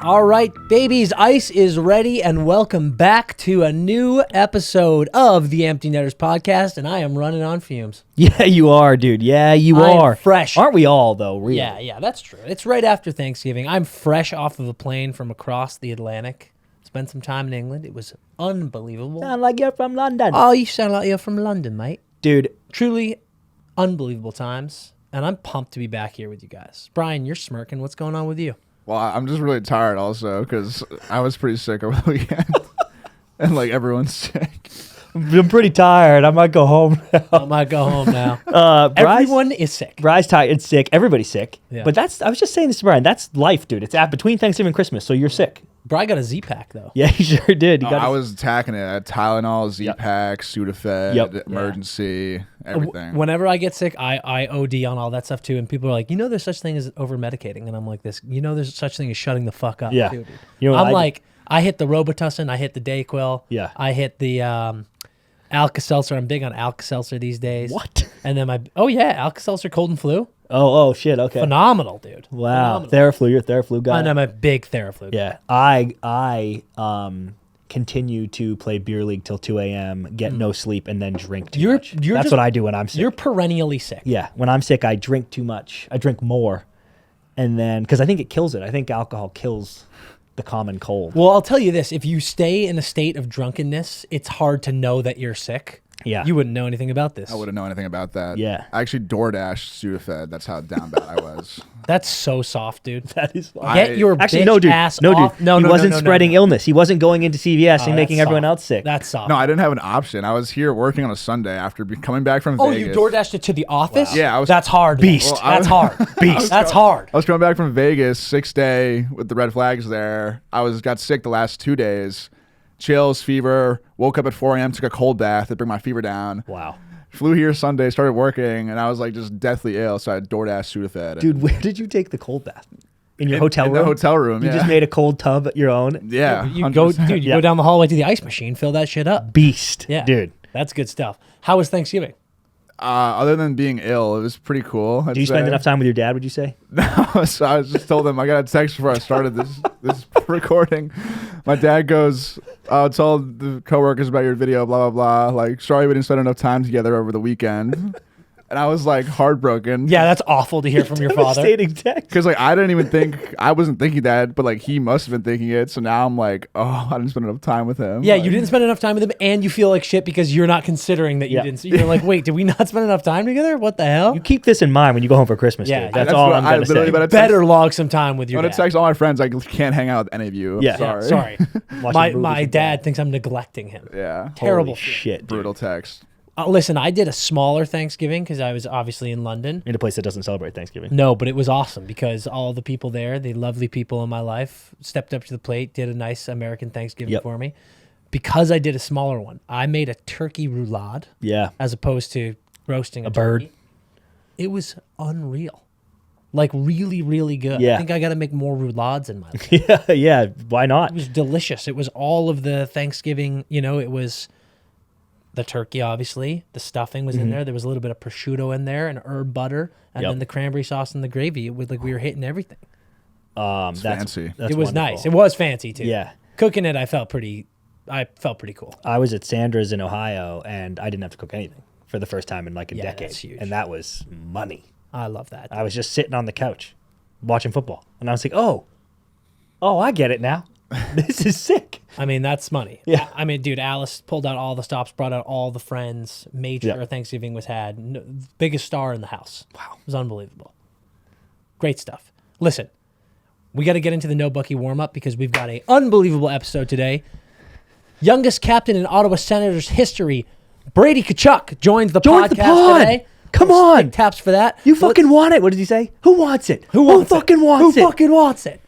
All right, babies, ice is ready, and welcome back to a new episode of the Empty Netters podcast, and I am running on fumes. Yeah, you are, dude. Yeah, you are. Fresh. Aren't we all, though, really? Yeah, that's true. It's right after Thanksgiving. I'm fresh off of a plane from across the Atlantic. Spent some time in England. It was unbelievable. Sound like you're from London. Oh, you sound like you're from London, mate. Dude. Truly unbelievable times, and I'm pumped to be back here with you guys. Brian, you're smirking. What's going on with you? Well, I'm just really tired also because I was pretty sick over the weekend. And, like, everyone's sick. I'm pretty tired. I might go home now. Everyone is sick. Bry's tired. It's sick. Everybody's sick. Yeah. But I was just saying this to Brian. That's life, dude. It's between Thanksgiving and Christmas, so you're sick. Brian got a Z-Pack, though. Yeah, he sure did. I was attacking it. I had Tylenol, Z-Pack, Sudafed, emergency, everything. Whenever I get sick, I OD on all that stuff, too. And people are like, there's such thing as over-medicating. And I'm like this. There's such thing as shutting the fuck up, yeah. too, dude. I'm like, I hit the Robitussin. I hit the Dayquil. Yeah. I hit the Alka-Seltzer. I'm big on Alka-Seltzer these days. What? And then Alka-Seltzer cold and flu. Oh, shit. Okay. Phenomenal, dude. Wow. Phenomenal. Theraflu. You're a Theraflu guy. And I'm a big Theraflu guy. Yeah. I continue to play beer league till 2 a.m., get no sleep, and then drink too much. That's what I do when I'm sick. You're perennially sick. Yeah. When I'm sick, I drink too much. I drink more. And then, because I think it kills it. I think alcohol kills the common cold. Well, I'll tell you this. If you stay in a state of drunkenness, it's hard to know that you're sick. Yeah. You wouldn't know anything about this. I wouldn't know anything about that. Yeah. I actually DoorDashed Sudafed. That's how down bad I was. That's so soft, dude. That is fine. Get your Actually, bitch ass off. No, he wasn't spreading illness. He wasn't going into CVS and making everyone else sick. That's soft. No, I didn't have an option. I was here working on a Sunday after coming back from Vegas. Oh, you DoorDashed it to the office? Wow. Yeah. That's hard. Beast. Well, that's hard. Beast. That's hard. I was coming back from Vegas, 6th day with the red flags there. Got sick the last 2 days. Chills, fever, woke up at 4 a.m., took a cold bath to bring my fever down. Wow. Flew here Sunday, started working, and I was like just deathly ill, so I DoorDashed Sudafed. Dude, where did you take the cold bath? In your hotel room? In the hotel room, You just made a cold tub at your own? Yeah. You go down the hallway to the ice machine, fill that shit up. Beast. Yeah. Dude. That's good stuff. How was Thanksgiving? Other than being ill, it was pretty cool. Did you spend enough time with your dad, would you say? No, so I just told him, I got a text before I started this recording. My dad goes, tell the coworkers about your video, blah, blah, blah. Like, sorry we didn't spend enough time together over the weekend. And I was like heartbroken. Yeah, that's awful to hear from your father. Devastating text. Because like I didn't even think, I wasn't thinking that, but like he must have been thinking it. So now I'm like, oh, I didn't spend enough time with him. Yeah, like, you didn't spend enough time with him, and you feel like shit because you're not considering that you didn't. You're like, wait, did we not spend enough time together? What the hell? You keep this in mind when you go home for Christmas, Yeah, dude. That's all I'm going to say. Better log some time with your When dad. I text all my friends, I can't hang out with any of you. Yeah. Sorry. My dad thinks I'm neglecting him. Yeah. Terrible Holy shit, dude. Brutal text. Listen, I did a smaller Thanksgiving because I was obviously in London. In a place that doesn't celebrate Thanksgiving. No, but it was awesome because all the people there, the lovely people in my life, stepped up to the plate, did a nice American Thanksgiving for me. Because I did a smaller one, I made a turkey roulade. Yeah. As opposed to roasting a bird. turkey. It was unreal. Like really, really good. Yeah. I think I got to make more roulades in my life. Yeah. Why not? It was delicious. It was all of the Thanksgiving, it was the turkey, obviously. The stuffing was in there. There was a little bit of prosciutto in there and herb butter. And then the cranberry sauce and the gravy. It was like we were hitting everything. That's fancy. It was wonderful. nice. It was fancy, too. Yeah. Cooking it, I felt pretty cool. I was at Sandra's in Ohio, and I didn't have to cook anything for the first time in like a decade. That's huge. And that was money. I love that. I was just sitting on the couch watching football. And I was like, oh, I get it now. This is sick. I mean, that's money. Yeah. I mean, dude, Alice pulled out all the stops, brought out all the friends, made sure Thanksgiving was had. Biggest star in the house. Wow. It was unbelievable. Great stuff. Listen, we got to get into the No Bucky warm-up because we've got an unbelievable episode today. Youngest captain in Ottawa Senators history, Brady Tkachuk, joins the podcast today. Come on. Taps for that. You fucking want it. What did he say? Who wants it? Who fucking wants it?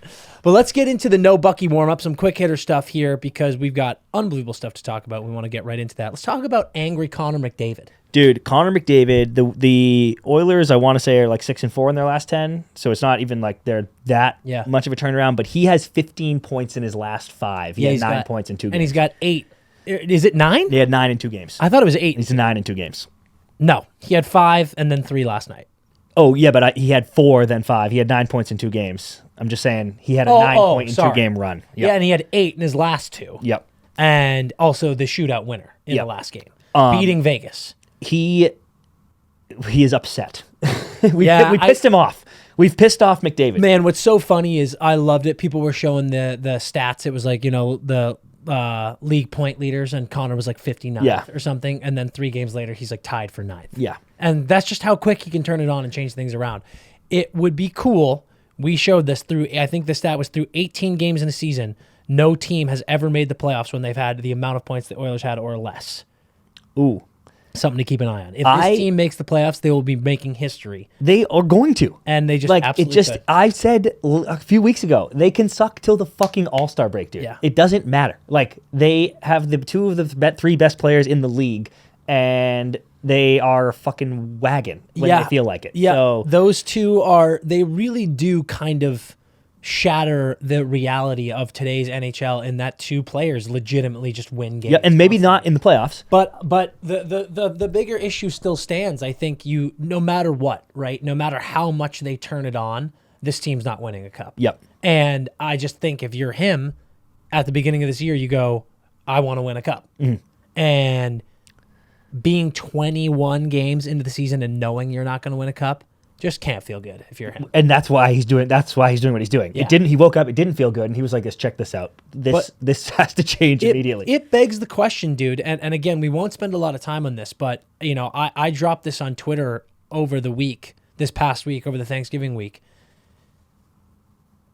But let's get into the No Bucky warm-up, some quick hitter stuff here because we've got unbelievable stuff to talk about. We want to get right into that. Let's talk about angry Connor McDavid. Dude, Connor McDavid, the Oilers, I want to say, are like 6-4 in their last 10. So it's not even like they're that much of a turnaround. But he has 15 points in his last 5. He had 9 points in 2 games. And he's got 8. Is it 9? They had 9 in 2 games. I thought it was 8. He's 9 in 2 games. No, he had 5 and then 3 last night. Oh, yeah, but he had 4, then 5. He had 9 points in 2 games. I'm just saying he had a 9-point in 2-game run. Yep. Yeah, and he had 8 in his last 2. Yep. And also the shootout winner in the last game, beating Vegas. He is upset. we pissed him off. We've pissed off McDavid. Man, what's so funny is I loved it. People were showing the stats. It was like, the league point leaders, and Connor was like 59th or something. And then 3 games later, he's like tied for 9th. Yeah. And that's just how quick he can turn it on and change things around. It would be cool. We showed this through, I think the stat was through 18 games in a season. No team has ever made the playoffs when they've had the amount of points the Oilers had or less. Ooh. Something to keep an eye on. If this team makes the playoffs, they will be making history. They are going to. And they just absolutely could. I said a few weeks ago, they can suck till the fucking All-Star break, dude. Yeah. It doesn't matter. Like, they have the 2 of the 3 best players in the league, and they are a fucking wagon when they feel like it. Yeah, so, those 2 they really do kind of shatter the reality of today's NHL in that 2 players legitimately just win games. Yeah, and maybe not in the playoffs. But the bigger issue still stands. I think no matter what, right? No matter how much they turn it on, this team's not winning a cup. Yep. And I just think if you're him at the beginning of this year, you go, I want to win a cup. Mm-hmm. And being 21 games into the season and knowing you're not going to win a cup, just can't feel good if you're him. And that's why he's doing what he's doing. Yeah. He woke up, it didn't feel good, and he was like, check this out. This has to change immediately. It begs the question, dude, and again, we won't spend a lot of time on this, but I dropped this on Twitter over this past week, over the Thanksgiving week.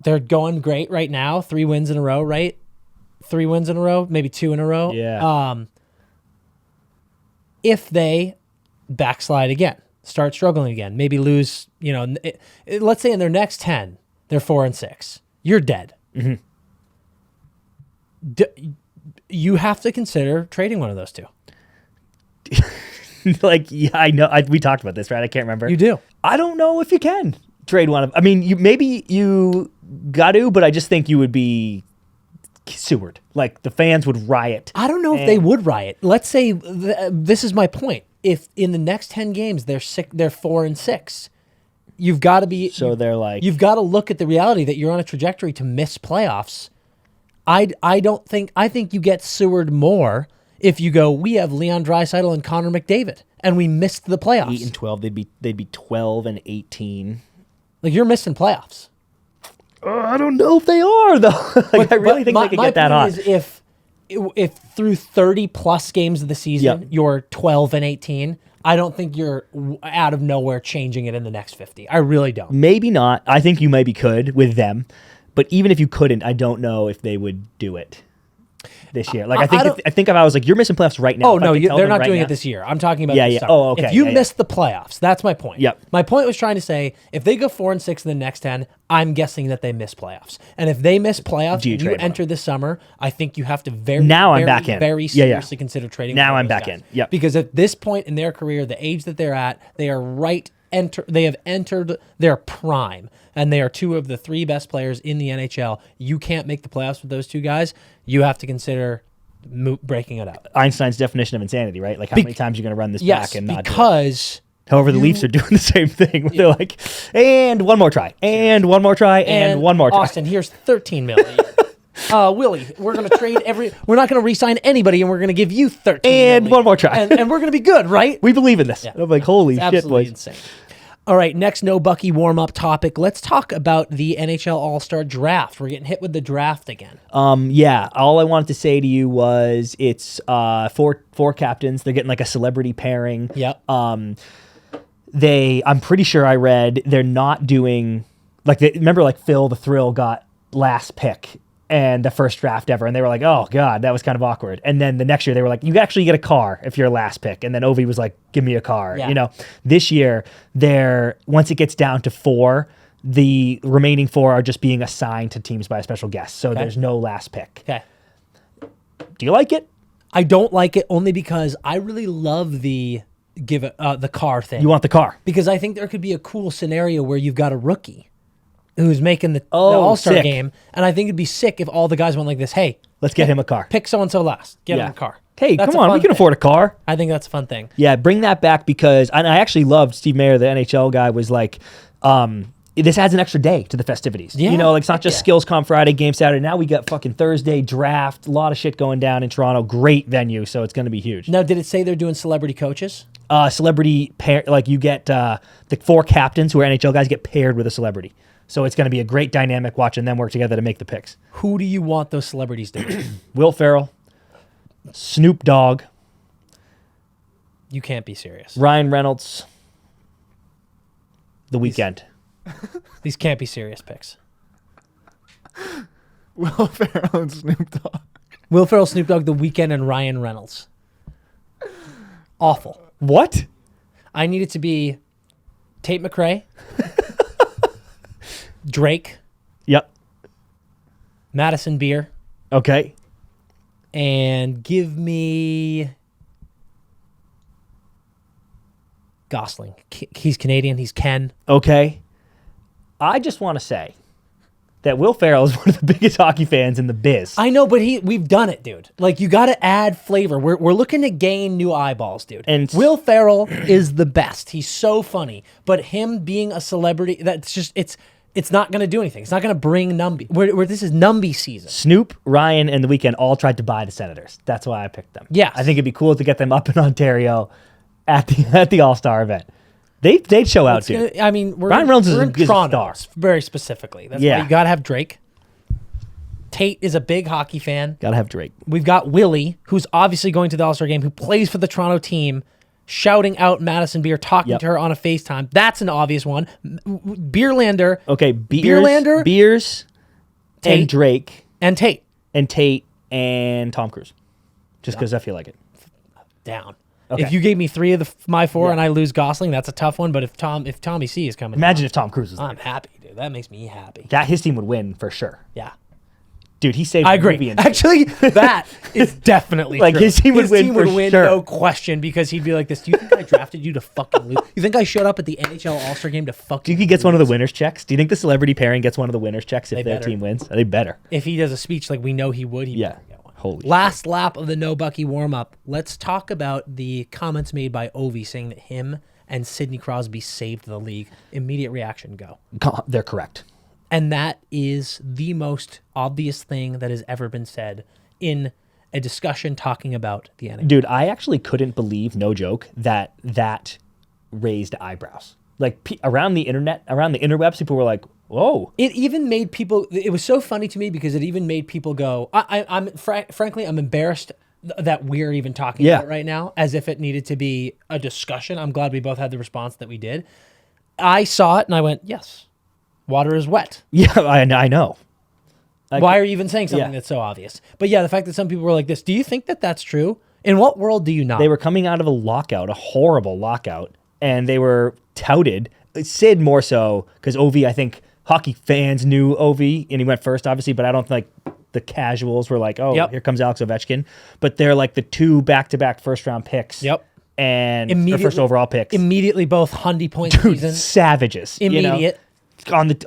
They're going great right now, 3 wins in a row, right? 3 wins in a row, maybe 2 in a row. Yeah. If they backslide again, start struggling again, maybe lose, let's say in their next 10, they're 4-6. You're dead. Mm-hmm. You have to consider trading one of those 2. I know. We talked about this, right? I can't remember. You do. I don't know if you can trade one of. I mean, you got to, but I just think you would be sewered. Like, the fans would riot. I don't know if they would riot. Let's say this is my point. If in the next 10 games they're 4-6, you've got to be. So they're like, you've got to look at the reality that you're on a trajectory to miss playoffs. I think you get sewered more if you go, we have Leon Draisaitl and Connor McDavid, and we missed the playoffs. 8-12, they'd be 12-18. Like, you're missing playoffs. I don't know if they are though. I really think they could get that hot. If through 30 plus games of the season you're 12-18, I don't think you're out of nowhere changing it in the next 50. I really don't. Maybe not. I think you maybe could with them, but even if you couldn't, I don't know if they would do it this year. Like, I think if I was like, you're missing playoffs right now. Oh no, they're not doing it this year. I'm talking about this summer. Oh, okay. If you miss the playoffs, that's my point. Yep. My point was trying to say, if they go 4-6 in the next 10, I'm guessing that they miss playoffs. And if they miss playoffs and you enter this summer, I think you have to very seriously consider trading. Now I'm back in. Yep. Because at this point in their career, the age that they're at, they have entered their prime, and they are 2 of the 3 best players in the NHL. You can't make the playoffs with those 2 guys. You have to consider breaking it up. Einstein's definition of insanity, right? Like, how many times you're going to run this back and not because do it? However, the Leafs are doing the same thing. They're like, and one more try, and one more try, and one more try. Austin, here's $13 million. Willie, we're going to trade we're not going to re-sign anybody, and we're going to give you $13 and million. One more try. And we're going to be good, right? We believe in this. Yeah. I'm like, holy shit, boys. Insane. All right, next No Bucky warm-up topic. Let's talk about the NHL All Star Draft. We're getting hit with the draft again. Yeah. All I wanted to say to you was it's 4 captains. They're getting like a celebrity pairing. Yep. I'm pretty sure I read they're not doing remember like Phil the Thrill got last pick and the first draft ever, and they were like, oh god, that was kind of awkward. And then the next year they were like, you actually get a car if you're last pick. And then Ovi was like, give me a car. Yeah. This year once it gets down to 4, the remaining 4 are just being assigned to teams by a special guest. So there's no last pick. Okay. Do you like it? I don't like it only because I really love the car thing. You want the car because I think there could be a cool scenario where you've got a rookie. who's making the Oh, All-Star sick. game. And I think it'd be sick if all the guys went like this. Hey, Let's get him a car. pick so-and-so last. Get Yeah. him a car. Hey, That's come a on, fun we can thing. afford a car. I think that's a fun thing. Yeah, bring that back because and I actually loved Steve Mayer, the NHL guy, was like, this adds an extra day to the festivities. Yeah, You know, like it's not just yeah. Skills Comp Friday, Game Saturday. Now we got fucking Thursday draft. A lot of shit going down in Toronto. Great venue, so it's going to be huge. Now, did it say they're doing celebrity coaches? Celebrity pair, like you get the 4 captains who are NHL guys get paired with a celebrity. So it's going to be a great dynamic watching them work together to make the picks. Who do you want those celebrities to be? Will Ferrell, Snoop Dogg, You can't be serious. Ryan Reynolds, The Weeknd. These can't be serious picks. Will Ferrell and Snoop Dogg. Will Ferrell, Snoop Dogg, The Weeknd, and Ryan Reynolds. Awful. What? I need it to be Tate McRae, Drake, Yep. Madison Beer, Okay. and give me Gosling. He's Canadian. He's Ken. Okay. I just want to say that Will Ferrell is one of the biggest hockey fans in the biz. I know, but we've done it, dude. Like, you got to add flavor. We're looking to gain new eyeballs, dude. And Will Ferrell is the best. He's so funny. But him being a celebrity, that's just it's not going to do anything. It's not going to bring Numby. Where this is Numby season. Snoop, Ryan, and The Weeknd all tried to buy the Senators. That's why I picked them. Yes. I think it'd be cool to get them up in Ontario at the All-Star event. They'd show out, dude. I mean, Ryan Reynolds is we're a in good Toronto, star. very specifically. That's Yeah. why you got to have Drake. Tate is a big hockey fan. Gotta have Drake. We've got Willie, who's obviously going to the All-Star game, who plays for the Toronto team, shouting out Madison Beer, talking Yep. to her on a FaceTime. That's an obvious one. Beerlander Okay, Beerlander, Beers, Tate. and Drake, and Tate. and Tate, and Tom Cruise. Just because I feel like it. Down. Okay. If you gave me 3 of my 4 Yeah. and I lose Gosling, that's a tough one. But if Tommy C is coming, Imagine if Tom Cruise was I'm there. happy, dude. That makes me happy. That his team would win for sure. Yeah. Dude, he saved I the movie agree. industry. Actually, that is definitely Like, true. his team would win for sure. no question, because he'd be like this. Do you think I drafted you to fucking lose? You think I showed up at the NHL All Star game to fucking? Do you think he gets one of the winners checks? Do you think the celebrity pairing gets one of the winners checks if They their better. team wins? They better. If he does a speech like we know he would, he Yeah. better get one. Holy Last lap of the No Bucky warm up. Let's talk about the comments made by Ovi saying that him and Sidney Crosby saved the league. Immediate reaction, go. They're correct. And that is the most obvious thing that has ever been said in a discussion talking about the NHL. Dude, I actually couldn't believe, no joke, that raised eyebrows. Like around the internet, around the interwebs, people were like, whoa. It even made people. It was so funny to me because it even made people go. Frankly, I'm embarrassed that we're even talking about it right now, as if it needed to be a discussion. I'm glad we both had the response that we did. I saw it and I went, yes, water is wet. Yeah, I know. Why are you even saying something Yeah. that's so obvious? But yeah, the fact that some people were like this. Do you think that that's true? In what world do you not? They were coming out of a lockout, a horrible lockout, and they were touted. Sid more so, because Ovi, I think hockey fans knew Ovi, and he went first, obviously, but I don't think the casuals were like, oh, Yep. here comes Alex Ovechkin. But they're like the 2 back-to-back first-round picks. Yep. And Immediately- first overall picks. Immediately both 100-point Dude, season. savages. Immediate. You know?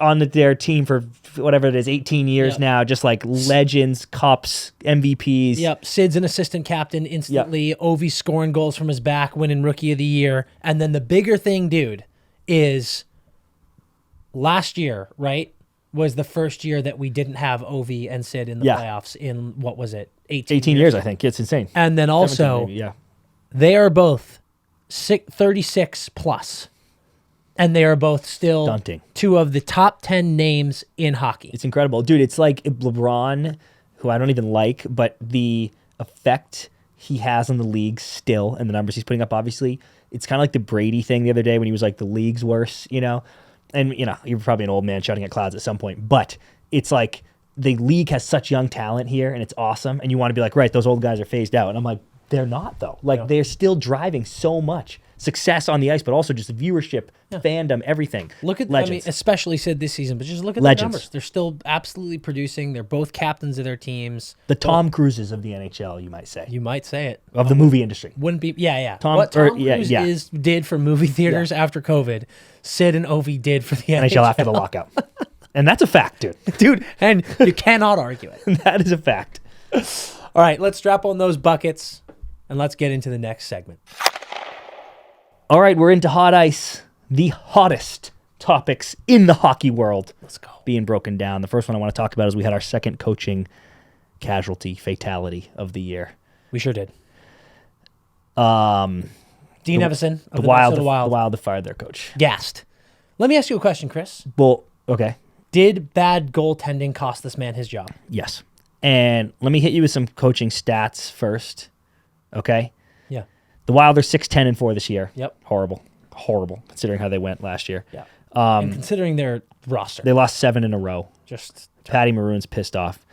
On their team for whatever it is, 18 years Yep. now, just like legends, cups, MVPs. Yep. Sid's an assistant captain instantly. Ovi scoring goals from his back, winning Rookie of the Year. And then the bigger thing, dude, is last year, right, was the first year that we didn't have Ovi and Sid in the Yeah. playoffs in, what was it, 18 years, I think. It's insane. And then 17 also, maybe, yeah. they are both 36 plus. And they are both still Stunting. 2 of the top 10 names in hockey. It's incredible. Dude, it's like LeBron, who I don't even like, but the effect he has on the league still and the numbers he's putting up, obviously, it's kind of like the Brady thing the other day when he was like, the league's worse, you know? And, you know, you're probably an old man shouting at clouds at some point, but it's like the league has such young talent here and it's awesome. And you want to be like, right, those old guys are phased out. And I'm like, they're not, though. Like, they're still driving so much success on the ice, but also just viewership, fandom, everything. Look at, Legends. I mean, especially Sid this season, but just look at Legends. the numbers. They're still absolutely producing. They're both captains of their teams. The Tom Cruises of the NHL, you might say, You might say it. of the movie industry. Wouldn't be, yeah. Tom- What or- Tom yeah, Cruise yeah. did for movie theaters after COVID, Sid and Ovi did for the NHL. NHL after the lockout. And that's a fact, dude. Dude, and you cannot argue it. That is a fact. All right, let's strap on those buckets and let's get into the next segment. All right, we're into hot ice. The hottest topics in the hockey world. Let's go. Being broken down. The first one I want to talk about is we had our second coaching fatality of the year. We sure did. Um, Dean Evason of the Wild Wild fired their coach. gassed. Let me ask you a question, Chris. Well, okay. Did bad goaltending cost this man his job? Yes. And let me hit you with some coaching stats first. Okay? Yeah. The Wild are 6-10-4 this year. Yep. Horrible, considering how they went last year. Yeah. And considering their roster. They lost 7 in a row. Just Patty Maroon's pissed off.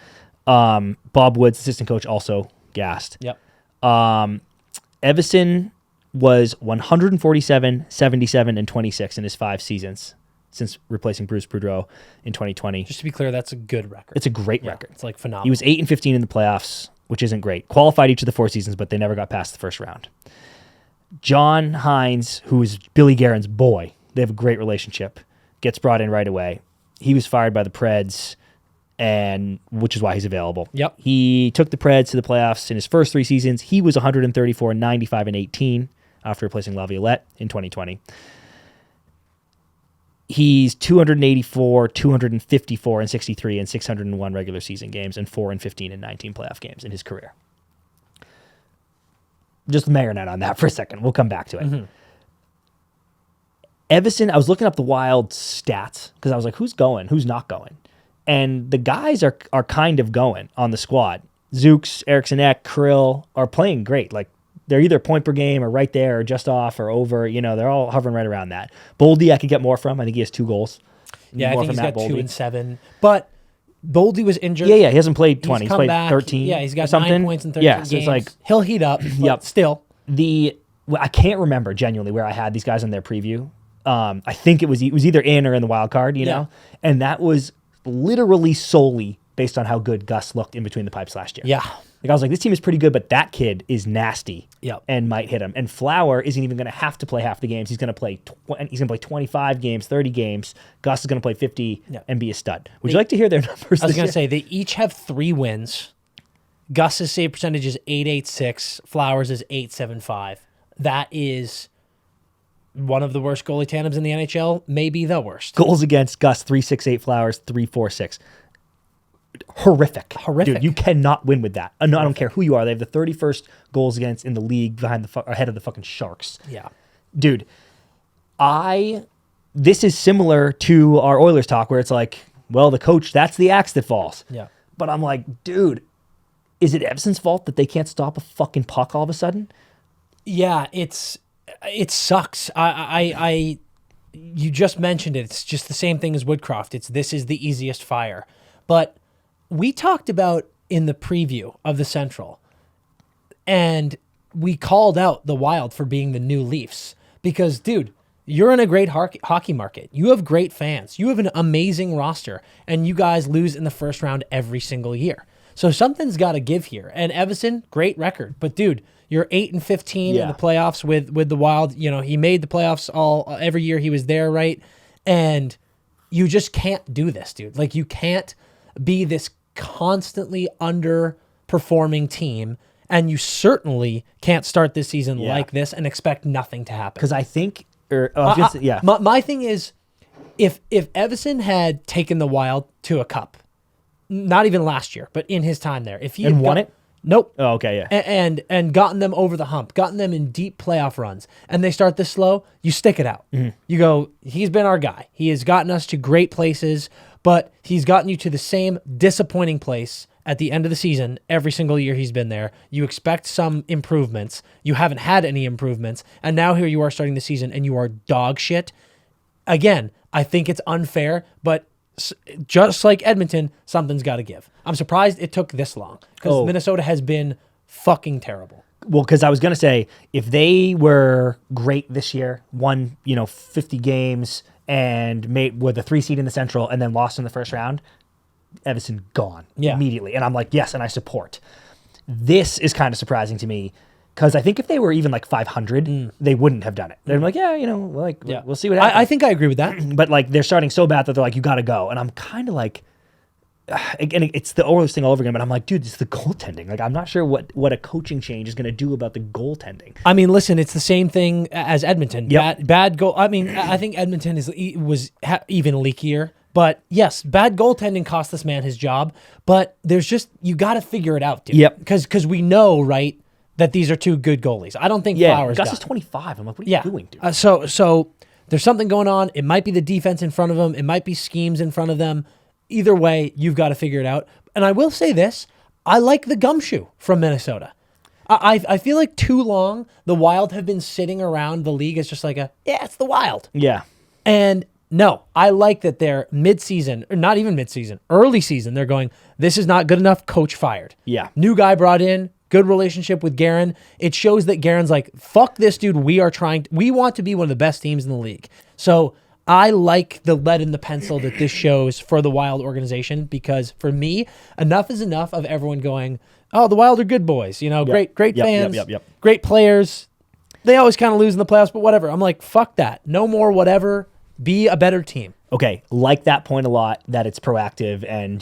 Bob Woods, assistant coach, also gassed. Yep. Evason was 147, 77, and 26 in his 5 seasons since replacing Bruce Boudreau in 2020. Just to be clear, that's a good record. It's a great record. It's like phenomenal. He was 8-15 in the playoffs, which isn't great. Qualified each of the 4 seasons, but they never got past the first round. John Hines, who is Billy Guerin's boy, they have a great relationship, gets brought in right away. He was fired by the Preds, and which is why he's available. Yep. He took the Preds to the playoffs in his first 3 seasons. He was 134, 95, and 18 after replacing Laviolette in 2020. He's 284, 254, and 63 in 601 regular season games and 4-15 in 19 playoff games in his career. Just marinate on that for a second. We'll come back to it. Mm-hmm. Evason, I was looking up the Wild stats because I was like, who's going? Who's not going? And the guys are kind of going on the squad. Zooks, Eriksson Ek, Krill are playing great. Like, they're either point per game or right there or just off or over. You know, they're all hovering right around that. Boldy, I could get more from. I think he has 2 goals. Yeah, I think he's got 2 and 7. But Boldy was injured. Yeah, he hasn't played 20. He's played back. 13. Yeah, he's got something. 9 points in 13 games. It's like, he'll heat up. Yep. Still. I can't remember genuinely where I had these guys in their preview. I think it was either in or in the wild card, you know? And that was literally solely based on how good Gus looked in between the pipes last year. Yeah. Like, I was like, this team is pretty good, but that kid is nasty. Yep. And might hit him. And Flower isn't even going to have to play half the games. He's going to play 25 games, 30 games. Gus is going to play 50 and be a stud. Would you like to hear their numbers? I was going to say, they each have 3 wins. Gus's save percentage is .886. Flowers is .875. That is one of the worst goalie tandems in the NHL, maybe the worst. Goals against Gus, 3.68. Flowers, 3.46. Horrific. Dude, you cannot win with that. No, I don't care who you are. They have the 31st goals against in the league ahead of the fucking Sharks. Yeah. Dude, this is similar to our Oilers talk where it's like, well, the coach, that's the axe that falls. Yeah. But I'm like, dude, is it Evason's fault that they can't stop a fucking puck all of a sudden? Yeah, it sucks. You just mentioned it. It's just the same thing as Woodcroft. This is the easiest fire. But we talked about in the preview of the Central, and we called out the Wild for being the new Leafs because, dude, you're in a great hockey market. You have great fans. You have an amazing roster, and you guys lose in the first round every single year. So something's got to give here. And Evason, great record. But, dude, you're 8-15 in the playoffs with the Wild. You know, he made the playoffs every year he was there, right? And you just can't do this, dude. Like, you can't be this constantly underperforming team, and you certainly can't start this season like this and expect nothing to happen. Because I think, my thing is, if Evason had taken the Wild to a cup, not even last year, but in his time there, if he had won it. Nope. Oh, okay, yeah. And gotten them over the hump, gotten them in deep playoff runs, and they start this slow, you stick it out. Mm-hmm. You go, he's been our guy. He has gotten us to great places, but he's gotten you to the same disappointing place at the end of the season every single year he's been there. You expect some improvements. You haven't had any improvements, and now here you are starting the season, and you are dog shit. Again, I think it's unfair, but just like Edmonton, something's got to give. I'm surprised it took this long because Minnesota has been fucking terrible. Well, because I was going to say, if they were great this year, won 50 games and with a 3 seed in the Central and then lost in the first round, Evason gone immediately. And I'm like, yes, and I support. This is kind of surprising to me Because I think if they were even like 500, they wouldn't have done it. They're like, yeah, we'll see what happens. I think I agree with that. But like they're starting so bad that they're like, you got to go. And I'm kind of like, again, it's the Oilers thing all over again. But I'm like, dude, it's the goaltending. Like I'm not sure what a coaching change is going to do about the goaltending. I mean, listen, it's the same thing as Edmonton. Yep. Bad goal. I mean, I think Edmonton was even leakier. But yes, bad goaltending cost this man his job. But there's just, you got to figure it out, dude. Yep. Because we know, right, that these are two good goalies. I don't think Flowers Gus got is 25. I'm like, what are you doing, dude? So there's something going on. It might be the defense in front of them. It might be schemes in front of them. Either way, you've got to figure it out. And I will say this. I like the gumshoe from Minnesota. I feel like too long the Wild have been sitting around the league as just like it's the Wild. Yeah. And no, I like that they're mid-season, or not even mid-season, early season, they're going, this is not good enough, coach fired. Yeah. New guy brought in, good relationship with Guerin. It shows that Guerin's like, fuck this dude, we want to be one of the best teams in the league. So I like the lead in the pencil that this shows for the Wild organization, because for me, enough is enough of everyone going, oh, the Wild are good boys, great fans, great players. They always kind of lose in the playoffs, but whatever. I'm like, fuck that. No more whatever. Be a better team. Okay, like that point a lot, that it's proactive, and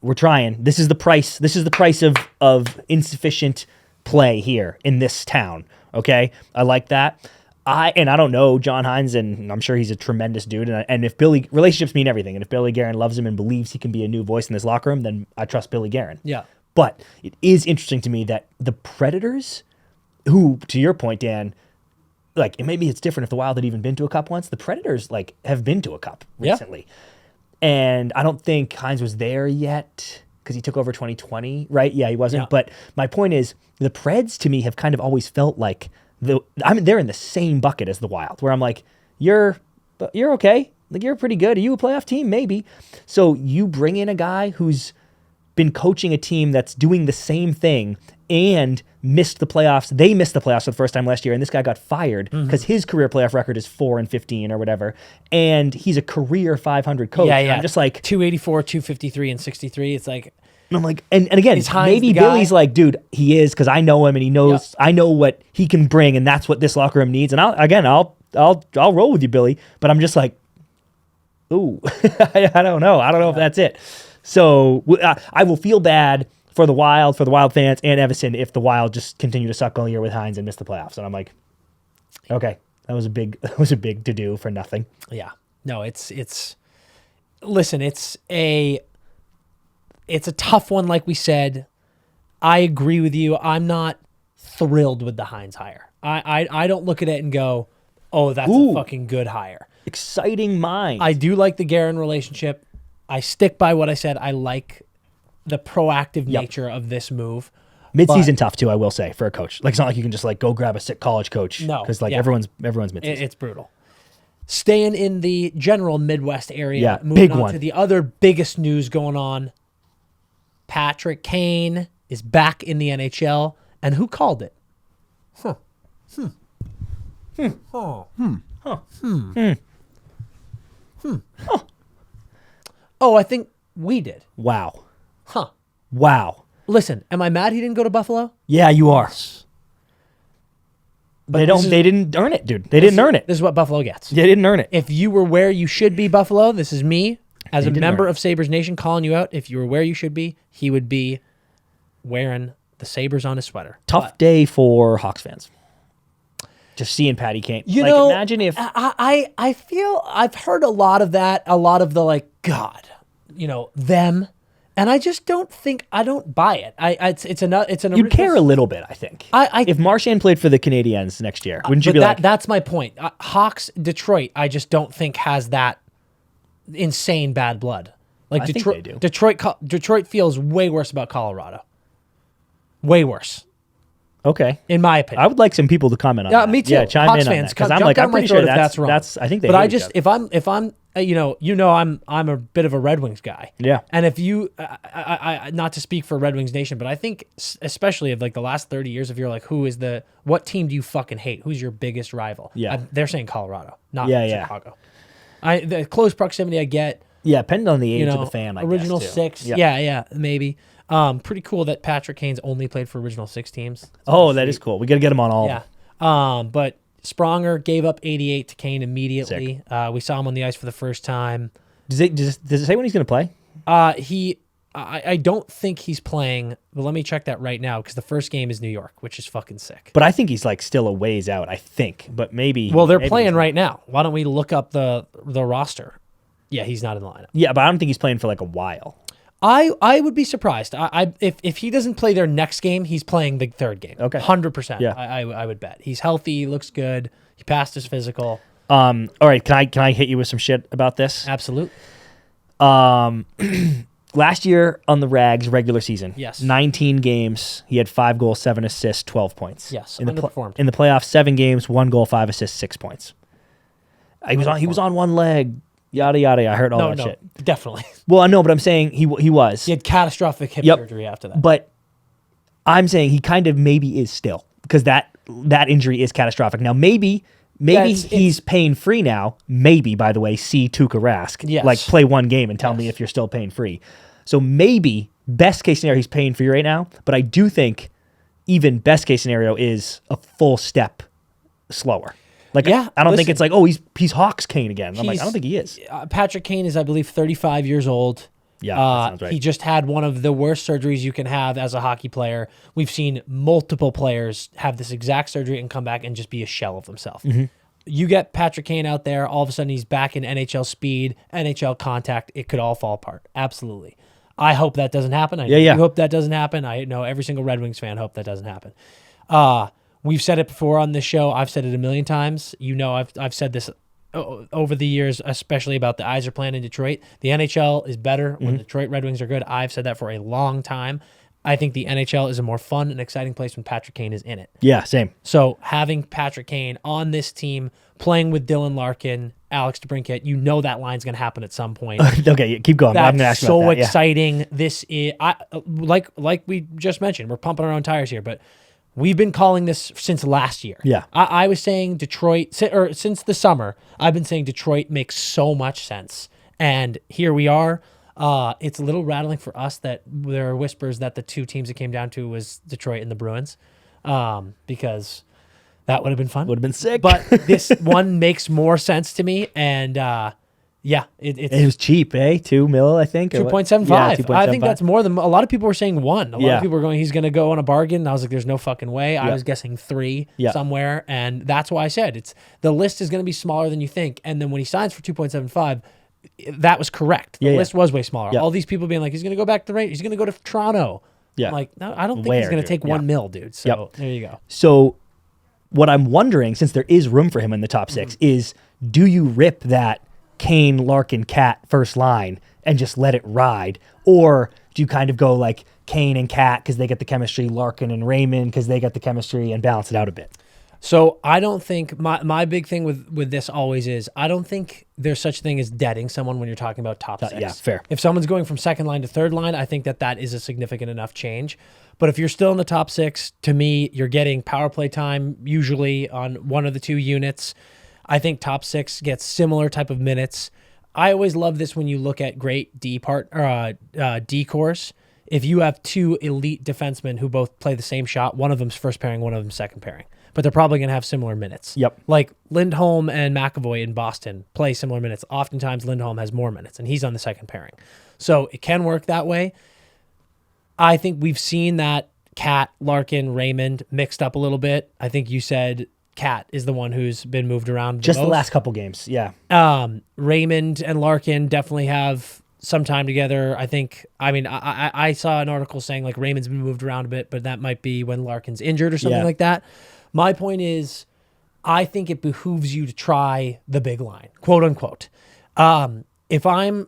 we're trying. This is the price. This is the price of insufficient play here in this town. Okay, I like that. I don't know John Hines, and I'm sure he's a tremendous dude. And if relationships mean everything, and if Billy Guerin loves him and believes he can be a new voice in this locker room, then I trust Billy Guerin. Yeah. But it is interesting to me that the Predators, who, to your point, Dan, like, maybe it's different if the Wild had even been to a cup once. The Predators, like, have been to a cup recently. Yeah. And I don't think Hines was there yet because he took over 2020, right? Yeah, he wasn't. Yeah. But my point is, the Preds, to me, have kind of always felt like they're in the same bucket as the Wild, where I'm like, you're okay. Like, you're pretty good. Are you a playoff team? Maybe. So you bring in a guy who's been coaching a team that's doing the same thing and missed the playoffs. They missed the playoffs for the first time last year, and this guy got fired because his career playoff record is 4-15 or whatever, and he's a career 500 coach. Yeah. I'm just like 284, 253, and 63. It's like, and I'm like, and again, maybe Billy's like, dude, he is, because I know him and he knows. I know what he can bring, and that's what this locker room needs. And I'll roll with you, Billy. But I'm just like, ooh, I don't know. I don't know if that's it. So I will feel bad for the Wild fans, and Evason if the Wild just continue to suck all year with Hines and miss the playoffs. And I'm like, okay, that was a big to do for nothing. Yeah, no, listen, it's a tough one, like we said. I agree with you. I'm not thrilled with the Hines hire. I don't look at it and go, oh, that's a fucking good hire. Exciting mind. I do like the Guerin relationship. I stick by what I said. I like the proactive nature of this move. Mid-season tough too, I will say, for a coach. Like, it's not like you can just like go grab a sick college coach. No, because everyone's mid-season. It's brutal. Staying in the general Midwest area, moving big on one. to the other biggest news going on. Patrick Kane is back in the NHL, and who called it? Oh, I think we did. Wow. Huh. Wow. Listen, am I mad he didn't go to Buffalo? Yeah, you are. But they didn't earn it, dude. They didn't earn it. This is what Buffalo gets. They didn't earn it. If you were where you should be, Buffalo, this is me as a member of Sabres Nation calling you out. If you were where you should be, he would be wearing the Sabres on his sweater. Tough day for Hawks fans. Just seeing Patty Kane. Imagine if I feel I've heard a lot of that, a lot of the like, God, them, and I just don't buy it. It's an you'd care a little bit, I think. If Marchand played for the Canadiens next year, wouldn't you be like? That's my point. Hawks, Detroit, I just don't think has that insane bad blood. Like I Detroit, think they do. Detroit feels way worse about Colorado. Way worse. Okay, in my opinion, I would like some people to comment on that. Me too. Yeah, chime Hawks in fans, on that, because I'm pretty sure that's wrong. I think they. But I just if I'm I'm a bit of a Red Wings guy. Yeah. And if you, I not to speak for Red Wings Nation, but I think especially of like the last 30 years, if you're like, what team do you fucking hate? Who's your biggest rival? Yeah. They're saying Colorado, not Chicago. The close proximity I get. Yeah, depending on the age of the fan, I original guess, too. six. Yep. Yeah, maybe. Pretty cool that Patrick Kane's only played for original 6 teams. That is cool. We got to get him on all. Yeah. But Spronger gave up 88 to Kane immediately. We saw him on the ice for the first time. Does it say when he's going to play? I don't think he's playing, but let me check that right now because the first game is New York, which is fucking sick. But I think he's like still a ways out, I think. But maybe. Well, they're playing right now. Why don't we look up the roster? Yeah, he's not in the lineup. Yeah, but I don't think he's playing for like a while. I would be surprised. If he doesn't play their next game, he's playing the third game. Okay. 100%. Yeah. I would bet. He's healthy, he looks good. He passed his physical. All right, can I hit you with some shit about this? Absolutely. Last year on the Rags regular season, Yes. 19 games, he had 5 goals, 7 assists, 12 points. Yes, in the underperformed. in the playoffs, 7 games, 1 goal, 5 assists, 6 points. He was on one leg. Yada yada. I heard all that shit. Definitely. Well, I know, but I'm saying he was. He had catastrophic hip Yep. surgery after that. But I'm saying he kind of maybe is still because that injury is catastrophic. Now maybe he's pain free now. Maybe, by the way, see Tuukka Rask. Yes. Like play one game and tell me if you're still pain free. So maybe best case scenario he's pain free right now. But I do think even best case scenario is a full step slower. Like, Yeah, I don't think listen. it's like, oh, he's Hawks Kane again. I'm like, I don't think he is. Patrick Kane is, I believe, 35 years old. Yeah, that sounds right. He just had one of the worst surgeries you can have as a hockey player. We've seen multiple players have this exact surgery and come back and just be a shell of themselves. Mm-hmm. You get Patrick Kane out there, all of a sudden he's back in NHL speed, NHL contact. It could all fall apart. Absolutely. I hope that doesn't happen. I know you hope that doesn't happen. I know every single Red Wings fan hope that doesn't happen. We've said it before on this show. I've said it a million times. You know, I've said this over the years, especially about the Yzer plan in Detroit. The NHL is better when the Detroit Red Wings are good. I've said that for a long time. I think the NHL is a more fun and exciting place when Patrick Kane is in it. Yeah, same. So having Patrick Kane on this team, playing with Dylan Larkin, Alex DeBrincat, you know that line's going to happen at some point. Okay, keep going. I'm going to ask That's you about so that. exciting. This is like we just mentioned. We're pumping our own tires here, but we've been calling this since last year. Yeah. I was saying Detroit, since the summer, I've been saying Detroit makes so much sense. And here we are. It's a little rattling for us that there are whispers that the two teams it came down to was Detroit and the Bruins, because that would have been fun. Would have been sick. But this one makes more sense to me. And it was cheap, eh? $2 million, I think. 2.75. Yeah, 2.75. I think that's more than a lot of people were saying 1. A lot Yeah. of people were going, he's going to go on a bargain. And I was like, there's no fucking way. I Yeah. was guessing 3 Yeah. somewhere. And that's why I said the list is going to be smaller than you think. And then when he signs for 2.75, that was correct. The list was way smaller. Yeah. All these people being like, he's going to go back to the Rangers. He's going to go to Toronto. Yeah. I'm like, no, I don't think Where, he's going to dude? take $1 million, dude. So there you go. So what I'm wondering, since there is room for him in the top 6, is do you rip that Kane, Larkin, Cat first line and just let it ride? Or do you kind of go like Kane and Cat because they get the chemistry, Larkin and Raymond because they get the chemistry, and balance it out a bit? So I don't think my big thing with this always is I don't think there's such thing as deading someone when you're talking about top 6. Yeah, fair. If someone's going from second line to third line, I think that is a significant enough change. But if you're still in the top 6, to me, you're getting power play time usually on one of the 2 units. I think top 6 gets similar type of minutes. I always love this when you look at great D cores. If you have 2 elite defensemen who both play the same shot, one of them's first pairing, one of them's second pairing. But they're probably going to have similar minutes. Yep. Like Lindholm and McAvoy in Boston play similar minutes. Oftentimes Lindholm has more minutes, and he's on the second pairing. So it can work that way. I think we've seen that Cat, Larkin, Raymond mixed up a little bit. I think you said Cat is the one who's been moved around Just the most. last couple games, yeah. Raymond and Larkin definitely have some time together. I saw an article saying like Raymond's been moved around a bit, but that might be when Larkin's injured or something like that. My point is, I think it behooves you to try the big line, quote unquote. If I'm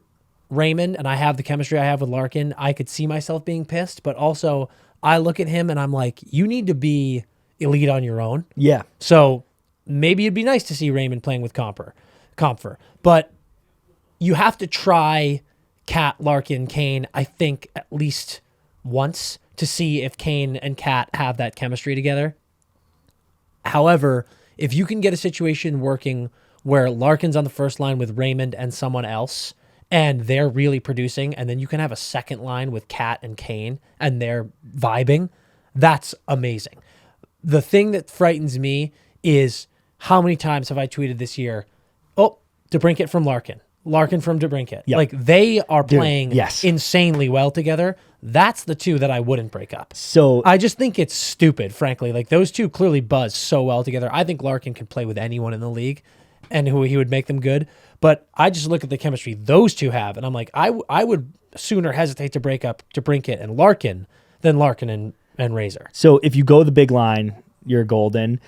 Raymond and I have the chemistry I have with Larkin, I could see myself being pissed, but also I look at him and I'm like, you need to be elite on your own. Yeah. So maybe it'd be nice to see Raymond playing with Comfer, but you have to try Cat, Larkin, Kane, I think at least once to see if Kane and Cat have that chemistry together. However, if you can get a situation working where Larkin's on the first line with Raymond and someone else, and they're really producing, and then you can have a second line with Cat and Kane, and they're vibing, that's amazing. The thing that frightens me is how many times have I tweeted this year, oh, DeBrincat from Larkin from DeBrincat. Yep. Like, they are playing yes. insanely well together. That's the two that I wouldn't break up. So I just think it's stupid, frankly. Like, those two clearly buzz so well together. I think Larkin could play with anyone in the league, and who he would make them good. But I just look at the chemistry those two have, and I'm like, I would sooner hesitate to break up DeBrincat and Larkin than Larkin and Razor. So if you go the big line, you're golden.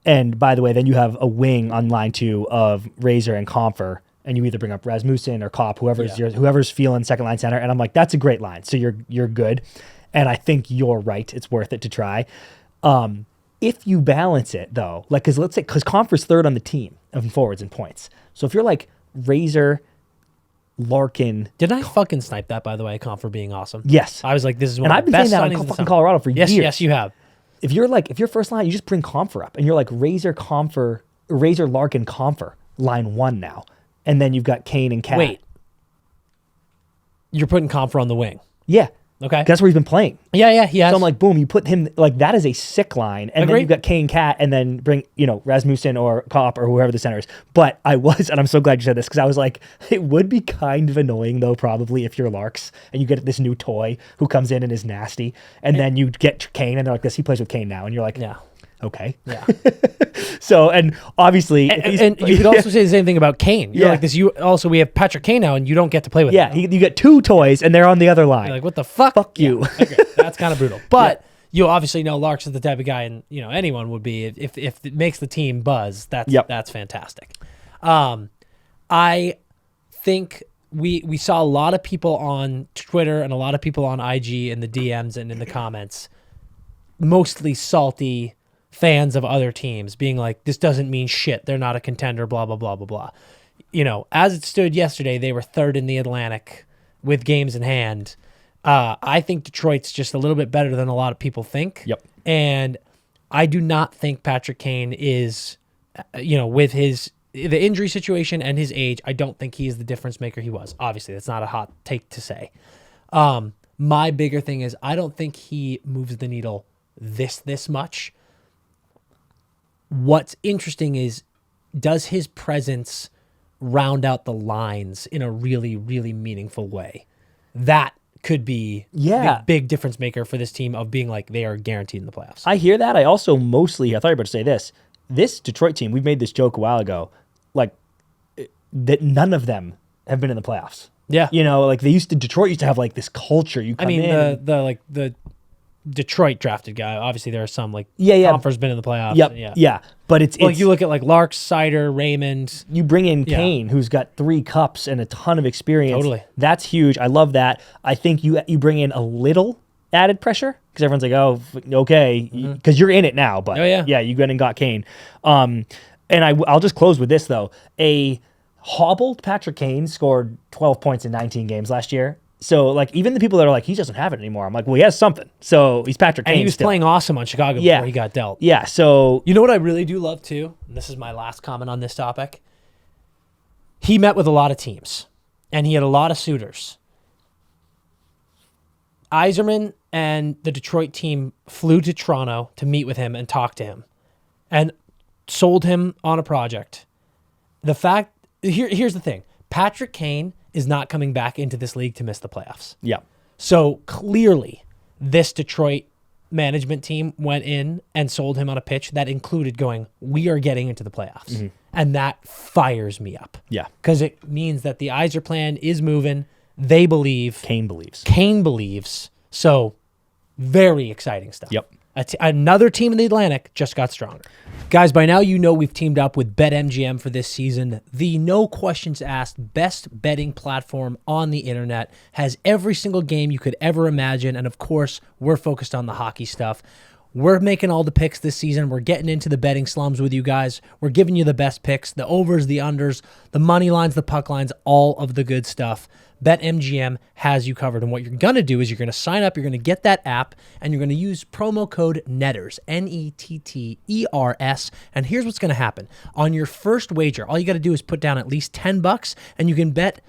And by the way, then you have a wing on line 2 of Razor and Comfer, and you either bring up Rasmussen or Kopp, whoever's feeling second line center. And I'm like, that's a great line. So you're good. And I think you're right. It's worth it to try. If you balance it though, like, because Comfer's third on the team of forwards and points. So if you're like Razor, Larkin. Did I fucking snipe that, by the way, Comfer being awesome? Yes. I was like, this is one and of I've the been best saying that signings on of the fucking summer. Colorado for years. Yes, you have. If you're first line, you just bring Comfer up, and you're like Razor, Larkin, Comfer, line 1 now. And then you've got Kane and Cat. Wait. You're putting Comfer on the wing. Yeah. Okay. That's where he's been playing. Yeah, he has. So I'm like, boom, you put him, like, that is a sick line. And then Agreed. you've got Kane, Cat, and then bring, Rasmussen or Kopp or whoever the center is. But and I'm so glad you said this, because I was like, it would be kind of annoying, though, probably, if you're Larks, and you get this new toy who comes in and is nasty, and then you get Kane, and they're like, this, he plays with Kane now. And you're like, Yeah. Okay. Yeah. So, and obviously, and you could also say the same thing about Kane. You're like this. We have Patrick Kane now, and you don't get to play with him. you get 2 toys, and they're on the other line. You're like, what the fuck? Fuck you. Okay, that's kind of brutal. But you obviously know Larks is the type of guy, and anyone would be if it makes the team buzz. That's fantastic. I think we saw a lot of people on Twitter and a lot of people on IG in the DMs and in the comments, mostly salty fans of other teams, being like, this doesn't mean shit. They're not a contender, blah, blah, blah, blah, blah. As it stood yesterday, they were third in the Atlantic with games in hand. I think Detroit's just a little bit better than a lot of people think. Yep. And I do not think Patrick Kane is, with the injury situation and his age, I don't think he is the difference maker he was. Obviously, that's not a hot take to say. My bigger thing is I don't think he moves the needle this much. What's interesting is, does his presence round out the lines in a really, really meaningful way? That could be the big difference maker for this team of being like they are guaranteed in the playoffs. I hear that. I also I thought you were about to say this. This Detroit team, we've made this joke a while ago, like that none of them have been in the playoffs. Yeah. Detroit used to have like this culture. The Detroit drafted guy. Obviously, there are some Comfer's been in the playoffs. Yep. Yeah. But it's you look at like Larks, Sider, Raymond. You bring in Kane, who's got 3 cups and a ton of experience. Totally. That's huge. I love that. I think you bring in a little added pressure because everyone's like, oh, okay, because you're in it now. But you went and got Kane. And I'll just close with this though. A hobbled Patrick Kane scored 12 points in 19 games last year. So, like, even the people that are like, he doesn't have it anymore. I'm like, well, he has something. So, he's Patrick Kane. And he was playing awesome on Chicago before he got dealt. Yeah, so... You know what I really do love, too? And this is my last comment on this topic. He met with a lot of teams, and he had a lot of suitors. Yzerman and the Detroit team flew to Toronto to meet with him and talk to him and sold him on a project. Here's the thing. Patrick Kane is not coming back into this league to miss the playoffs. Yeah. So clearly, this Detroit management team went in and sold him on a pitch that included going, we are getting into the playoffs. Mm-hmm. And that fires me up. Yeah. Because it means that the Yzer plan is moving. They believe. Kane believes. So very exciting stuff. Yep. Another team in the Atlantic just got stronger. Guys, by now you know we've teamed up with BetMGM for this season. The no questions asked best betting platform on the internet, has every single game you could ever imagine, and of course, we're focused on the hockey stuff. We're making all the picks this season. We're getting into the betting slums with you guys. We're giving you the best picks, the overs, the unders, the money lines, the puck lines, all of the good stuff. BetMGM has you covered. And what you're going to do is you're going to sign up, you're going to get that app, and you're going to use promo code NETTERS, NETTERS. And here's what's going to happen. On your first wager, all you got to do is put down at least $10, and you can bet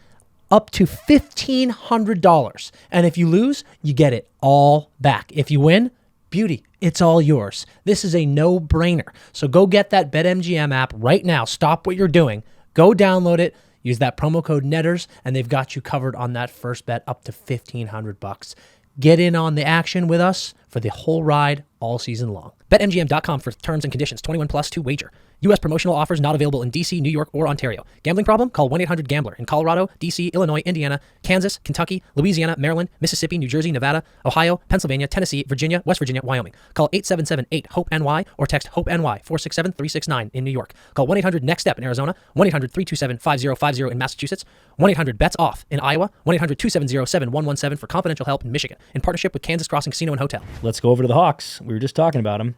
up to $1,500. And if you lose, you get it all back. If you win, beauty, it's all yours. This is a no-brainer. So go get that BetMGM app right now. Stop what you're doing. Go download it. Use that promo code NETTERS, and they've got you covered on that first bet up to $1,500. Get in on the action with us for the whole ride all season long. BetMGM.com for terms and conditions. 21 plus to wager. U.S. promotional offers not available in D.C., New York, or Ontario. Gambling problem? Call 1-800-GAMBLER. In Colorado, D.C., Illinois, Indiana, Kansas, Kentucky, Louisiana, Maryland, Mississippi, New Jersey, Nevada, Ohio, Pennsylvania, Tennessee, Virginia, West Virginia, Wyoming. Call 877-8-HOPE-NY or text HOPE-NY 467-369 in New York. Call 1-800-NEXT-STEP in Arizona, 1-800-327-5050 in Massachusetts, 1-800-BETS-OFF in Iowa, 1-800-270-7117 for confidential help in Michigan, in partnership with Kansas Crossing Casino and Hotel. Let's go over to the Hawks. We were just talking about them.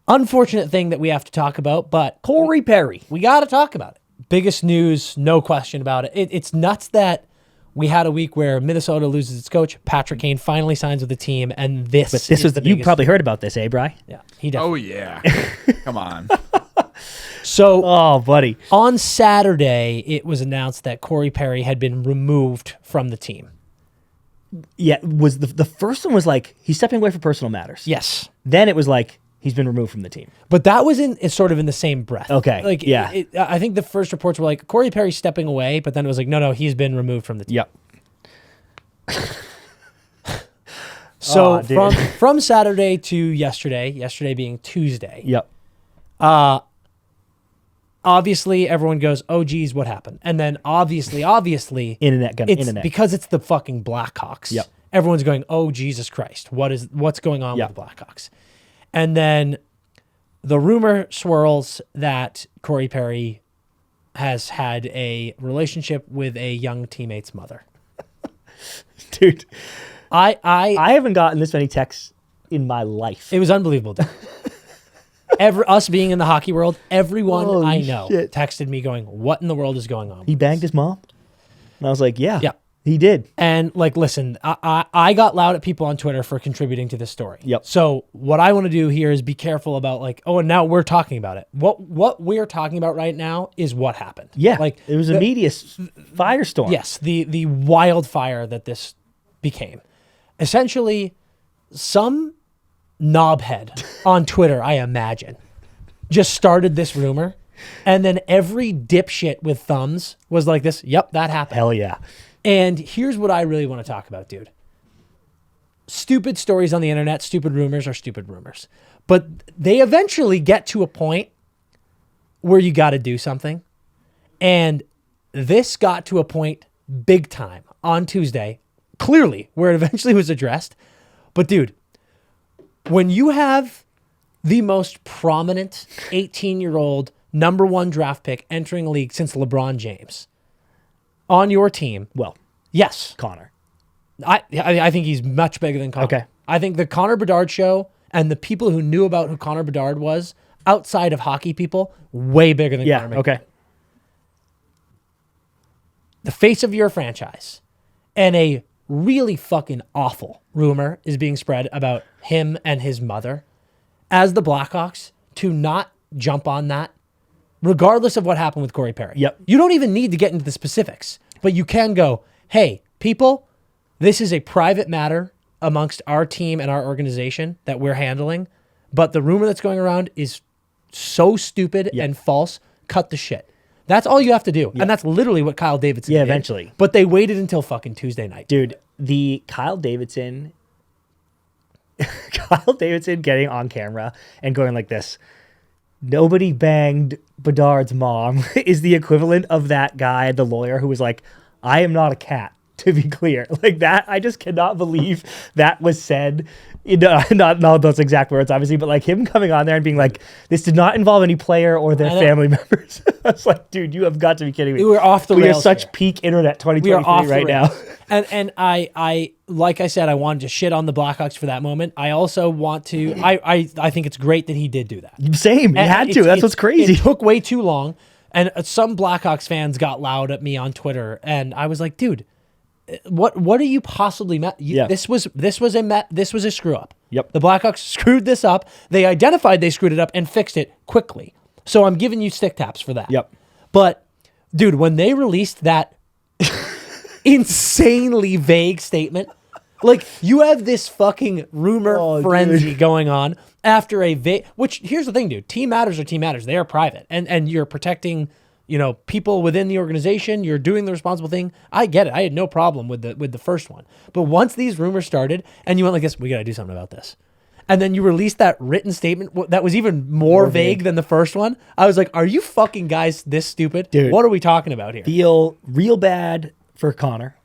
Unfortunate thing that we have to talk about, but Corey Perry. we got to talk about it. Biggest news, no question about it. It's nuts that we had a week where Minnesota loses its coach. Patrick Kane finally signs with the team, and this was the you probably heard about this, Bri? Yeah, he definitely. Oh yeah. Come on. So, Oh, buddy. on Saturday, it was announced that Corey Perry had been removed from the team. Yeah, was the first one was like he's stepping away for personal matters. Yes. Then it was like he's been removed from the team. But that was it's sort of in the same breath. Okay, Like, yeah. I think the first reports were like, Corey Perry's stepping away, but then it was like, no, he's been removed from the team. Yep. So Oh, dude. from Saturday to yesterday being Tuesday, Yep. obviously everyone goes, oh, geez, what happened? And then obviously, it's because it's the fucking Blackhawks. Yep. Everyone's going, oh, Jesus Christ, what's going on Yep. with the Blackhawks? And then the rumor swirls that Corey Perry has had a relationship with a young teammate's mother. Dude, I haven't gotten this many texts in my life. It was unbelievable. Dude. Us being in the hockey world, everyone Holy I know shit. texted me going, what in the world is going on? He banged his mom? And I was like, yeah. Yeah. He did. And like, listen, I got loud at people on Twitter for contributing to this story. Yep. So what I want to do here is be careful about like, oh, and now we're talking about it. What we're talking about right now is what happened. Yeah. Like it was a media firestorm. Yes, the wildfire that this became. Essentially, some knobhead on Twitter, I imagine, just started this rumor, and then every dipshit with thumbs was like this, yep, that happened. Hell yeah. And here's what I really want to talk about, dude. Stupid stories on the internet, stupid rumors are stupid rumors. But they eventually get to a point where you got to do something. And this got to a point big time on Tuesday, clearly, where it eventually was addressed. But dude, when you have the most prominent 18-year-old number one draft pick entering a league since LeBron James on your team, Well, yes, Connor. I think he's much bigger than Connor. Okay. I think the Connor Bedard show and the people who knew about who Connor Bedard was outside of hockey people, way bigger than Yeah, Connor McDavid. okay. The face of your franchise, and a really fucking awful rumor is being spread about him and his mother. As the Blackhawks, to not jump on that, regardless of what happened with Corey Perry. Yep. You don't even need to get into the specifics, but you can go, hey, people, this is a private matter amongst our team and our organization that we're handling, but the rumor that's going around is so stupid and false. Cut the shit. That's all you have to do. And that's literally what Kyle Davidson did. Eventually. But they waited until fucking Tuesday night. Dude, the Kyle Davidson getting on camera and going like this, nobody banged Bedard's mom is the equivalent of that guy, the lawyer, who was like, I am not a cat, to be clear. Like that, I just cannot believe that was said. Not those exact words, obviously, but like him coming on there and being like, this did not involve any player or their family members. I was like, dude, you have got to be kidding me. We were off the We are rails such here. peak internet We are 2023 off right the now. rails. And I like I said, I wanted to shit on the Blackhawks for that moment. I also want to, I think it's great that he did do that. Same. You And had to. That's what's crazy. It took way too long. And some Blackhawks fans got loud at me on Twitter. And I was like, dude, what are you possibly Yeah. This was a screw up. Yep. The Blackhawks screwed this up. They identified they screwed it up and fixed it quickly. So I'm giving you stick taps for that. Yep. But dude, when they released that insanely vague statement. Like, you have this fucking rumor frenzy going on after a vague... Which, here's the thing, dude. Team matters are team matters. They are private. And you're protecting, people within the organization. You're doing the responsible thing. I get it. I had no problem with the first one. But once these rumors started, and you went like this, we got to do something about this. And then you released that written statement that was even more vague than the first one. I was like, are you fucking guys this stupid? Dude, what are we talking about here? Feel real bad for Connor.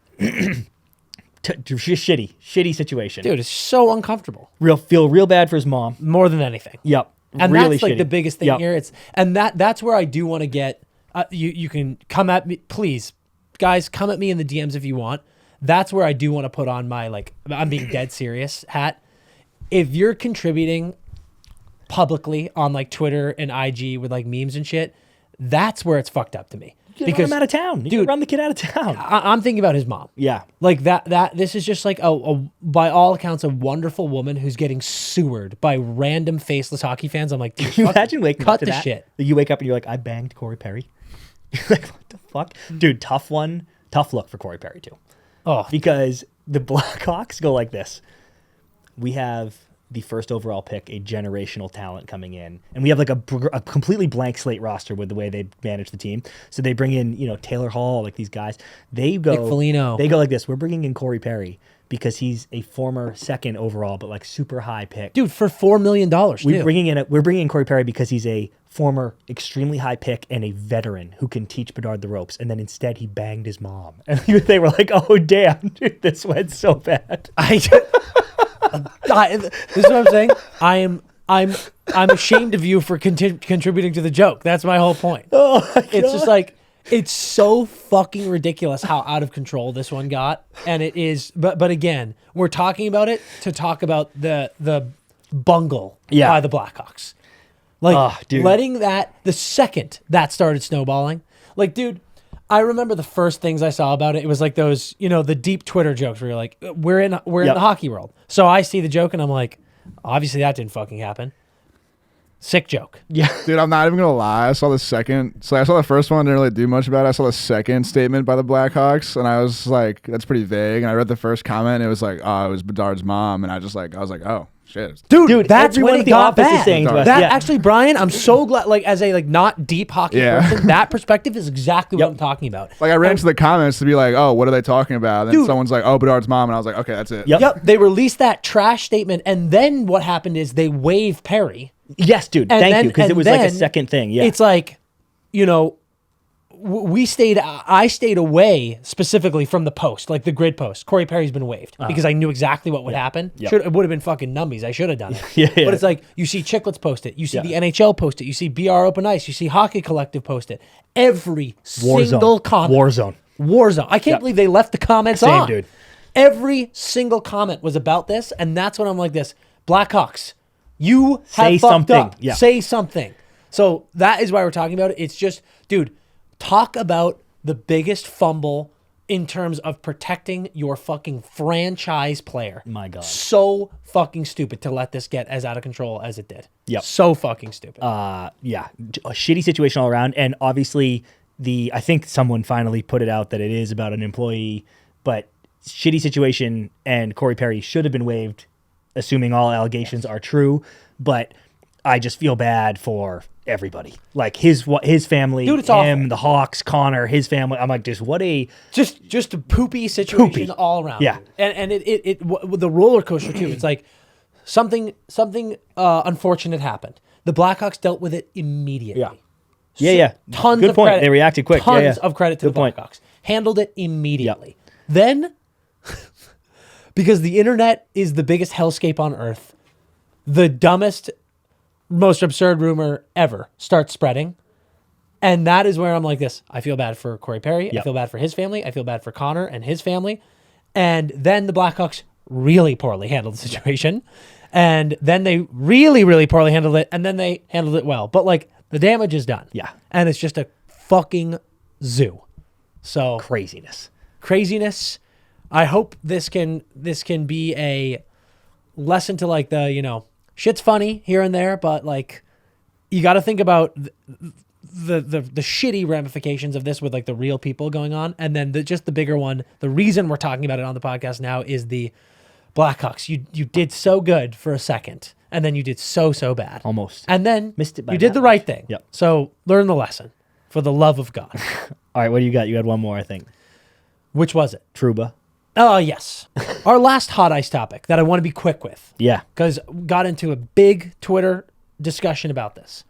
Shitty situation. Dude, it's so uncomfortable. Feel real bad for his mom. More than anything. Yep. And really that's like shitty. the biggest thing here. That's where I do want to get, you can come at me, please, guys, come at me in the DMs if you want. That's where I do want to put on my, like, I'm being dead serious hat. If you're contributing publicly on like Twitter and IG with like memes and shit, that's where it's fucked up to me. Because run him out of town. You run the kid out of town. I'm thinking about his mom. Yeah. Like that this is just like by all accounts, a wonderful woman who's getting sewered by random faceless hockey fans. I'm like, dude, can you imagine waking cut up to the that? shit. You wake up and you're like, I banged Corey Perry. You're like, what the fuck? Dude, tough look for Corey Perry too. Oh. Because the Blackhawks go like this. We have the first overall pick, a generational talent coming in. And we have like a completely blank slate roster with the way they manage the team. So they bring in, Taylor Hall, like these guys. They go, Nick Foligno. They go like this. We're bringing in Corey Perry because he's a former second overall, but like super high pick. Dude, for $4 million, We're bringing in Corey Perry because he's a former extremely high pick and a veteran who can teach Bedard the ropes. And then instead he banged his mom. And they were like, oh, damn, dude, this went so bad. This is what I'm saying. I'm ashamed of you for contributing to the joke. That's my whole point. It's just like, it's so fucking ridiculous how out of control this one got. And it is, but again, we're talking about it to talk about the bungle by the Blackhawks. Like, letting the second that started snowballing, like, dude, I remember the first things I saw about it. It was like those, the deep Twitter jokes where you're like, we're in the hockey world. So I see the joke and I'm like, obviously that didn't fucking happen. Sick joke. Yeah. Dude, I'm not even going to lie. I saw the second. So I saw the first one, didn't really do much about it. I saw the second statement by the Blackhawks, and I was like, that's pretty vague. And I read the first comment, and it was like, oh, it was Bedard's mom. And I was like, oh, shit. Dude, that's when it got bad. Actually, Brian, I'm so glad, like, as a not deep hockey person, that perspective is exactly what I'm talking about. Like, I ran into the comments to be like, oh, what are they talking about? And then someone's like, oh, Bedard's mom. And I was like, okay, that's it. Yep. They released that trash statement, and then what happened is they waived Perry. Yes, dude. Thank you, because it was like a second thing. Yeah. It's like, I stayed away specifically from the post, like the grid post. Corey Perry's been waived because I knew exactly what would happen. Yep. It would have been fucking numbies. I should have done it. But it's like, you see Chicklets post it. You see the NHL post it. You see BR Open Ice. You see Hockey Collective post it. Every single comment. Warzone. I can't believe they left the comments on. Dude. Every single comment was about this, and that's when I'm like this. Blackhawks, you have fucked up. Yeah. Say something. So that is why we're talking about it. It's just, dude, talk about the biggest fumble in terms of protecting your fucking franchise player. My God. So fucking stupid to let this get as out of control as it did. Yep. So fucking stupid. Yeah. A shitty situation all around. And obviously, I think someone finally put it out that it is about an employee, but shitty situation, and Corey Perry should have been waived, assuming all allegations are true. But I just feel bad for everybody, like his family, dude, it's him, awful. The Hawks, Connor, his family. I'm like, just a poopy situation all around. Yeah, and the roller coaster too. It's like something unfortunate happened. The Blackhawks dealt with it immediately. Yeah. Tons Good of point. credit. They reacted quick. Tons of credit to Good the point. Blackhawks. Handled it immediately. Then, because the internet is the biggest hellscape on earth, the dumbest, most absurd rumor ever starts spreading. And that is where I'm like this. I feel bad for Corey Perry. I feel bad for his family. I feel bad for Connor and his family. And then the Blackhawks really poorly handled the situation. And then they really, really poorly handled it. And then they handled it well. But like, the damage is done. Yeah. And it's just a fucking zoo. So Craziness. I hope this can be a lesson to like the, shit's funny here and there, but like, you got to think about the shitty ramifications of this with like the real people going on, and then just the bigger one. The reason we're talking about it on the podcast now is the Blackhawks. You did so good for a second, and then you did so bad, Almost. and then Missed it by you did that the right thing. Yep. So learn the lesson, for the love of God. All right, what do you got? You had one more, I think. Which was it? Trouba. Oh yes, our last hot ice topic that I want to be quick with. Yeah. Because got into a big Twitter discussion about this.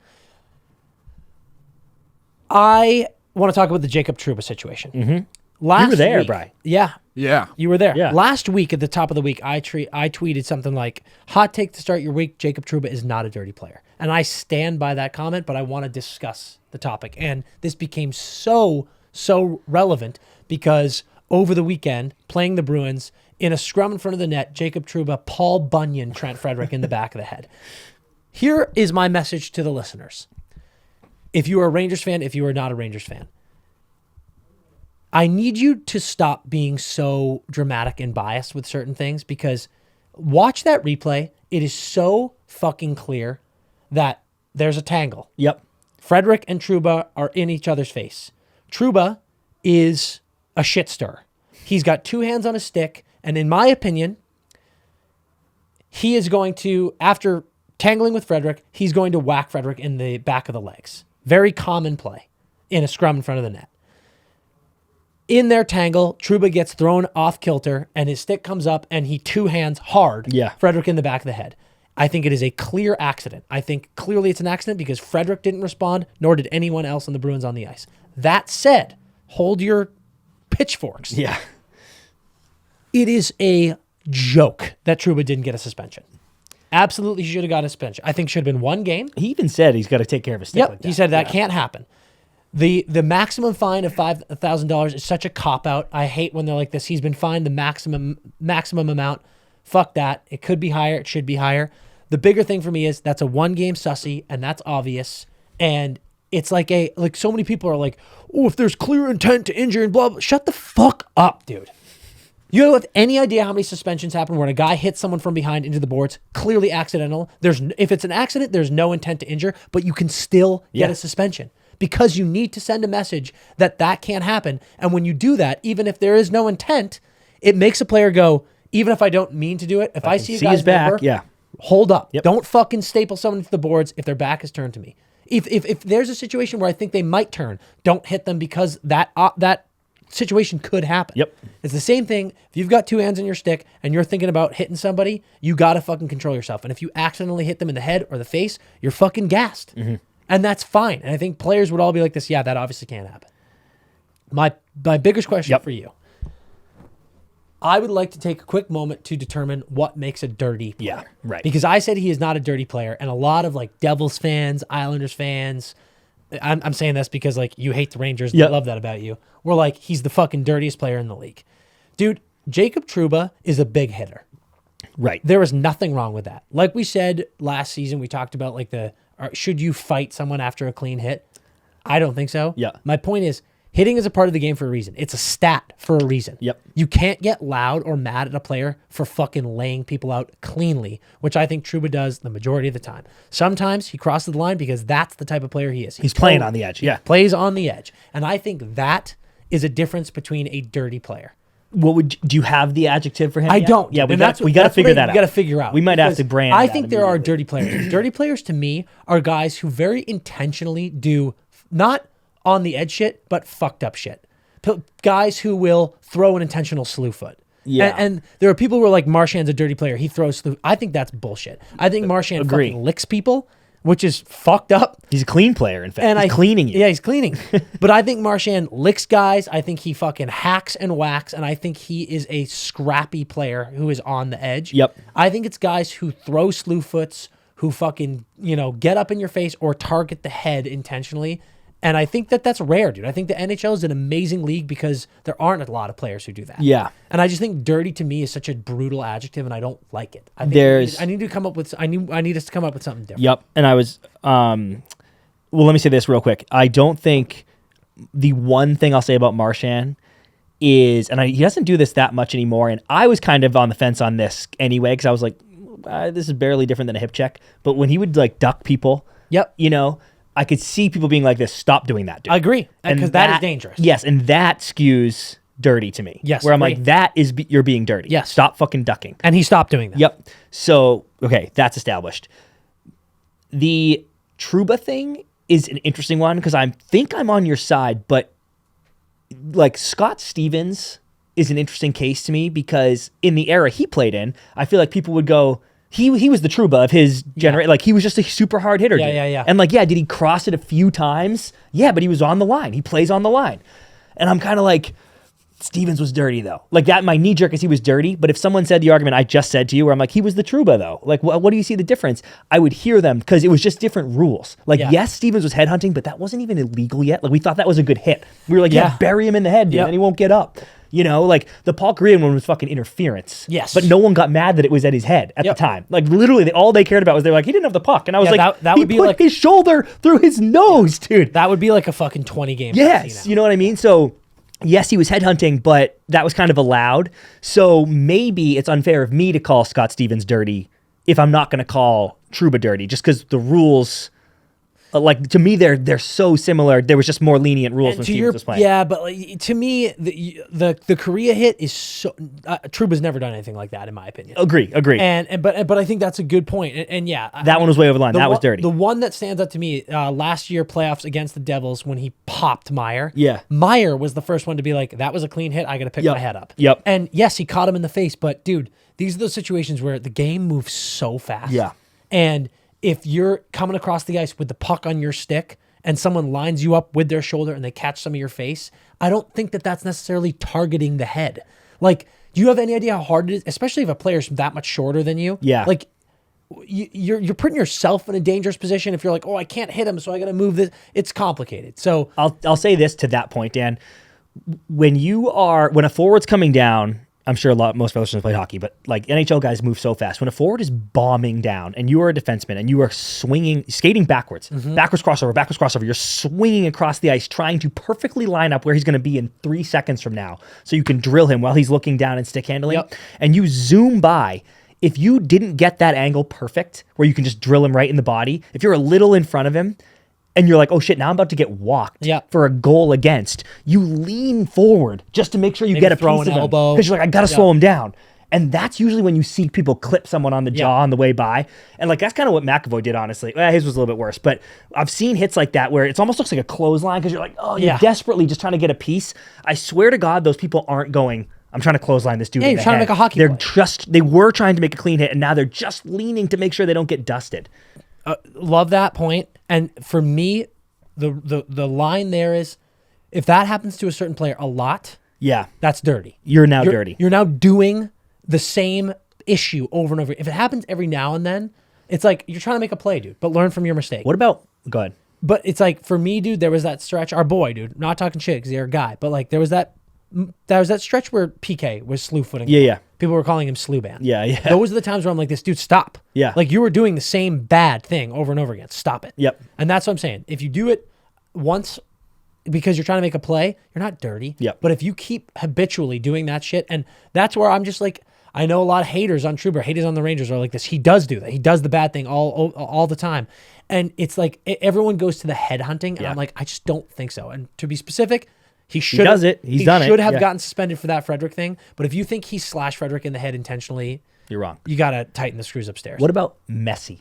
I want to talk about the Jacob Trouba situation. Mm-hmm. Last You were there, week, Bri. Yeah. Yeah. You were there. Yeah. Last week, at the top of the week, I tweeted something like, hot take to start your week, Jacob Trouba is not a dirty player. And I stand by that comment, but I want to discuss the topic. And this became so relevant because over the weekend, playing the Bruins, in a scrum in front of the net, Jacob Trouba, Paul Bunyan, Trent Frederick in the back of the head. Here is my message to the listeners. If you are a Rangers fan, if you are not a Rangers fan, I need you to stop being so dramatic and biased with certain things, because watch that replay. It is so fucking clear that there's a tangle. Yep. Frederick and Trouba are in each other's face. Trouba is a shit stirrer. He's got two hands on a stick, and in my opinion, he is going to, after tangling with Frederick, he's going to whack Frederick in the back of the legs. Very common play in a scrum in front of the net. In their tangle, Trouba gets thrown off kilter, and his stick comes up, and he two hands hard Frederick in the back of the head. I think it is a clear accident. I think clearly it's an accident because Frederick didn't respond, nor did anyone else on the Bruins on the ice. That said, hold your pitchforks. Yeah. It is a joke that Trouba didn't get a suspension. Absolutely should have got a suspension. I think should have been one game. He even said he's got to take care of his stick like that. He said that can't happen. The maximum fine of $5,000 is such a cop-out. I hate when they're like this. He's been fined the maximum amount. Fuck that. It could be higher. It should be higher. The bigger thing for me is that's a one-game sussy, and that's obvious. And it's like so many people are like, oh, if there's clear intent to injure and blah, blah. Shut the fuck up, dude. You don't have any idea how many suspensions happen when a guy hits someone from behind into the boards, clearly accidental. If it's an accident, there's no intent to injure, but you can still get a suspension because you need to send a message that can't happen. And when you do that, even if there is no intent, it makes a player go, even if I don't mean to do it, if I see a guy's back, hold up. Yep. Don't fucking staple someone to the boards if their back is turned to me. If there's a situation where I think they might turn, don't hit them because that situation could happen. Yep. It's the same thing. If you've got two hands on your stick and you're thinking about hitting somebody, you got to fucking control yourself. And if you accidentally hit them in the head or the face, you're fucking gassed. Mm-hmm. And that's fine. And I think players would all be like this. Yeah, that obviously can't happen. My biggest question for you. I would like to take a quick moment to determine what makes a dirty player. Yeah, right. Because I said he is not a dirty player. And a lot of like Devils fans, Islanders fans, I'm saying this because like you hate the Rangers. I love that about you. We're like, he's the fucking dirtiest player in the league. Dude, Jacob Trouba is a big hitter. Right. There is nothing wrong with that. Like we said last season, we talked about like should you fight someone after a clean hit? I don't think so. Yeah. My point is, hitting is a part of the game for a reason. It's a stat for a reason. Yep. You can't get loud or mad at a player for fucking laying people out cleanly, which I think Trouba does the majority of the time. Sometimes he crosses the line because that's the type of player he is. He's playing on the edge. Yeah. Plays on the edge. And I think that is a difference between a dirty player. Do you have the adjective for him? I don't. Yeah, we got to figure that out. We got to figure out. We might have to brand. I think there are dirty players. Dirty players to me are guys who very intentionally do not on the edge shit, but fucked up shit. Guys who will throw an intentional slew foot. Yeah. And there are people who are like, Marchand's a dirty player. He throws slew. I think that's bullshit. I think Marchand fucking licks people, which is fucked up. He's a clean player, in fact. And he's cleaning you. Yeah, he's cleaning. But I think Marchand licks guys. I think he fucking hacks and whacks. And I think he is a scrappy player who is on the edge. Yep. I think it's guys who throw slew foots, who fucking, get up in your face or target the head intentionally. And I think that's rare, dude. I think the NHL is an amazing league because there aren't a lot of players who do that. Yeah. And I just think dirty to me is such a brutal adjective, and I don't like it. I think I need us to come up with something different. Yep. And I was, well, let me say this real quick. I don't think the one thing I'll say about Marchand is, and he doesn't do this that much anymore, and I was kind of on the fence on this anyway, because I was like, this is barely different than a hip check. But when he would like duck people, I could see people being like this. Stop doing that, dude. I agree, And because that is dangerous. Yes, and that skews dirty to me. Yes, where I'm agree. like, that is you're being dirty. Yes. Stop fucking ducking. And he stopped doing that. Yep. So okay, that's established. The Trouba thing is an interesting one because I think I'm on your side, but like Scott Stevens is an interesting case to me because in the era he played in, I feel like people would go, he was the Trouba of his generation. Like he was just a super hard hitter. Yeah, dude. yeah. And like, yeah, did he cross it a few times? Yeah, but he was on the line. He plays on the line. And I'm kind of like, Stevens was dirty though. Like that, my knee jerk is he was dirty. But if someone said the argument I just said to you, where I'm like, he was the Trouba though. Like, what do you see the difference? I would hear them because it was just different rules. Like, yes, Stevens was headhunting, but that wasn't even illegal yet. Like we thought that was a good hit. We were like, yeah, bury him in the head, dude, and he won't get up. You know, like the Paul Korean one was fucking interference. Yes. But no one got mad that it was at his head at the time. Like literally, all they cared about was they were like, he didn't have the puck. And I was like, that he would be put like his shoulder through his nose, dude. That would be like a fucking 20 game. Yes. You know what I mean? So yes, he was headhunting, but that was kind of allowed. So maybe it's unfair of me to call Scott Stevens dirty if I'm not going to call Trouba dirty, just because the rules, like to me, they're so similar. There was just more lenient rules when Stevens was playing. Yeah, but like, to me, the Korea hit is so. Trouba's never done anything like that, in my opinion. Agree. But I think that's a good point. And yeah, that one was way over the line. That was dirty. The one that stands out to me last year playoffs against the Devils when he popped Meyer. Yeah, Meyer was the first one to be like, that was a clean hit. I got to pick my head up. Yep. And yes, he caught him in the face, but dude, these are those situations where the game moves so fast. Yeah. And if you're coming across the ice with the puck on your stick and someone lines you up with their shoulder and they catch some of your face, I don't think that that's necessarily targeting the head. Like, do you have any idea how hard it is, especially if a player's that much shorter than you? Yeah. Like, you're putting yourself in a dangerous position if you're like, oh, I can't hit him, so I got to move this. It's complicated. So I'll say this to that point, Dan. When a forward's coming down, I'm sure most of our listeners play hockey, but like NHL guys move so fast. When a forward is bombing down and you are a defenseman and you are skating backwards, backwards crossover, you're swinging across the ice trying to perfectly line up where he's going to be in 3 seconds from now so you can drill him while he's looking down and stick handling. And you zoom by. If you didn't get that angle perfect where you can just drill him right in the body, if you're a little in front of him, and you're like, oh shit, now I'm about to get walked for a goal against, you lean forward just to make sure you get a piece of him. Because you're like, I got to slow him down. And that's usually when you see people clip someone on the jaw on the way by. And like, that's kind of what McAvoy did, honestly. His was a little bit worse. But I've seen hits like that where it almost looks like a clothesline because you're like, oh, you're desperately just trying to get a piece. I swear to God, those people aren't going, I'm trying to clothesline this dude. Yeah, you're trying to make a hockey play. They were trying to make a clean hit, and now they're just leaning to make sure they don't get dusted. Love that point. And for me, the line there is, if that happens to a certain player a lot, that's dirty. You're now dirty. You're now doing the same issue over and over. If it happens every now and then, it's like you're trying to make a play, dude, but learn from your mistake. What about, go ahead. But it's like, for me, dude, there was that stretch, our boy, dude, not talking shit because you're a guy, but like there was that stretch where PK was slew footing. Yeah. People were calling him slew ban. Yeah. Those are the times where I'm like, this dude, stop. Yeah. Like you were doing the same bad thing over and over again. Stop it. Yep. And that's what I'm saying. If you do it once because you're trying to make a play, you're not dirty. Yep. But if you keep habitually doing that shit, and that's where I'm just like, I know a lot of haters on Trouba, haters on the Rangers are like this. He does do that. He does the bad thing all the time. And it's like everyone goes to the head hunting, and I'm like, I just don't think so. And to be specific, he should does it. He's done it. He should have gotten suspended for that Frederick thing. But if you think he slashed Frederick in the head intentionally, you're wrong. You got to tighten the screws upstairs. What about Messi?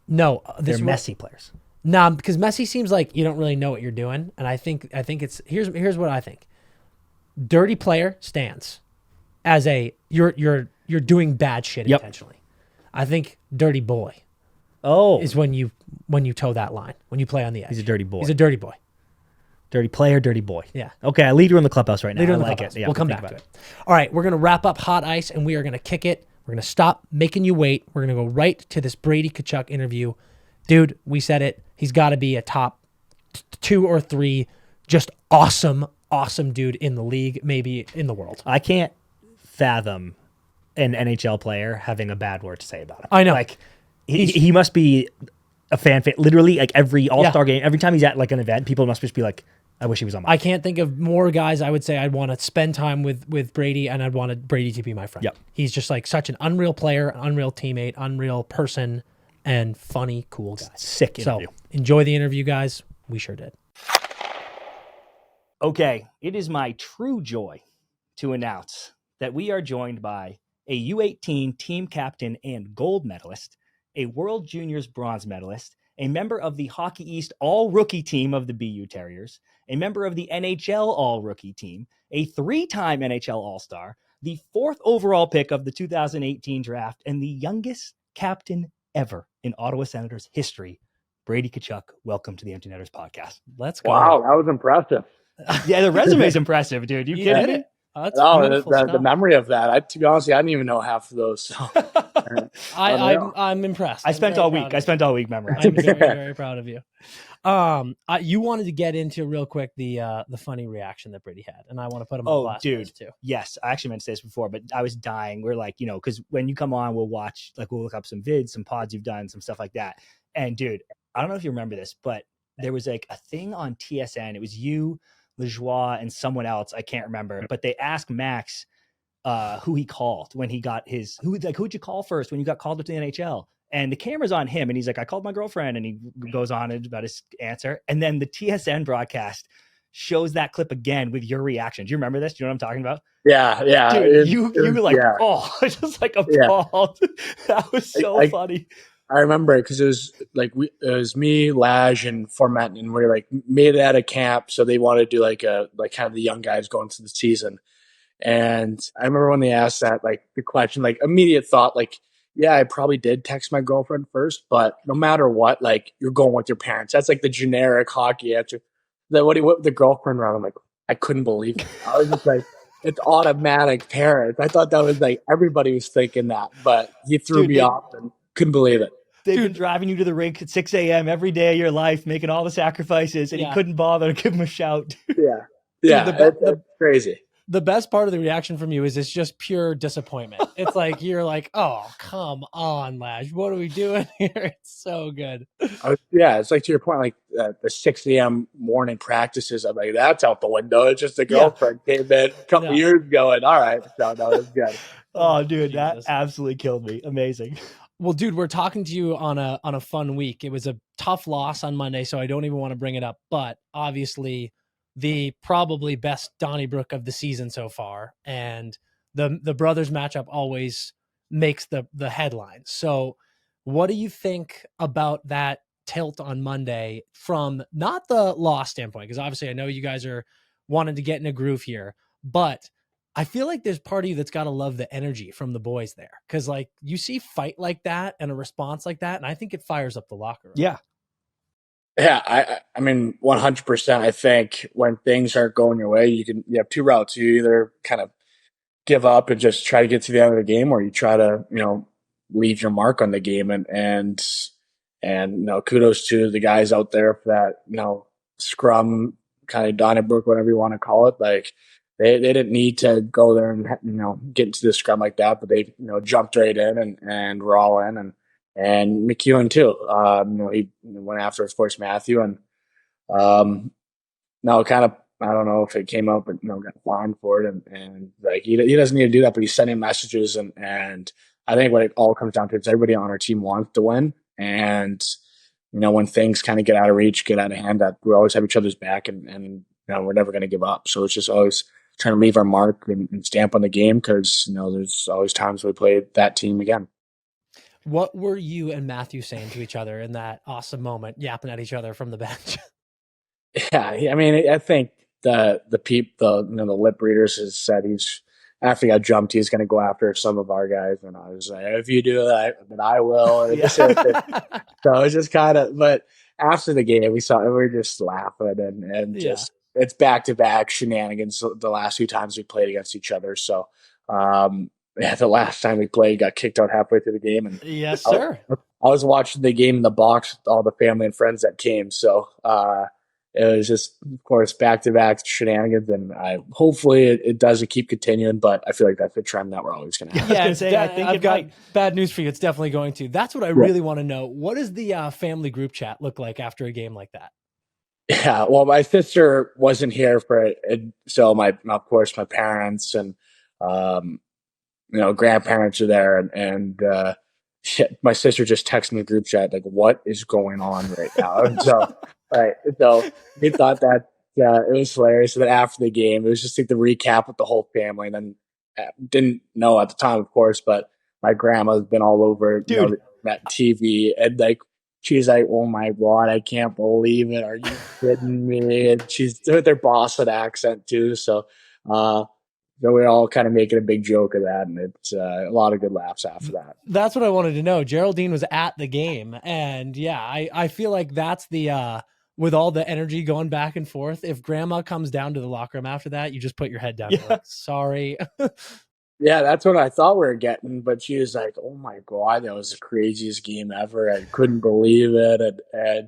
No, they're messy players. Nah, because Messi seems like you don't really know what you're doing, and I think it's here's what I think. Dirty player stands as a you're doing bad shit intentionally. I think dirty boy. Is when you toe that line, when you play on the edge. He's a dirty boy. He's a dirty boy. Dirty player, dirty boy. Yeah. Okay, I lead you in the clubhouse right now. I like it. Yeah, we'll come back to it. All right, we're going to wrap up Hot Ice, and we are going to kick it. We're going to stop making you wait. We're going to go right to this Brady Tkachuk interview. Dude, we said it. He's got to be a top 2 or 3 just awesome dude in the league, maybe in the world. I can't fathom an NHL player having a bad word to say about him. I know. Like, he must be a fan favorite. Literally, like every All-Star game, every time he's at like an event, people must just be like, I wish he was on my team. I can't think of more guys I would say I'd want to spend time with Brady, and I'd want Brady to be my friend. Yep. He's just like such an unreal player, unreal teammate, unreal person. and funny, cool guy. Sick interview. So enjoy the interview, guys. We sure did. Okay, it is my true joy to announce that we are joined by a U18 team captain and gold medalist, a World Juniors bronze medalist, a member of the Hockey East All-Rookie team of the BU Terriers, a member of the NHL All-Rookie team, a 3-time NHL All-Star, the 4th overall pick of the 2018 draft, and the youngest captain ever in Ottawa Senators history, Brady Tkachuk. Welcome to the Empty Netters podcast. Let's go. Wow, that was impressive. Yeah, the resume's impressive, dude. You kidding me? That's No, beautiful the stuff. memory of that. To be honest, I didn't even know half of those. I'm impressed. I spent all week memorizing. I'm very, very proud of you. You wanted to get into real quick the funny reaction that Brady had, and I want to put him on blast dude, too. Yes, I actually meant to say this before, but I was dying. We're like, because when you come on, we'll look up some vids, some pods you've done, some stuff like that. And dude, I don't know if you remember this, but there was like a thing on TSN. It was you, Lajoie, and someone else. I can't remember, but they asked Max who he called when he got who'd you call first when you got called up to the NHL? And the camera's on him, and he's like, I called my girlfriend, and he goes on about his answer. And then the TSN broadcast shows that clip again with your reaction. Do you remember this? Do you know what I'm talking about? Yeah. Dude, you were like, just like appalled. That was so funny. I remember it because it was me, Laj, and Fournette, and we like made it at a camp, so they wanted to do like kind of the young guys going through the season. And I remember when they asked that, like the question, like immediate thought, like, yeah, I probably did text my girlfriend first, but no matter what, like you're going with your parents. That's like the generic hockey answer. Then what with the girlfriend around? I'm like, I couldn't believe it. I was just like, it's automatic parents. I thought that was like everybody was thinking that, but he threw me off and couldn't believe it. They've been driving you to the rink at 6 a.m. every day of your life, making all the sacrifices, and he couldn't bother to give him a shout. Yeah. That's crazy. The best part of the reaction from you is it's just pure disappointment. It's like you're like, oh, come on, Lash. What are we doing here? It's so good. It's like to your point, like the 6 a.m. morning practices. I'm like, that's out the window. It's just a girlfriend came in a couple years ago, and all right, no, it's good. Oh, dude, that absolutely killed me. Amazing. Well, dude, we're talking to you on a fun week. It was a tough loss on Monday, so I don't even want to bring it up. But obviously, the probably best Donnybrook of the season so far, and the brothers matchup always makes the headlines. So, what do you think about that tilt on Monday from not the loss standpoint? Because obviously, I know you guys are wanting to get in a groove here, but I feel like there's part of you that's got to love the energy from the boys there. Cause like you see fight like that and a response like that. And I think it fires up the locker room. Yeah. Yeah. I mean, 100%. I think when things aren't going your way, you have two routes. You either kind of give up and just try to get to the end of the game, or you try to, leave your mark on the game and kudos to the guys out there for that, scrum kind of Donnybrook, whatever you want to call it. Like, They didn't need to go there and get into the scrum like that, but they jumped right in and we're all in and McEwen too. He went after his first Matthew and kind of I don't know if it came up and got fined for it and like he doesn't need to do that, but he's sending messages and I think what it all comes down to is everybody on our team wants to win and when things kind of get out of reach, get out of hand, that we always have each other's back and we're never going to give up. So it's just always trying to leave our mark and stamp on the game because, there's always times we play that team again. What were you and Matthew saying to each other in that awesome moment, yapping at each other from the bench? Yeah, I mean, I think the lip readers has said after he got jumped, he's going to go after some of our guys. And I was like, if you do that, then I will. And so it's just kind of, but after the game, we were just laughing and just, it's back-to-back shenanigans the last few times we played against each other. So, the last time we played, got kicked out halfway through the game. And yes, sir. I was watching the game in the box with all the family and friends that came. So it was just, of course, back-to-back shenanigans. And hopefully it doesn't keep continuing, but I feel like that's the trend that we're always going to have. Yeah, I think I've got bad news for you. It's definitely going to. That's what I really want to know. What does the family group chat look like after a game like that? Yeah, well, my sister wasn't here for it, so of course, my parents and grandparents are there, and shit, my sister just texted me in the group chat, like, what is going on right now? And so, right. So we thought that it was hilarious. And then after the game, it was just like the recap with the whole family. And then didn't know at the time, of course, but my grandma's been all over, Dude. that TV. And like, she's like, oh my God, I can't believe it. Are you kidding me? And she's with their Boston accent too. So, so we're all kind of making a big joke of that, and it's a lot of good laughs after that. That's what I wanted to know. Geraldine was at the game, and yeah, I feel like that's the with all the energy going back and forth. If grandma comes down to the locker room after that, you just put your head down. Yeah. Like, sorry. Yeah, that's what I thought we were getting, but she was like, "Oh my God, that was the craziest game ever! I couldn't believe it." And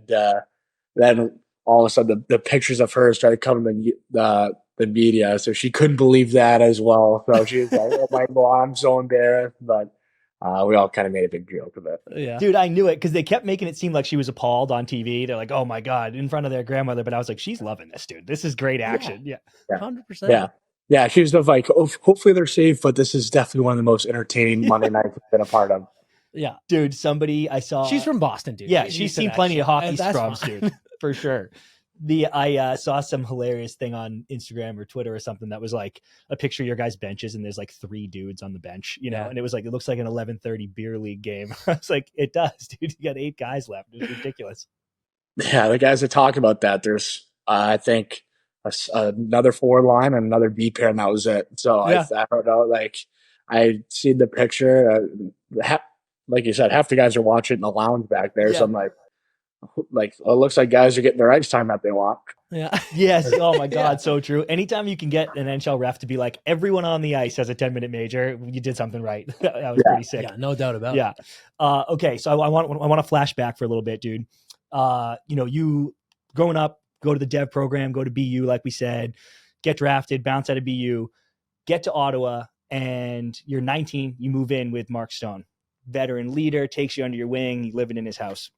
then all of a sudden, the pictures of her started coming to the media, so she couldn't believe that as well. So she was like, "Oh my God, I'm so embarrassed," but we all kind of made a big joke of it. Yeah, Dude, I knew it because they kept making it seem like she was appalled on TV. They're like, "Oh my God," in front of their grandmother. But I was like, "She's loving this, dude. This is great action." Yeah. 100%. Yeah. Yeah, she was like, oh, hopefully they're safe, but this is definitely one of the most entertaining Monday nights I've been a part of. Yeah. Dude, somebody I saw. She's from Boston, dude. Yeah, she's seen plenty of hockey That's scrums, fine. dude, for sure. I saw some hilarious thing on Instagram or Twitter or something that was like a picture of your guys' benches, and there's like 3 dudes on the bench, Yeah. and it was like, it looks like an 11:30 beer league game. I was like, it does, dude. You got 8 guys left. It's ridiculous. Yeah, the guys that talk about that, there's, I think, another forward line and another B pair, and that was it. So Yeah. I don't know, like, I see the picture, like you said, half the guys are watching in the lounge back there. Yeah. So I'm like, it looks like guys are getting their ice time that they want. Yeah. Yes. Oh my God. Yeah. So true. Anytime you can get an NHL ref to be like, everyone on the ice has a 10-minute major, you did something right. That was pretty sick. Yeah, no doubt about it. Yeah. Okay. So I want to flash back for a little bit, dude. You growing up, go to the dev program, go to BU, like we said, get drafted, bounce out of BU, get to Ottawa, and you're 19. You move in with Mark Stone, veteran leader, takes you under your wing. You living in his house.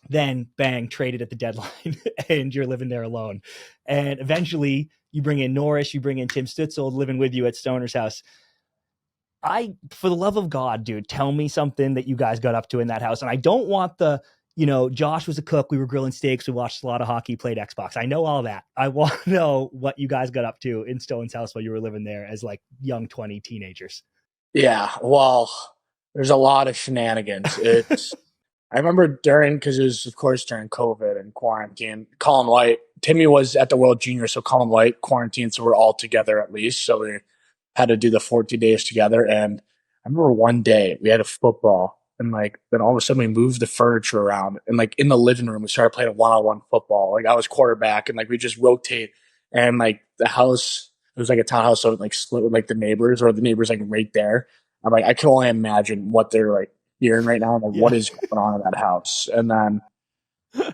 Then bang, traded at the deadline, and you're living there alone. And eventually you bring in Norris, you bring in Tim Stützle living with you at Stoner's house. For the love of God, dude, tell me something that you guys got up to in that house. And I don't want Josh was a cook. We were grilling steaks. We watched a lot of hockey, played Xbox. I know all that. I want to know what you guys got up to in Stone's house while you were living there as like young 20 teenagers. Yeah, well, there's a lot of shenanigans. I remember because it was, of course, during COVID and quarantine, Colin White, Timmy was at the World Junior, so Colin White quarantined, so we're all together at least. So we had to do the 14 days together. And I remember one day we had a football, and then all of a sudden we moved the furniture around, and in the living room we started playing a one-on-one football. Like I was quarterback, and we just rotate, and the house, it was like a townhouse, so it split with the neighbors, or the neighbors right there. I'm I can only imagine what they're hearing right now, and what is going on in that house. And then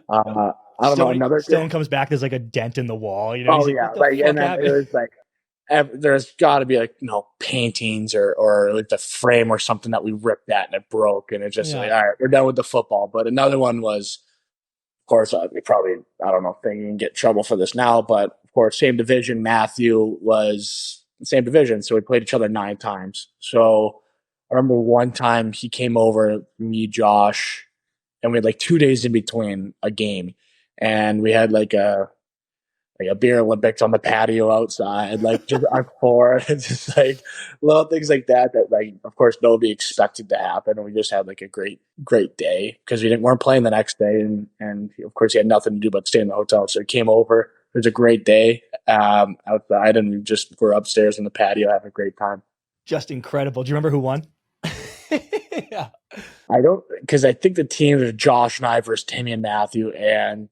I don't know, another Stone comes back, there's a dent in the wall. Oh yeah, and then it was there's got to be paintings or the frame or something that we ripped at and it broke, and it's just all right, we're done with the football. But another one was, of course, we probably, I don't know if you can get in trouble for this now, but of course, same division. Matthew was same division, so we played each other 9 times. So I remember one time he came over, me, Josh, and we had 2 days in between a game, and we had a beer Olympics on the patio outside, just on floor, and just little things like that of course nobody expected to happen. And we just had a great day because we weren't playing the next day, and of course he had nothing to do but stay in the hotel. So he came over. It was a great day outside, and we just were upstairs in the patio having a great time. Just incredible. Do you remember who won? Yeah. I don't, because I think the team was Josh and I versus Timmy and Matthew, and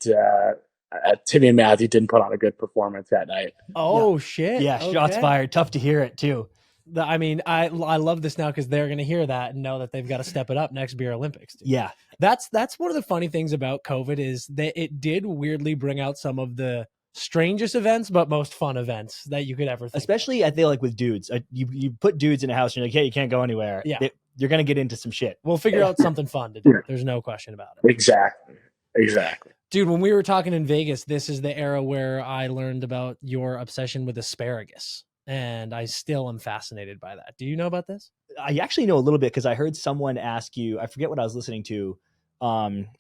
Timmy and Matthew didn't put on a good performance that night. Oh, shit. Yeah, shots fired. Tough to hear it, too. I love this now because they're going to hear that and know that they've got to step it up next Beer Olympics. Dude. Yeah. That's one of the funny things about COVID is that it did weirdly bring out some of the strangest events, but most fun events that you could ever think. Especially, I feel with dudes. You put dudes in a house and you're hey, you can't go anywhere. Yeah. You're going to get into some shit. We'll figure out something fun to do. There's no question about it. Exactly. Dude, when we were talking in Vegas, this is the era where I learned about your obsession with asparagus. And I still am fascinated by that. Do you know about this? I actually know a little bit because I heard someone ask you, I forget what I was listening to.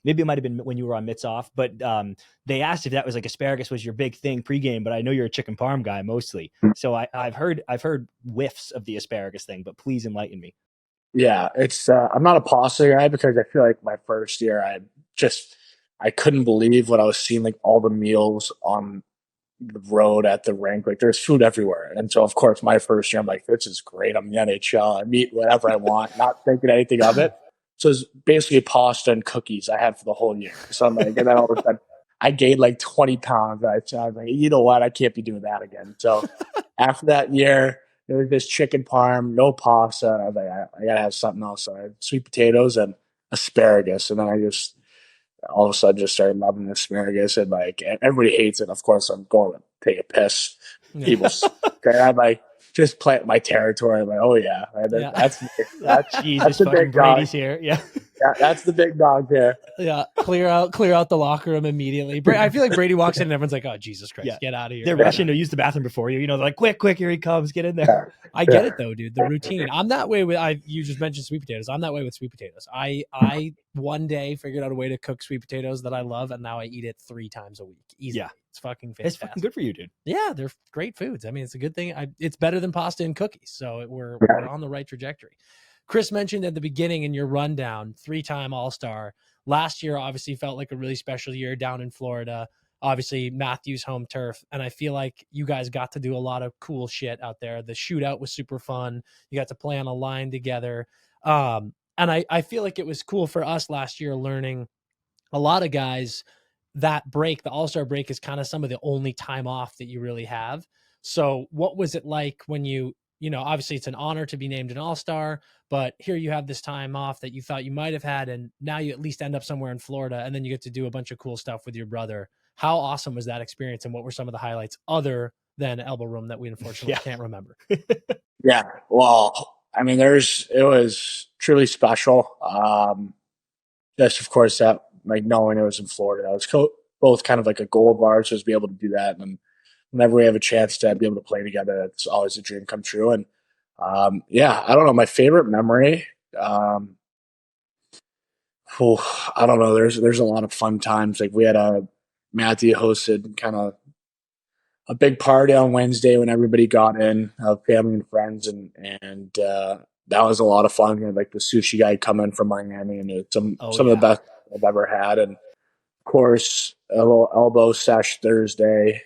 Maybe it might've been when you were on Mitts Off, but they asked if that was like asparagus was your big thing pregame, but I know you're a chicken parm guy mostly. So I've heard whiffs of the asparagus thing, but please enlighten me. Yeah, it's I'm not a pasta guy because I feel like my first year I couldn't believe what I was seeing, like all the meals on the road at the rink. Like there's food everywhere. And so of course my first year I'm like, this is great. I'm in the NHL. I eat whatever I want, not thinking anything of it. So it's basically pasta and cookies I had for the whole year. So I'm like, and then all of a sudden I gained like 20 pounds. I was like, you know what? I can't be doing that again. So after that year, there was this chicken parm, no pasta. And I was like, I gotta have something else. So I had sweet potatoes and asparagus. And then I just all of a sudden just started loving asparagus, and like everybody hates it. Of course, I'm going to take a piss. People, I'm like just plant my territory. I'm like, oh yeah, that's Jesus, the fucking big Brady's dog. here. Yeah. Yeah, that's the big dog there. Yeah, clear out the locker room immediately. I feel like Brady walks in and everyone's like, "Oh Jesus Christ, get out of here!" They're rushing to use the bathroom before you. You know, they're like, "Quick, here he comes, get in there." I get it though, dude. The routine. I'm that way with. You just mentioned sweet potatoes. I'm that way with sweet potatoes. I one day figured out a way to cook sweet potatoes that I love, and now I eat it 3 times a week. Easy. Yeah, it's fucking fantastic. It's fucking good for you, dude. Yeah, they're great foods. I mean, it's a good thing. It's better than pasta and cookies, so we're on the right trajectory. Chris mentioned at the beginning in your rundown, 3-time All-Star. Last year obviously felt like a really special year down in Florida. Obviously, Matthews home turf. And I feel like you guys got to do a lot of cool shit out there. The shootout was super fun. You got to play on a line together. And I feel like it was cool for us last year learning a lot of guys that break, the All-Star break is kind of some of the only time off that you really have. So what was it like when obviously it's an honor to be named an All-Star, but here you have this time off that you thought you might have had, and now you at least end up somewhere in Florida, and then you get to do a bunch of cool stuff with your brother. How awesome was that experience, and what were some of the highlights other than elbow room that we unfortunately can't remember? Yeah, well, I mean, it was truly special. Just of course that like knowing it was in Florida, that was both kind of like a goal of ours, just be able to do that, and whenever we have a chance to be able to play together, it's always a dream come true. And I don't know, my favorite memory. I don't know. There's a lot of fun times. Like Matthew hosted kind of a big party on Wednesday when everybody got in, family and friends, and that was a lot of fun. We had like the sushi guy come in from Miami, and it's some of the best I've ever had. And of course, a little elbow sesh Thursday,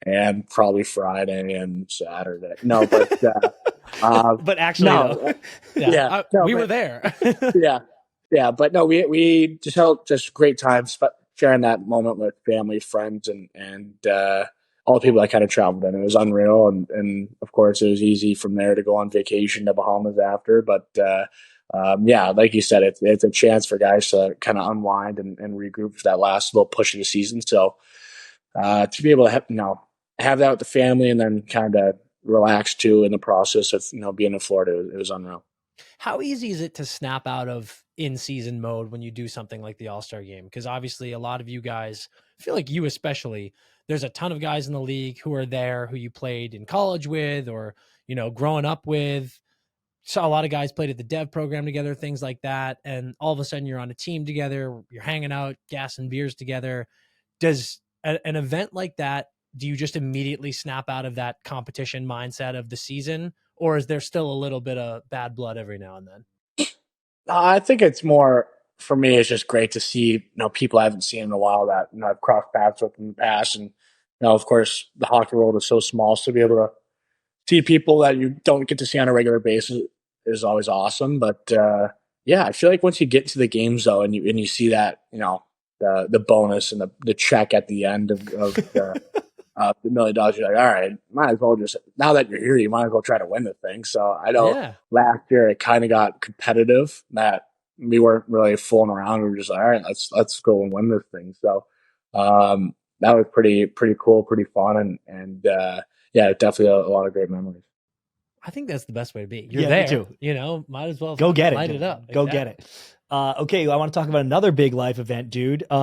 and probably Friday and Saturday. No, but but actually, no, we were there. But no, we just had just great times, sharing that moment with family, friends, and all the people that kind of traveled in. It was unreal, and of course, it was easy from there to go on vacation to Bahamas after. But like you said, it's a chance for guys to kind of unwind and regroup for that last little push of the season. So to be able to have that with the family and then kind of relax too in the process of being in Florida, it was unreal. How easy is it to snap out of in-season mode when you do something like the All-Star game? Because obviously a lot of you guys, I feel like you especially, there's a ton of guys in the league who are there who you played in college with or, growing up with. So a lot of guys played at the dev program together, things like that. And all of a sudden you're on a team together, you're hanging out, gassing beers together. Does an event like that, do you just immediately snap out of that competition mindset of the season? Or is there still a little bit of bad blood every now and then? I think it's more, for me, it's just great to see, people I haven't seen in a while that, I've crossed paths with in the past. And, of course, the hockey world is so small. So to be able to see people that you don't get to see on a regular basis is always awesome. But, I feel like once you get to the games, though, and you see that, the bonus and the check at the end of the $1 million, you're like, all right, might as well just, now that you're here, you might as well try to win the thing. So I know last year it kind of got competitive that we weren't really fooling around. We were just like, all right, let's go and win this thing. So that was pretty cool, pretty fun. And definitely a lot of great memories. I think that's the best way to be. You're there, too. Might as well go get light it. it up. Go get it. Okay, I want to talk about another big life event, dude. You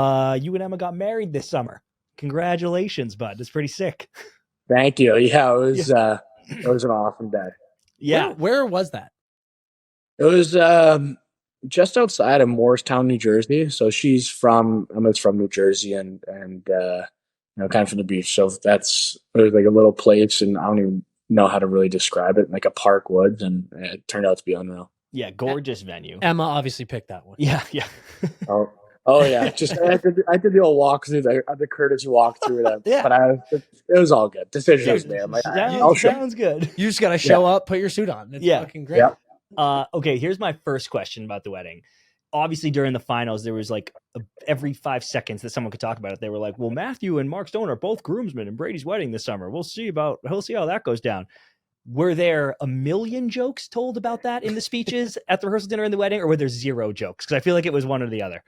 and Emma got married this summer. Congratulations, bud. It's pretty sick. Thank you. Yeah, it was an awesome day. Yeah. Where was that? It was just outside of Morristown, New Jersey. So she's from Emma's from New Jersey and kind of from the beach. So it was like a little place, and I don't even know how to really describe it, like a park woods, and it turned out to be unreal. Yeah, gorgeous venue. Emma obviously picked that one. Yeah. Oh yeah, just I did the old walk through the courtesy walk through that. Yeah. But it was all good. Decision was made. I'm like, Sounds good. You just got to show up, put your suit on. It's fucking great. Yeah. Okay, here's my first question about the wedding. Obviously, during the finals, there was like every 5 seconds that someone could talk about it. They were like, "Well, Matthew and Mark Stone are both groomsmen in Brady's wedding this summer. We'll see how that goes down." Were there a million jokes told about that in the speeches at the rehearsal dinner and the wedding, or were there zero jokes? Because I feel like it was one or the other.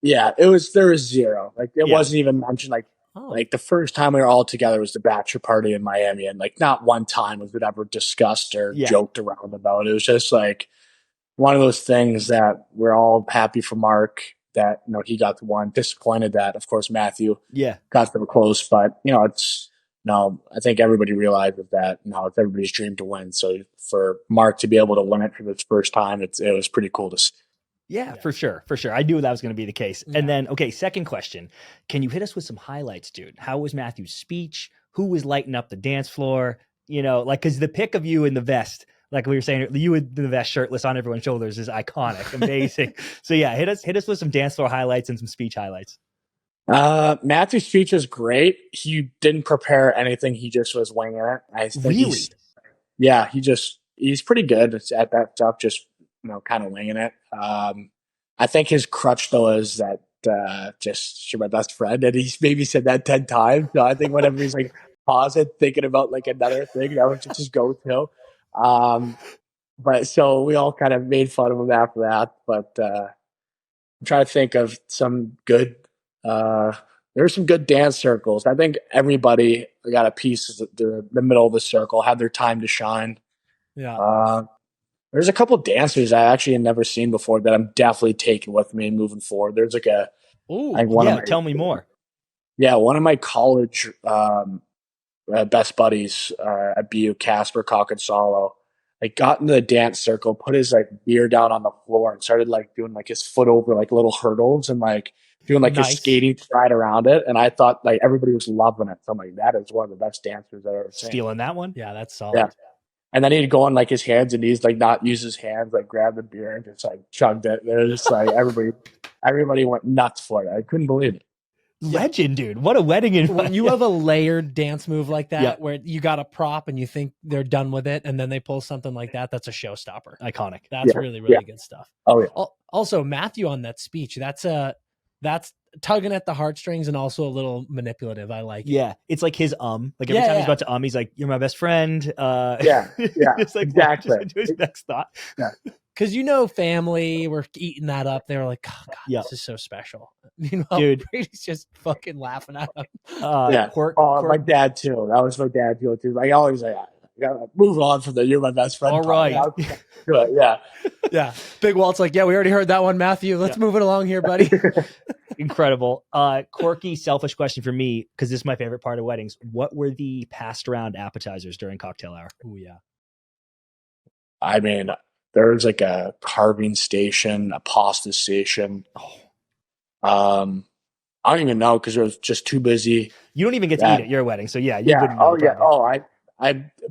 Yeah, there was zero. Like it wasn't even mentioned. Like the first time we were all together was the bachelor party in Miami, and like not one time was it ever discussed or joked around about. It was just like one of those things that we're all happy for Mark that he got the one. Disappointed that of course Matthew got them close, but I think everybody realizes that it's everybody's dream to win. So for Mark to be able to win it for this first time, it was pretty cool to see. Yeah, for sure. I knew that was going to be the case. Yeah. And then, okay, second question. Can you hit us with some highlights, dude? How was Matthew's speech? Who was lighting up the dance floor? Because the pic of you in the vest, like we were saying, you in the vest shirtless on everyone's shoulders is iconic, amazing. So yeah, hit us with some dance floor highlights and some speech highlights. Matthew's speech was great. He didn't prepare anything. He just was winging it. I think he's pretty good at that stuff. Just kind of winging it. I think his crutch though is that just you're my best friend, and he's maybe said that 10 times. So I think whenever he's like pausing, thinking about like another thing, that was just his go-to. But so we all kind of made fun of him after that. But I'm trying to think of some good. There were some good dance circles. I think everybody got a piece of the middle of the circle, had their time to shine. Yeah. There's a couple of dancers I actually had never seen before that I'm definitely taking with me moving forward. There's like tell me more. Yeah, one of my college best buddies at BU, Casper Cockensalo, like got into the dance circle, put his like beer down on the floor and started like doing like his foot over like little hurdles and like doing like his skating stride around it. And I thought like everybody was loving it. So I'm like, that is one of the best dancers I've ever seen. Stealing that one? Yeah, that's solid. Yeah. And then he'd go on like his hands and knees, like not use his hands, like grab the beer and just like chugged it. It was just like everybody went nuts for it. I couldn't believe it. Legend, dude. What a wedding. When you have a layered dance move like that, where you got a prop and you think they're done with it, and then they pull something like that, that's a showstopper. Iconic. That's really, really good stuff. Oh, yeah. Also, Matthew on that speech, that's tugging at the heartstrings and also a little manipulative. I like it. Yeah. It's like his like every time he's about to he's like, "You're my best friend." It's like exactly. Just into his next thought. Yeah. Because family were eating that up. They were like, "Oh God, this is so special." Dude, Brady's just fucking laughing at him. My dad too. That was my dad too. Like always, I gotta move on from the "you're my best friend." All right. Good. Yeah. Yeah. Big Walt's like, "Yeah, we already heard that one, Matthew. Let's move it along here, buddy." Incredible. Quirky, selfish question for me, because this is my favorite part of weddings. What were the passed around appetizers during cocktail hour? Oh yeah. I mean, there's like a carving station, a pasta station. I don't even know because it was just too busy. You don't even get to eat at your wedding, so yeah.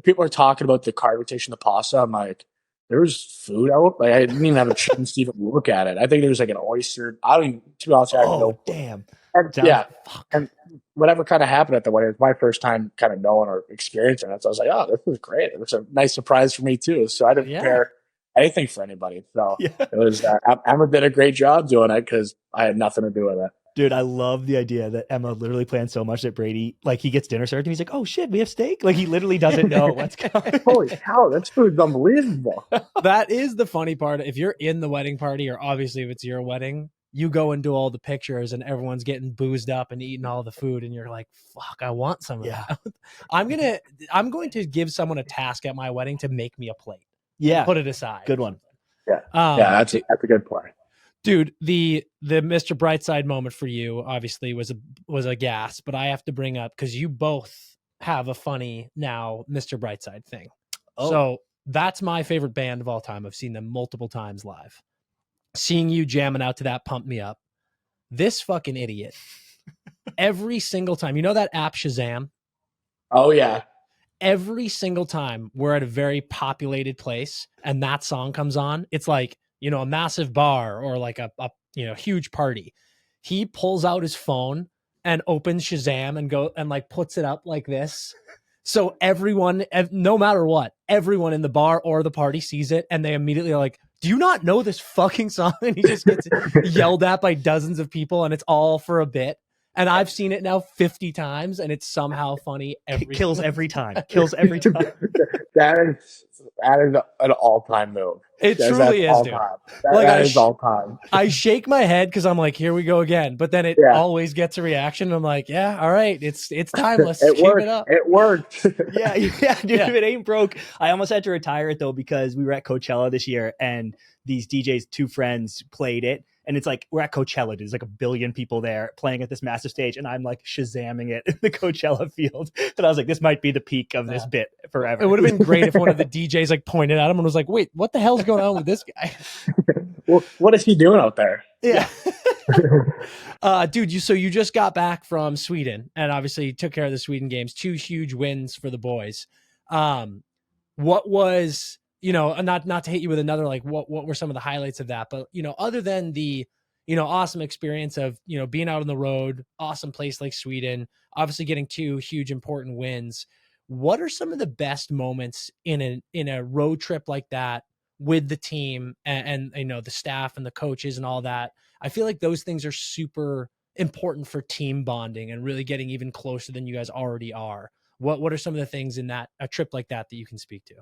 People are talking about the carving station, the pasta. I'm like, there's food out. Like I didn't even have a chance to even look at it. I think there's like an oyster. I don't even. To be honest, I don't know. Damn. And whatever kind of happened at the wedding, it was my first time kind of knowing or experiencing it. So I was like, oh, this was great. It was a nice surprise for me too. So I didn't prepare anything for anybody. So it was Emma did a great job doing it because I had nothing to do with it. Dude, I love the idea that Emma literally planned so much that Brady, like, he gets dinner served and he's like, "Oh shit, we have steak." Like, he literally doesn't know what's coming. Holy cow, that food's unbelievable. That is the funny part. If you're in the wedding party, or obviously if it's your wedding, you go and do all the pictures and everyone's getting boozed up and eating all the food, and you're like, "Fuck, I want some of that." I'm going to give someone a task at my wedding to make me a plate. Yeah, put it aside. Good one. Yeah, that's a good plan. Dude, the Mr. Brightside moment for you obviously was a gas, but I have to bring up, because you both have a funny now Mr. Brightside thing. So That's my favorite band of all time. I've seen them multiple times live. Seeing you jamming out to that pumped me up. This fucking idiot. Every single time. You know that app Shazam? Oh yeah. Every single time we're at a very populated place and that song comes on, it's like, you know, a massive bar or like a you know, huge party. He pulls out his phone and opens Shazam and go and like puts it up like this. So everyone, no matter what, everyone in the bar or the party sees it and they immediately are like, do you not know this fucking song? And he just gets yelled at by dozens of people and it's all for a bit. And I've seen it now 50 times and it's somehow funny. Kills every time. Kills every time. That is an all-time move. It truly is, dude. That is all time. I shake my head because I'm like, here we go again. But then it always gets a reaction. And I'm like, yeah, all right. It's timeless. It Keep worked. it up. It worked. Yeah, dude, if it ain't broke. I almost had to retire it though because we were at Coachella this year and these DJs, two friends, played it. And it's like, we're at Coachella. There's like 1 billion people there playing at this massive stage. And I'm like Shazamming it in the Coachella field. And I was like, this might be the peak of this bit forever. It would have been great if one of the DJs like pointed at him and was like, wait, what the hell's going on with this guy? Well, what is he doing out there? Yeah. Dude, so you just got back from Sweden and obviously took care of the Sweden games. 2 huge wins for the boys. What was, you know, not to hit you with another, like what were some of the highlights of that? But, you know, other than the, you know, awesome experience of, you know, being out on the road, awesome place like Sweden, obviously getting 2 huge important wins. What are some of the best moments in a road trip like that with the team and you know, the staff and the coaches and all that? I feel like those things are super important for team bonding and really getting even closer than you guys already are. What are some of the things in a trip like that you can speak to?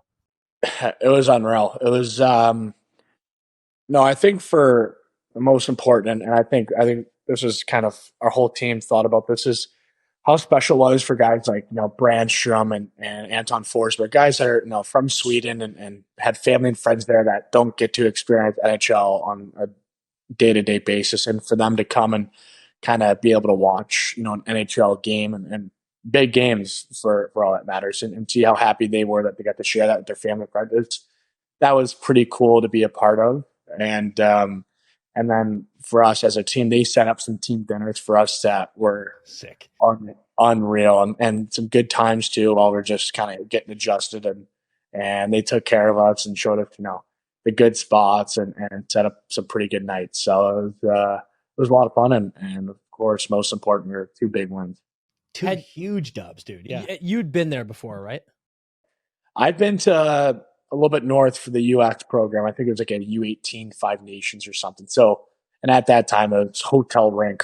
It was unreal. It was no, I think for the most important, and I think this is kind of our whole team thought about this, is how special it was for guys like, you know, Brandstrom and Anton Forsberg, guys that are, you know, from Sweden and had family and friends there that don't get to experience NHL on a day-to-day basis, and for them to come and kind of be able to watch, you know, an NHL game and big games for all that matters, and see how happy they were that they got to share that with their family and friends. That was pretty cool to be a part of. And then for us as a team, they set up some team dinners for us that were sick, unreal, and some good times too while we're just kind of getting adjusted, and they took care of us and showed us, you know, the good spots and set up some pretty good nights. So it was a lot of fun, and of course, most important, were 2 big wins. 2 huge dubs, dude. Yeah. You'd been there before, right? I've been to a little bit north for the UX program. I think it was like a U18 5 Nations or something. So, and at that time it was hotel rank.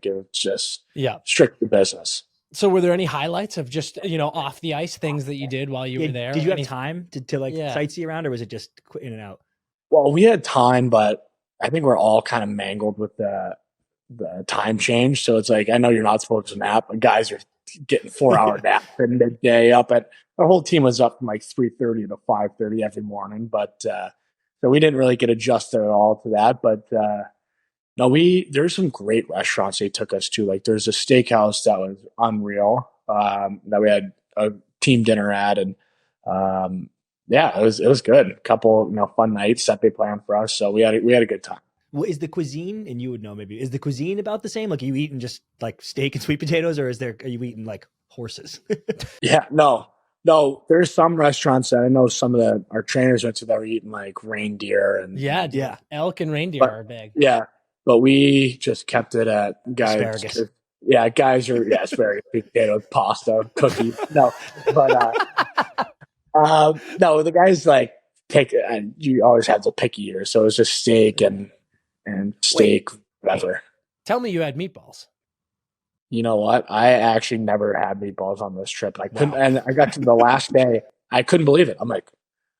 It was just strictly business. So were there any highlights of just, you know, off the ice things that you did while you were there? Did you have time to sightsee around, or was it just in and out? Well, we had time, but I think we're all kind of mangled with the time change. So it's like, I know you're not supposed to nap, but guys are getting 4-hour naps at midday our whole team was up from like 3:30 to 5:30 every morning. But, so we didn't really get adjusted at all to that. But, no, there's some great restaurants they took us to. Like there's a steakhouse that was unreal, that we had a team dinner at. And, it was good. A couple, you know, fun nights that they planned for us. So we had a good time. Well, is the cuisine, and you would know maybe, is the cuisine about the same? Like, are you eating just like steak and sweet potatoes, or are you eating like horses? Yeah, no. There's some restaurants that I know some of our trainers went to that were eating like reindeer and elk and reindeer are big. Yeah, but we just kept it at guys. Asparagus. Yeah, guys are asparagus, potatoes, pasta, cookies. No, but no, the guys like pick, and you always have the picky eater, so it was just steak and steak, whatever. Tell me you had meatballs. You know what? I actually never had meatballs on this trip. I couldn't, and I got to the last day. I couldn't believe it. I'm like,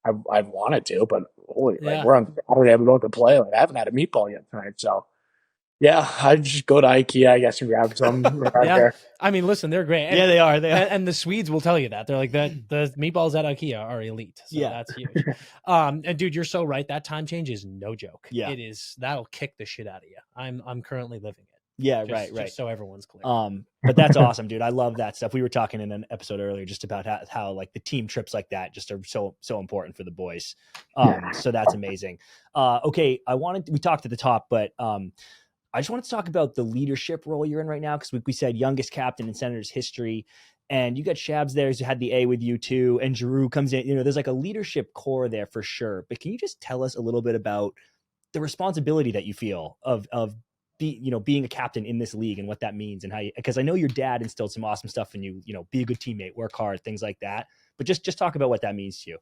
I wanted to, but like we're on Saturday. I'm going to play. Like I haven't had a meatball yet tonight. So yeah, I just go to IKEA, I guess, and grab some. There. I mean, listen, they're great. They are. And the Swedes will tell you that. They're like, the meatballs at IKEA are elite. So that's huge. And dude, you're so right. That time change is no joke. Yeah. It is. That'll kick the shit out of you. I'm currently living it. Yeah, Just right. so everyone's clear. But that's awesome, dude. I love that stuff. We were talking in an episode earlier just about how like the team trips like that just are so important for the boys. So that's amazing. Okay, we talked at the top, but I just wanted to talk about the leadership role you're in right now, because we said youngest captain in Senators history, and you got Shabs there who had the A with you too, and Giroux comes in. There's like a leadership core there for sure. But can you just tell us a little bit about the responsibility that you feel of being a captain in this league and what that means, and how because I know your dad instilled some awesome stuff in you, be a good teammate, work hard, things like that. But just talk about what that means to you.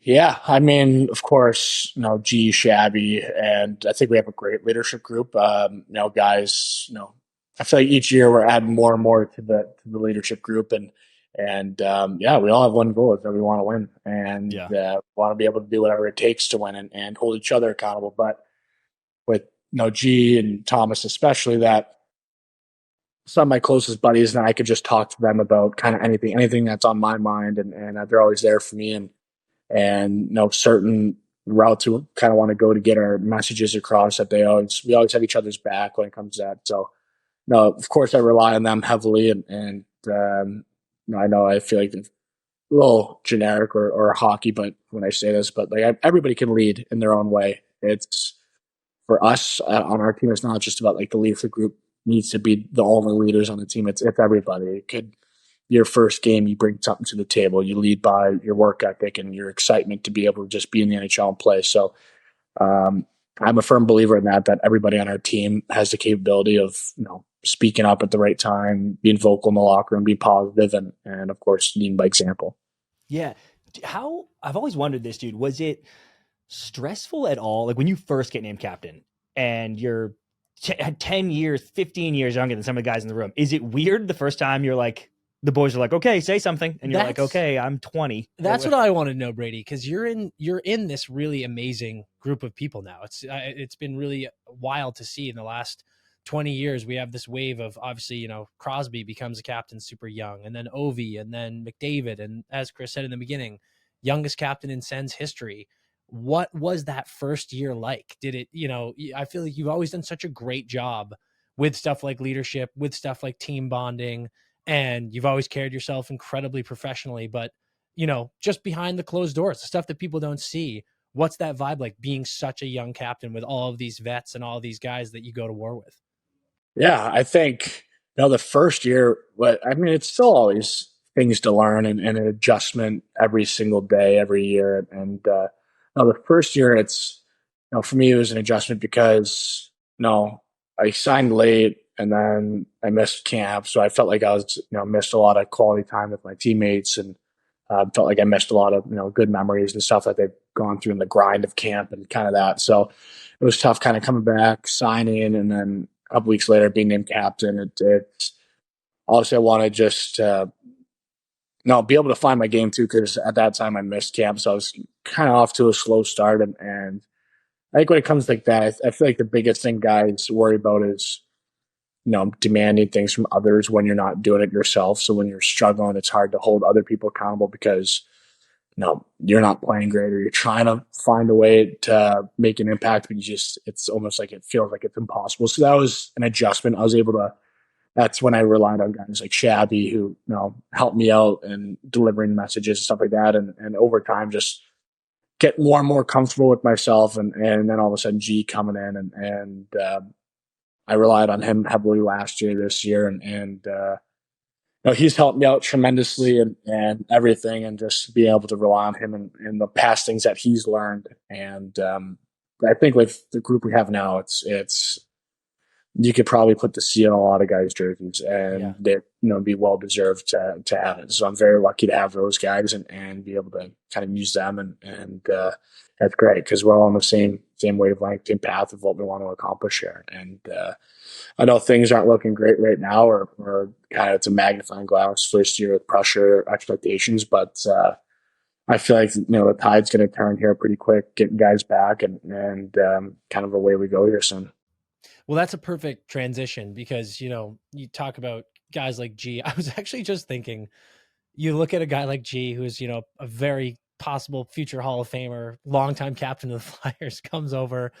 Yeah, I mean, of course, G, Shabby, and I think we have a great leadership group. Guys, I feel like each year we're adding more and more to the leadership group, and yeah, we all have one goal, is that we want to win, and want to be able to do whatever it takes to win, and hold each other accountable. But with G and Thomas especially, that some of my closest buddies and I could just talk to them about kind of anything that's on my mind, and they're always there for me, and certain routes we kind of want to go to get our messages across, that we always have each other's back when it comes to that. So no, of course I rely on them heavily, and I know I feel like it's a little generic or hockey, but when I say this, but like everybody can lead in their own way. It's for us on our team. It's not just about like the leadership group needs to be the only leaders on the team. It's everybody. It could your first game, you bring something to the table. You lead by your work ethic and your excitement to be able to just be in the NHL and play. So I'm a firm believer in that everybody on our team has the capability of, speaking up at the right time, being vocal in the locker room, being positive, and of course, leading by example. Yeah. I've always wondered this, dude. Was it stressful at all? Like when you first get named captain and you're 10 years, 15 years younger than some of the guys in the room, is it weird the first time you're like, the boys are like, okay, say something, and you're like, okay, I'm 20. That's what I want to know, Brady, because you're in this really amazing group of people now. It's been really wild to see in the last 20 years. We have this wave of, obviously, Crosby becomes a captain super young, and then Ovi, and then McDavid, and as Chris said in the beginning, youngest captain in Sens history. What was that first year like? Did it, I feel like you've always done such a great job with stuff like leadership, with stuff like team bonding, and you've always carried yourself incredibly professionally, but just behind the closed doors, the stuff that people don't see, what's that vibe like being such a young captain with all of these vets and all of these guys that you go to war with? Yeah, I think the first year, it's still always things to learn and an adjustment every single day, every year. And the first year, it's for me, it was an adjustment because I signed late and then I missed camp, so I felt like I was missed a lot of quality time with my teammates, and felt like I missed a lot of good memories and stuff that they've gone through in the grind of camp and kind of that. So it was tough, kind of coming back, signing, and then a couple weeks later being named captain. It's obviously I want to just be able to find my game too, because at that time I missed camp, so I was kind of off to a slow start, and I think when it comes like that, I feel like the biggest thing guys worry about is demanding things from others when you're not doing it yourself. So when you're struggling, it's hard to hold other people accountable because you're not playing great, or you're trying to find a way to make an impact, but it's almost like it feels like it's impossible. So that was an adjustment. That's when I relied on guys like Shabby who, helped me out and delivering messages and stuff like that. And over time, just get more and more comfortable with myself. And then all of a sudden G coming in and I relied on him heavily last year, this year. And he's helped me out tremendously and everything, and just being able to rely on him and the past things that he's learned. And I think with the group we have now, it's you could probably put the C on a lot of guys' jerseys, and they'd be well deserved to have it. So I'm very lucky to have those guys and be able to kind of use them, and that's great because we're all on the same wavelength, same path of what we want to accomplish here. And I know things aren't looking great right now, or kind of it's a magnifying glass first year with pressure expectations, but I feel like the tide's going to turn here pretty quick, getting guys back, and kind of away we go here soon. Well, that's a perfect transition because, you talk about guys like G. I was actually just thinking, you look at a guy like G, who's, a very possible future Hall of Famer, longtime captain of the Flyers, comes over,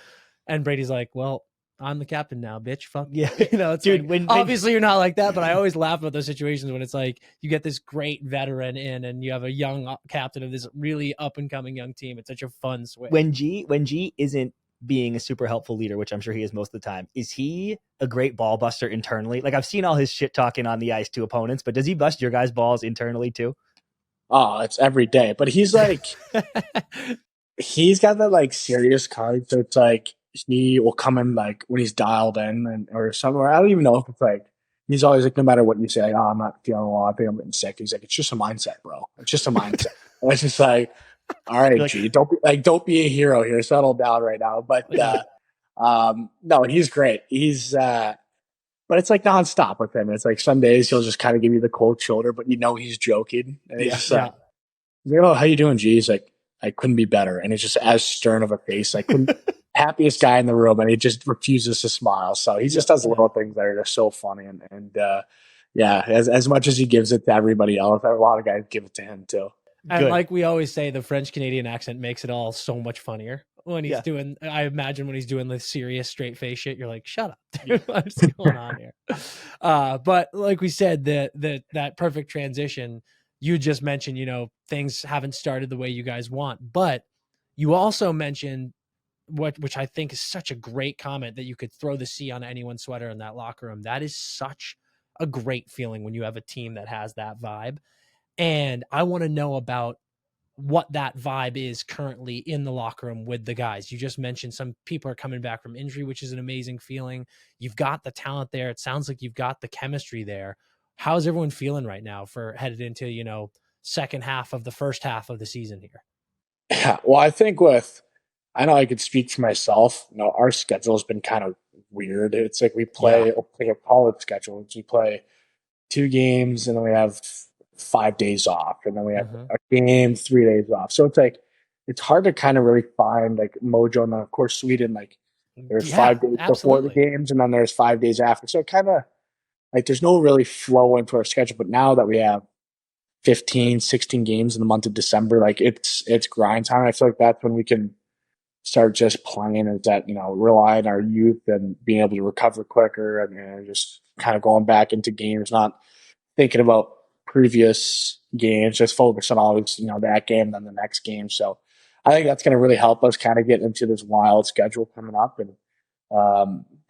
and Brady's like, well, I'm the captain now, bitch. Fuck. Yeah. It's Dude, like, when obviously you're not like that, but I always laugh about those situations when it's like you get this great veteran in and you have a young captain of this really up and coming young team. It's such a fun switch. when G isn't being a super helpful leader, which I'm sure he is most of the time, is he a great ball buster internally? Like I've seen all his shit talking on the ice to opponents, but does he bust your guys' balls internally too? Oh, it's every day. But he's like, he's got that like serious card. So it's like he will come in like when he's dialed in or somewhere. I don't even know if it's like, he's always like, no matter what you say, like, oh, I'm not feeling well. I think I'm getting sick. He's like, it's just a mindset, bro. It's just a mindset. And it's just like, all right, Like, G, don't be a hero here. Settle down right now. But, no, he's great. But it's like nonstop with him. It's like some days he'll just kind of give you the cold shoulder, but he's joking. And he's just like, oh, how you doing, G? He's like, I couldn't be better. And it's just as stern of a face. I couldn't, happiest guy in the room. And he just refuses to smile. So he just does little things that are just so funny. As much as he gives it to everybody else, a lot of guys give it to him too. And like we always say, the French Canadian accent makes it all so much funnier when he's doing. I imagine when he's doing the serious straight face shit, you're like, "Shut up, dude. What's going on here?" But like we said, that perfect transition. You just mentioned, things haven't started the way you guys want, but you also mentioned which I think is such a great comment, that you could throw the C on anyone's sweater in that locker room. That is such a great feeling when you have a team that has that vibe. And I want to know about what that vibe is currently in the locker room with the guys. You just mentioned some people are coming back from injury, which is an amazing feeling. You've got the talent there. It sounds like you've got the chemistry there. How's everyone feeling right now for headed into, second half of the first half of the season here? Yeah, well, I know I could speak for myself. Our schedule has been kind of weird. It's like we play like a college schedule. We play 2 games and then we have 5 days off, and then we have a game, 3 days off. So it's like, it's hard to kind of really find like mojo. And then of course Sweden, like there's 5 days before the games and then there's 5 days after. So it kind of like, there's no really flow into our schedule. But now that we have 15, 16 games in the month of December, like it's grind time. I feel like that's when we can start just playing, is that, rely on our youth and being able to recover quicker and just kind of going back into games, not thinking about previous games, just focus on always, that game, then the next game. So I think that's going to really help us kind of get into this wild schedule coming up, and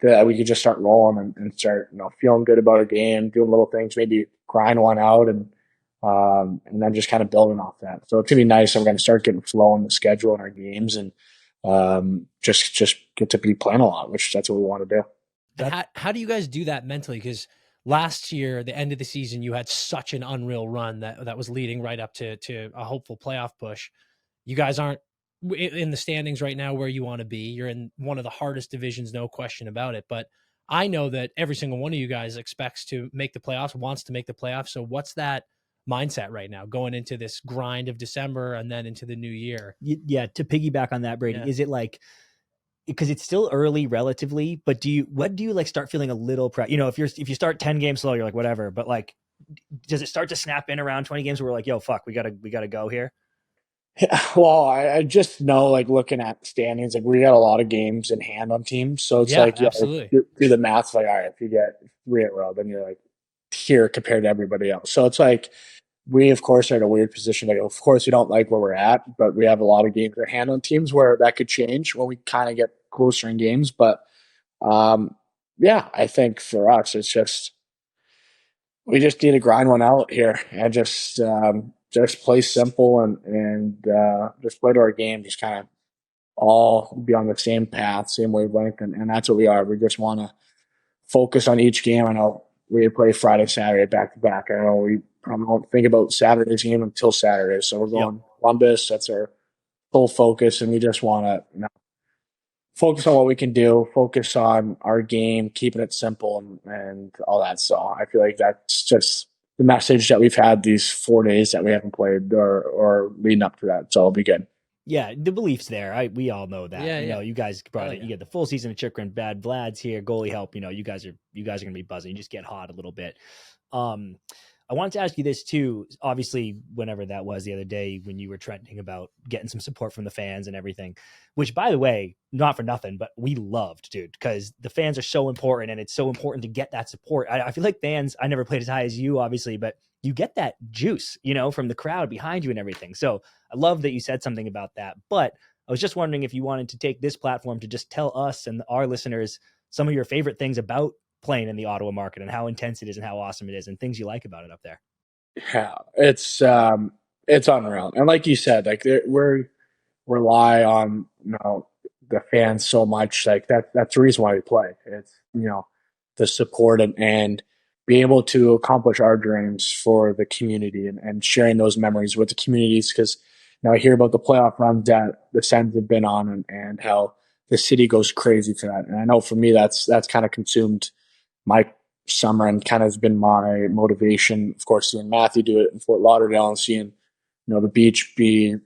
that we could just start rolling and start, feeling good about our game, doing little things, maybe grind one out, and then just kind of building off that. So it's gonna be nice. I'm going to start getting flow in the schedule in our games, and just get to be playing a lot, which that's what we want to do. How do you guys do that mentally? Because last year, the end of the season, you had such an unreal run that was leading right up to a hopeful playoff push. You guys aren't in the standings right now where you want to be. You're in one of the hardest divisions, no question about it. But I know that every single one of you guys expects to make the playoffs, wants to make the playoffs. So what's that mindset right now going into this grind of December and then into the new year? Yeah, to piggyback on that, Brady, is it like, because it's still early relatively, but what do you like start feeling a little if you start 10 games slow, you're like, whatever, but like, does it start to snap in around 20 games where we're like, yo, fuck, we gotta go here? Yeah, well, I just know, like, looking at standings, like we got a lot of games in hand on teams. So it's absolutely. Do the math, like, all right, if you get 3 in a row, then you're like here compared to everybody else. So it's like, we of course are in a weird position. Like, of course we don't like where we're at, but we have a lot of games in hand on teams where that could change when we kind of get closer in games. But I think for us, it's just, we just need to grind one out here and just play simple and just play to our game. Just kind of all be on the same path, same wavelength, and that's what we are. We just want to focus on each game. I know we play Friday, Saturday back to back. I know we probably won't think about Saturday's game until Saturday. So we're going Columbus. That's our full focus, and we just want to focus on what we can do, focus on our game, keeping it simple and all that. So I feel like that's just the message that we've had these 4 days that we haven't played or leading up to that. So it'll be good. Yeah, the belief's there. We all know that. You guys brought it. Yeah. You get the full season of Chikrin, bad Vlad's here, goalie help. You guys are going to be buzzing. You just get hot a little bit. I wanted to ask you this too. Obviously, whenever that was the other day when you were trending about getting some support from the fans and everything, which by the way, not for nothing, but we loved, dude, because the fans are so important and it's so important to get that support. I feel like fans, I never played as high as you, obviously, but you get that juice, from the crowd behind you and everything. So I love that you said something about that. But I was just wondering if you wanted to take this platform to just tell us and our listeners some of your favorite things about playing in the Ottawa market and how intense it is and how awesome it is and things you like about it up there. Yeah, it's unreal. And like you said, like we rely on the fans so much. Like that's the reason why we play. It's the support and being able to accomplish our dreams for the community and sharing those memories with the communities. Because I hear about the playoff runs that the Sens have been on and how the city goes crazy for that. And I know for me that's kind of consumed my summer and kind of has been my motivation. Of course, seeing Matthew do it in Fort Lauderdale and seeing the beach be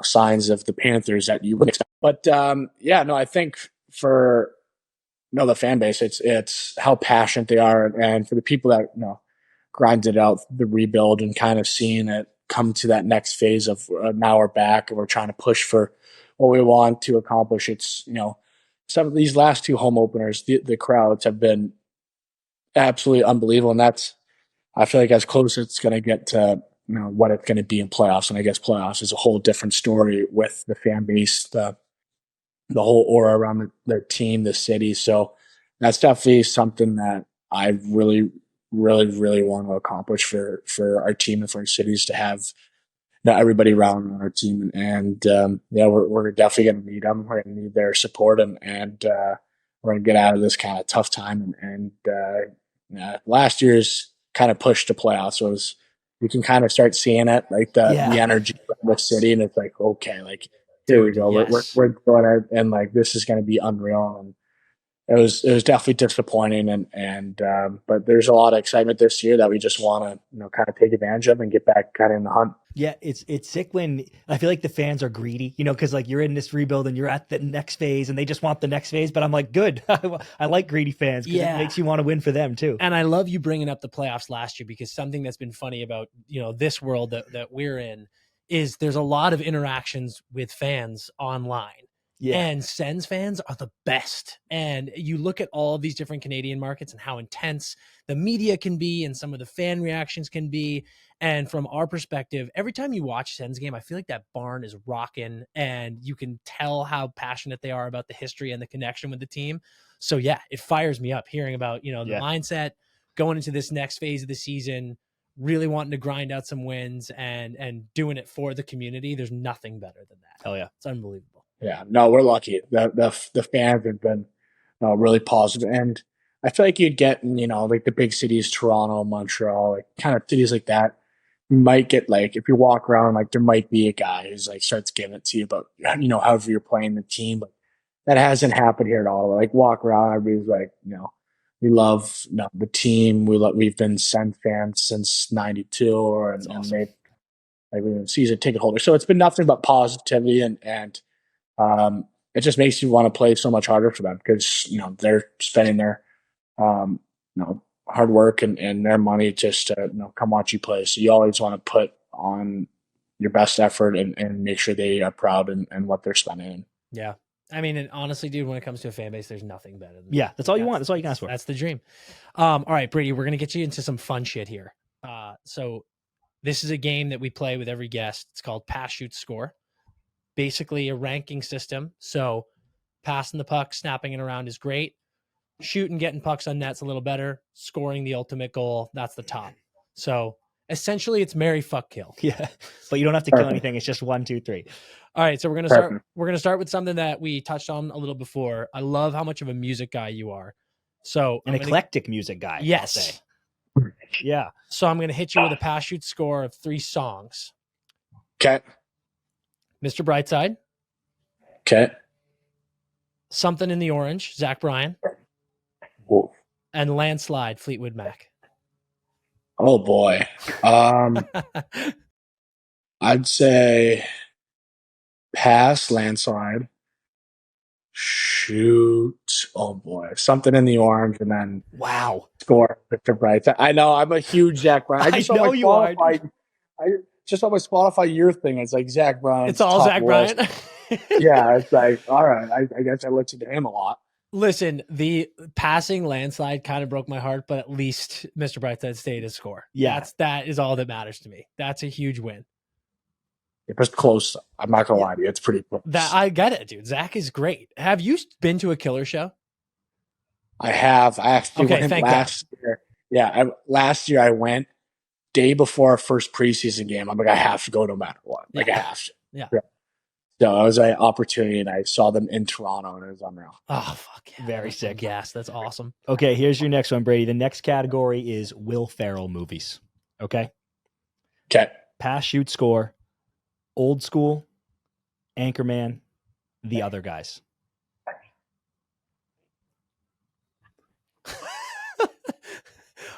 signs of the Panthers that you would expect. But I think for the fan base, it's how passionate they are, and for the people that grinded out the rebuild and kind of seeing it come to that next phase of now we're back and we're trying to push for what we want to accomplish. It's some of these last two home openers, the crowds have been absolutely unbelievable, and that's I feel like as close as it's going to get to what it's going to be in playoffs. And I guess playoffs is a whole different story with the fan base, the whole aura around their team, the city. So that's definitely something that I really, really, really want to accomplish for our team and for our cities to have everybody around on our team. And we're definitely going to need them. We're going to need their support, and we're going to get out of this kind of tough time. And last year's kind of push to playoffs was, you can kind of start seeing it, like the energy of the city, and it's like, okay, like here we go, yes. we're doing it, and like this is going to be unreal. And it was definitely disappointing, and but there's a lot of excitement this year that we just want to kind of take advantage of and get back kind of in the hunt. Yeah, it's sick when I feel like the fans are greedy, because like you're in this rebuild and you're at the next phase and they just want the next phase. But I'm like, good. I like greedy fans because it makes you want to win for them too. And I love you bringing up the playoffs last year, because something that's been funny about this world that we're in is there's a lot of interactions with fans online. Yeah. And Sens fans are the best. And you look at all of these different Canadian markets and how intense the media can be and some of the fan reactions can be. And from our perspective, every time you watch Sens game, I feel like that barn is rocking and you can tell how passionate they are about the history and the connection with the team. So yeah, it fires me up hearing about, the mindset going into this next phase of the season, really wanting to grind out some wins and doing it for the community. There's nothing better than that. Oh yeah. It's unbelievable. Yeah, no, we're lucky. The fans have been really positive, and I feel like you'd get in, like the big cities, Toronto, Montreal, like kind of cities like that. You might get like, if you walk around, like there might be a guy who's like starts giving it to you about however you're playing the team, but that hasn't happened here at all. Like walk around, everybody's like, we love the team. We've been Sens fans since '92, and they like we've been season ticket holders. So it's been nothing but positivity and it just makes you want to play so much harder for them, because they're spending their hard work and their money just to come watch you play. So you always want to put on your best effort and make sure they are proud and what they're spending. Yeah. I mean, and honestly, dude, when it comes to a fan base, there's nothing better than that. That's all you want. That's all you can ask for. That's the dream. All right, Brady, we're going to get you into some fun shit here. So this is a game that we play with every guest. It's called Pass, Shoot, Score. Basically a ranking system. So passing the puck, snapping it around is great. Shooting, getting pucks on net's a little better. Scoring the ultimate goal, that's the top. So essentially it's marry, fuck, kill. Yeah. But you don't have to kill anything. It's just 1, 2, 3. All right. So we're going to start with something that we touched on a little before. I love how much of a music guy you are. So an eclectic music guy. Yes. I'll say. Yeah. So I'm going to hit you with a pass, shoot, score of 3 songs. Okay. Mr. Brightside. Okay. Something in the Orange, Zach Bryan. Whoa. And Landslide, Fleetwood Mac. Oh boy. I'd say pass, Landslide. shoot. Oh boy, something in the orange, and then Wow. score. Victor Bright. I know. I'm a huge Zach Bryan. I just saw know my you are. Spotify. I just saw my Spotify year thing. It's like Zach Bryan. It's all Zach Bryan. Yeah, it's like, all right. I guess I listened to him a lot. Listen, the passing landslide kind of broke my heart, but at least Mr. Brightside stayed his score. Yeah. That is all that matters to me. That's a huge win. It was close. I'm not gonna lie to you. It's pretty close. That I get it, dude. Zach is great. Have you been to a killer show? I have. I actually Okay, went thank last year. Yeah, last year I went day before our first preseason game. I'm like, I have to go no matter what. Like, I have to. Yeah. So it was an opportunity, and I saw them in Toronto, and it was unreal. Oh, fuck yeah. Very sick. Yes, that's awesome. Okay, here's your next one, Brady. The next category is Will Ferrell movies. Okay. Okay. Pass, shoot, score. Old school. Anchorman. The Other Guys.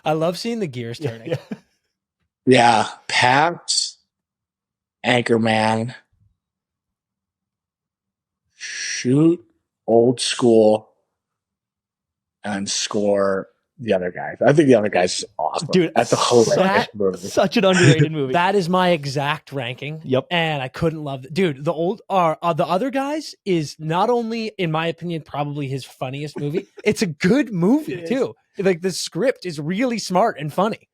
I love seeing the gears turning. Yeah. Paps, Anchorman, shoot, old school, and score The Other Guys. I think The Other Guys is awesome. Dude, that's a hilarious movie. Such an underrated movie. That is my exact ranking. Yep. And I couldn't love it. Dude, the Other Guys is not only, in my opinion, probably his funniest movie. It's a good movie too. Like the script is really smart and funny.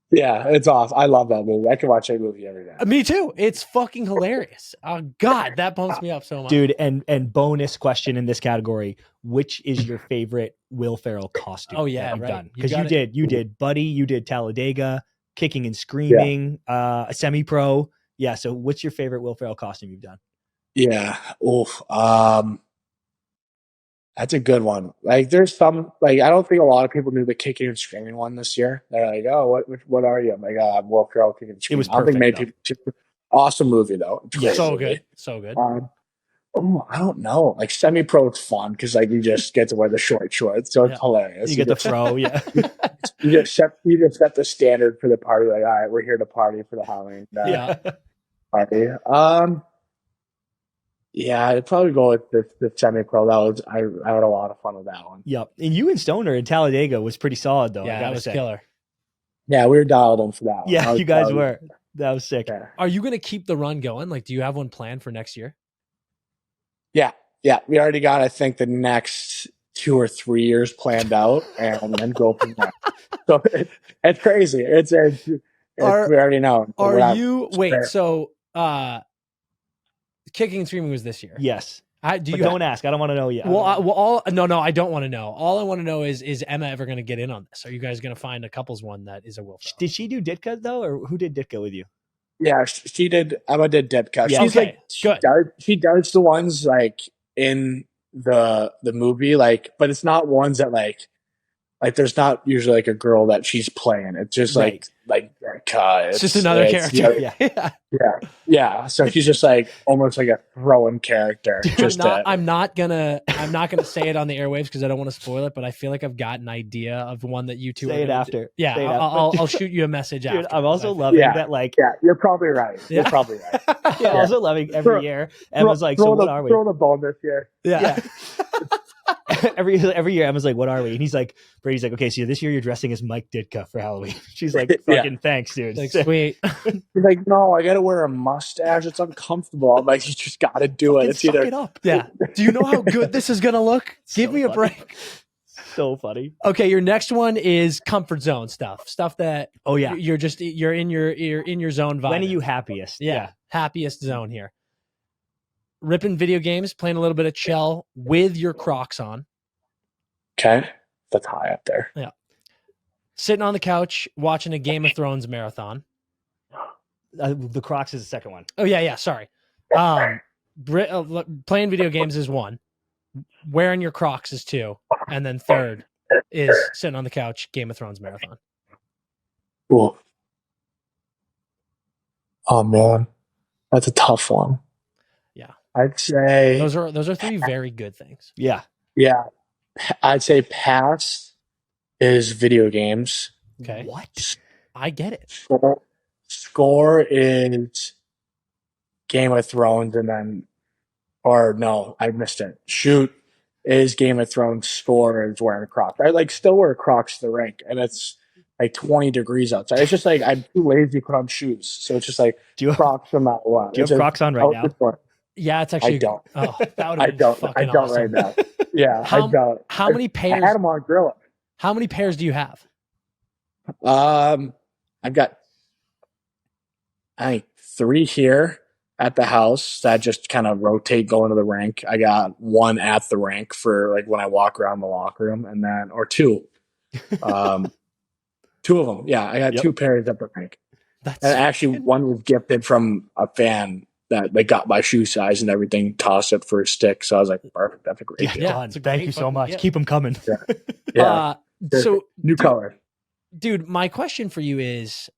Yeah, it's awesome. I love that movie. I can watch that movie every day. Me too. It's fucking hilarious. Oh God, that pumps me up so much. Dude, and bonus question in this category, which is your favorite Will Ferrell costume? Oh, yeah, that you've right. done? You Because got you did Buddy, you did Talladega, Kicking and Screaming, a semi-pro. Yeah, so what's your favorite Will Ferrell costume you've done? Yeah. Oof. That's a good one. Like, there's some, like, I don't think a lot of people knew the Kicking and Screaming one this year. They're like, oh, what are you? I'm like, I'm Will Ferrell Kicking and Screaming. was I don't think many perfect, people. Awesome movie though. It's a great so movie. good. So good. I don't know. Like, semi-pro is fun because like you just get to wear the short shorts, so it's hilarious. You get the throw, yeah. you just set the standard for the party. Like, all right, we're here to party for the Halloween party. Yeah, I'd probably go with the semi-pro. I had a lot of fun with that one. Yep. And you and Stoner in Talladega was pretty solid though. Yeah, that was killer. Yeah, we were dialed in for that one. Yeah, you guys were. That was sick. Yeah. Are you going to keep the run going? Like, do you have one planned for next year? Yeah. We already got, I think, the next 2 or 3 years planned out, and then go from there. So it's crazy. We already know. So Kicking and Screaming was this year. Yes. Don't ask. I don't want to know yet. No, I don't want to know. All I want to know is Emma ever going to get in on this? Are you guys going to find a couples one that is a Will Ferrell? Did she do Ditka though, or who did Ditka with you? Yeah, she did. Emma did Ditka. Yeah. She's Okay, good. She does the ones like in the movie, like, but it's not ones that like there's not usually like a girl that she's playing. It's just Right. It's just another character. Yeah. So she's just like almost like a throw-in character. I'm not gonna say it on the airwaves because I don't want to spoil it, but I feel like I've got an idea of one that you two Say it after. Yeah, Say it I'll shoot you a message Dude, after. I'm also loving that. Like, yeah, you're probably right. Yeah. You're probably right. I'm also loving every year. Emma's like, so what are we? Throw the ball this year. Yeah. every year Emma's like, what are we? And he's like, Brady's like, okay, so this year you're dressing as Mike Ditka for Halloween. She's like, fucking thanks, dude. Like, sweet. He's like, no, I gotta wear a mustache. It's uncomfortable. I'm like, you just gotta do it. It's Suck it up. Yeah. Do you know how good this is gonna look? Give me a funny. break. So funny. Okay, your next one is comfort zone stuff that yeah, you're in your zone vibe. When are you happiest? Yeah, happiest zone here. Ripping video games, playing a little bit of chill with your Crocs on. Okay, that's high up there. Yeah. Sitting on the couch watching a Game of Thrones marathon. The Crocs is the second one. Oh yeah, sorry. Playing video games is one. Wearing your Crocs is two, and then third is sitting on the couch, Game of Thrones marathon. Cool. Oh man, that's a tough one. Yeah, I'd say those are three very good things. Yeah. I'd say pass is video games. Okay, What? I get it. Score is Game of Thrones, and then, or no, I missed it. Shoot is Game of Thrones score is wearing Crocs. I like still wear Crocs to the rink, and it's like 20 degrees outside. It's just like I'm too lazy to put on shoes, so it's just like Do you, Crocs no matter what. do you have Crocs on right now? Yeah, it's actually. I don't. Oh, that would I have been don't. fucking I don't awesome. right now. Yeah, I don't. How many pairs? I had them on Gorilla. How many pairs do you have? I've got I think 3 here at the house that just kind of rotate going to the rink. I got 1 at the rink for like when I walk around the locker room, and then or 2. 2 of them. Yeah, I got 2 pairs at the rink. And actually, one was gifted from a fan that they got my shoe size and everything, tossed it for a stick. So I was like, perfect. That's a great deal. Yeah, thank you so much. Keep them coming. Yeah. So new color. Dude, my question for you is,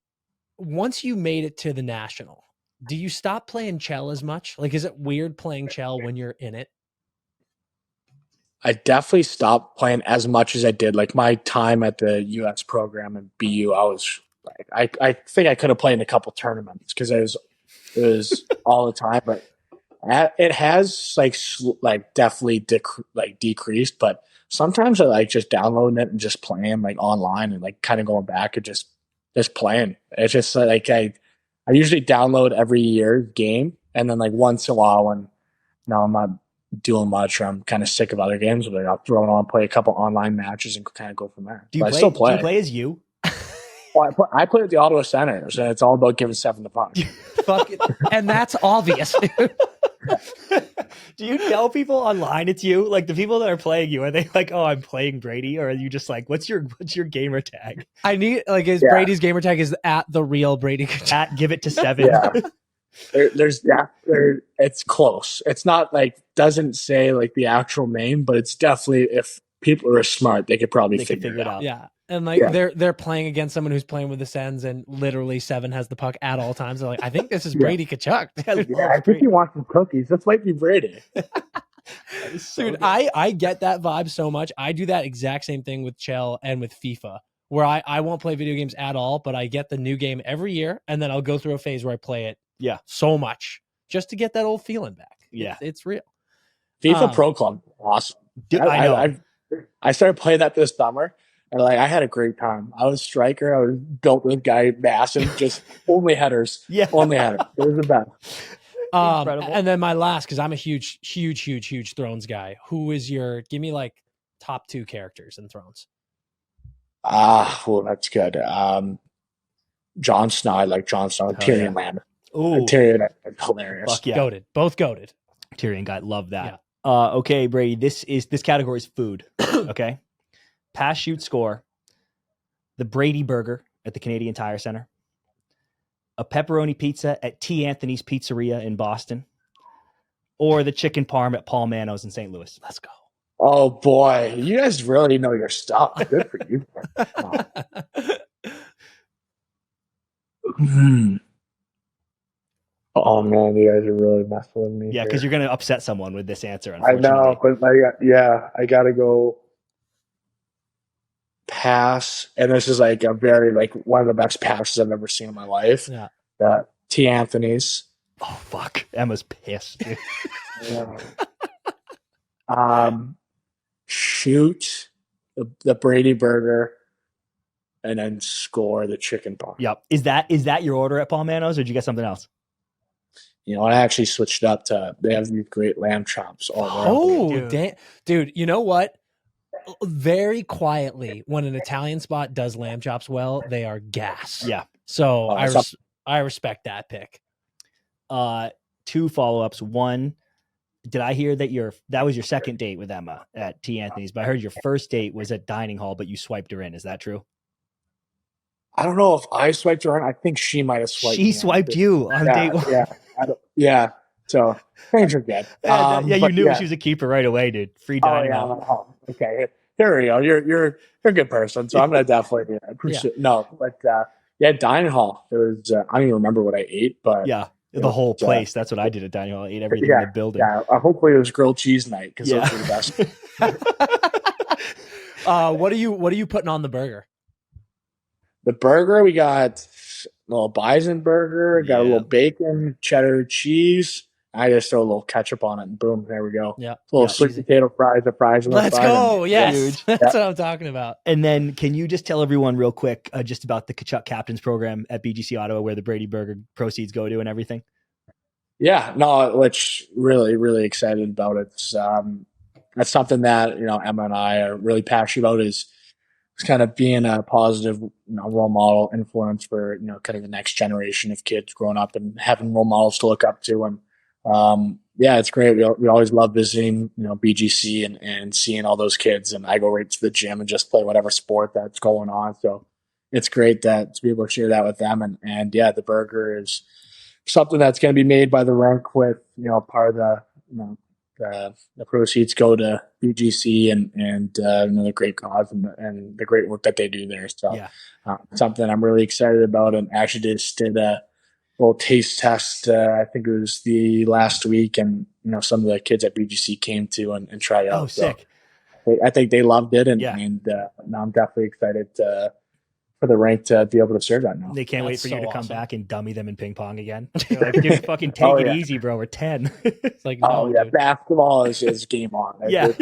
once you made it to the National, do you stop playing Chell as much? Like, is it weird playing Chell when you're in it? I definitely stopped playing as much as I did. Like my time at the US program at BU, I was like, I think I could have played in a couple tournaments because it was all the time. But it has like definitely decreased. But sometimes I like just downloading it and just playing like online and like kind of going back and just playing. It's just like I usually download every year game, and then like once in a while when I'm not doing much or I'm kind of sick of other games, but I'll throw it on, play a couple online matches, and kind of go from there. Do you play as you? Well, I play at the Ottawa Senators, and it's all about giving 7 the puck. Fuck it. And that's obvious. Do you tell people online it's you? Like the people that are playing you, are they like, oh, I'm playing Brady? Or are you just like, what's your gamer tag? I need Brady's gamer tag is at the real Brady Tkachuk. At give it to 7. Yeah. It's close. It's not like doesn't say like the actual name, but it's definitely, if people are smart, they could probably figure it out. Yeah. And like they're playing against someone who's playing with the Sens, and literally 7 has the puck at all times. They're like, I think this is Brady Tkachuk. I think he wants some cookies. This might be Brady. Dude, I get that vibe so much. I do that exact same thing with Chell and with FIFA, where I won't play video games at all, but I get the new game every year, and then I'll go through a phase where I play it so much just to get that old feeling back. Yeah. It's real. FIFA Pro Club, awesome. Dude, I know. I started playing that this summer, and like I had a great time. I was striker. I was built with guy massive, just only headers. Yeah. Only headers. It was the best. And then my last, because I'm a huge Thrones guy. Who is give me like top 2 characters in Thrones? Well, that's good. Jon Snow, I like Jon Snow. Tyrion Lannister. Ooh. Tyrion, hilarious. Fuck yeah. Goated. Both goated. Tyrion guy, love that. Okay, Brady, this category is food. Okay. Pass, shoot, score. The Brady Burger at the Canadian Tire Center. A pepperoni pizza at T. Anthony's Pizzeria in Boston. Or the chicken parm at Paul Mano's in St. Louis. Let's go. Oh boy, you guys really know your stuff. Good for you. Oh man, you guys are really messing with me. Yeah, because you're going to upset someone with this answer. I know, but I got to go pass. And this is like a very one of the best passes I've ever seen in my life. Yeah. T. Anthony's. Oh fuck, Emma's pissed. Dude. Shoot the Brady Burger, and then score the chicken parm. Yep. Is that your order at Paul Mano's, or did you get something else? You know, I actually switched up to, they have these great lamb chops all around. Oh, damn. Dude, you know what? Very quietly, when an Italian spot does lamb chops well, they are gas. Yeah. So I respect that pick. 2 follow-ups. One, did I hear that that was your second date with Emma at T. Anthony's, but I heard your first date was at dining hall, but you swiped her in. Is that true? I don't know if I swiped her in. I think she might have swiped She swiped you on date 1. Yeah. So things are good. You knew she was a keeper right away, dude. Free dining hall. Okay. Here we go. You're a good person. So I'm going to definitely appreciate No, but dining hall. It was, I don't even remember what I ate, but the whole place. That's what I did at dining hall. I ate everything in the building. Yeah. Hopefully it was grilled cheese night, because those are the best. What are you putting on the burger? The burger, we got a little bison burger, got a little bacon, cheddar cheese, I just throw a little ketchup on it, and boom, there we go. Yeah. A little Yeah, sweet easy. potato fries, the fries on the Let's side, go. and- Yes. Huge. That's what I'm talking about. And then can you just tell everyone real quick just about the Tkachuk Captains Program at BGC Ottawa where the Brady Burger proceeds go to and everything? Yeah, no, which really, really excited about it. That's something that, Emma and I are really passionate about is kind of being a positive, role model influence for, kind of the next generation of kids growing up and having role models to look up to. And, yeah, it's great. We always love visiting, BGC and seeing all those kids. And I go right to the gym and just play whatever sport that's going on. So it's great that to be able to share that with them. And yeah, the burger is something that's going to be made by the rink with, part of the, the proceeds go to BGC and the great cause and the great work that they do there. So Yeah. something I'm really excited about, and actually just did a little taste test. I think it was the last week, and some of the kids at BGC came to and tried it out. Oh, sick. So I think they loved it, and Yeah. now I'm definitely excited for the rank to be able to serve that now. They can't wait That's for you so to come awesome. back and dummy them in ping pong again. They're like, dude, fucking take Oh, it yeah. easy, bro. We're 10. It's like, Oh no, yeah, dude. basketball is game on. Yeah.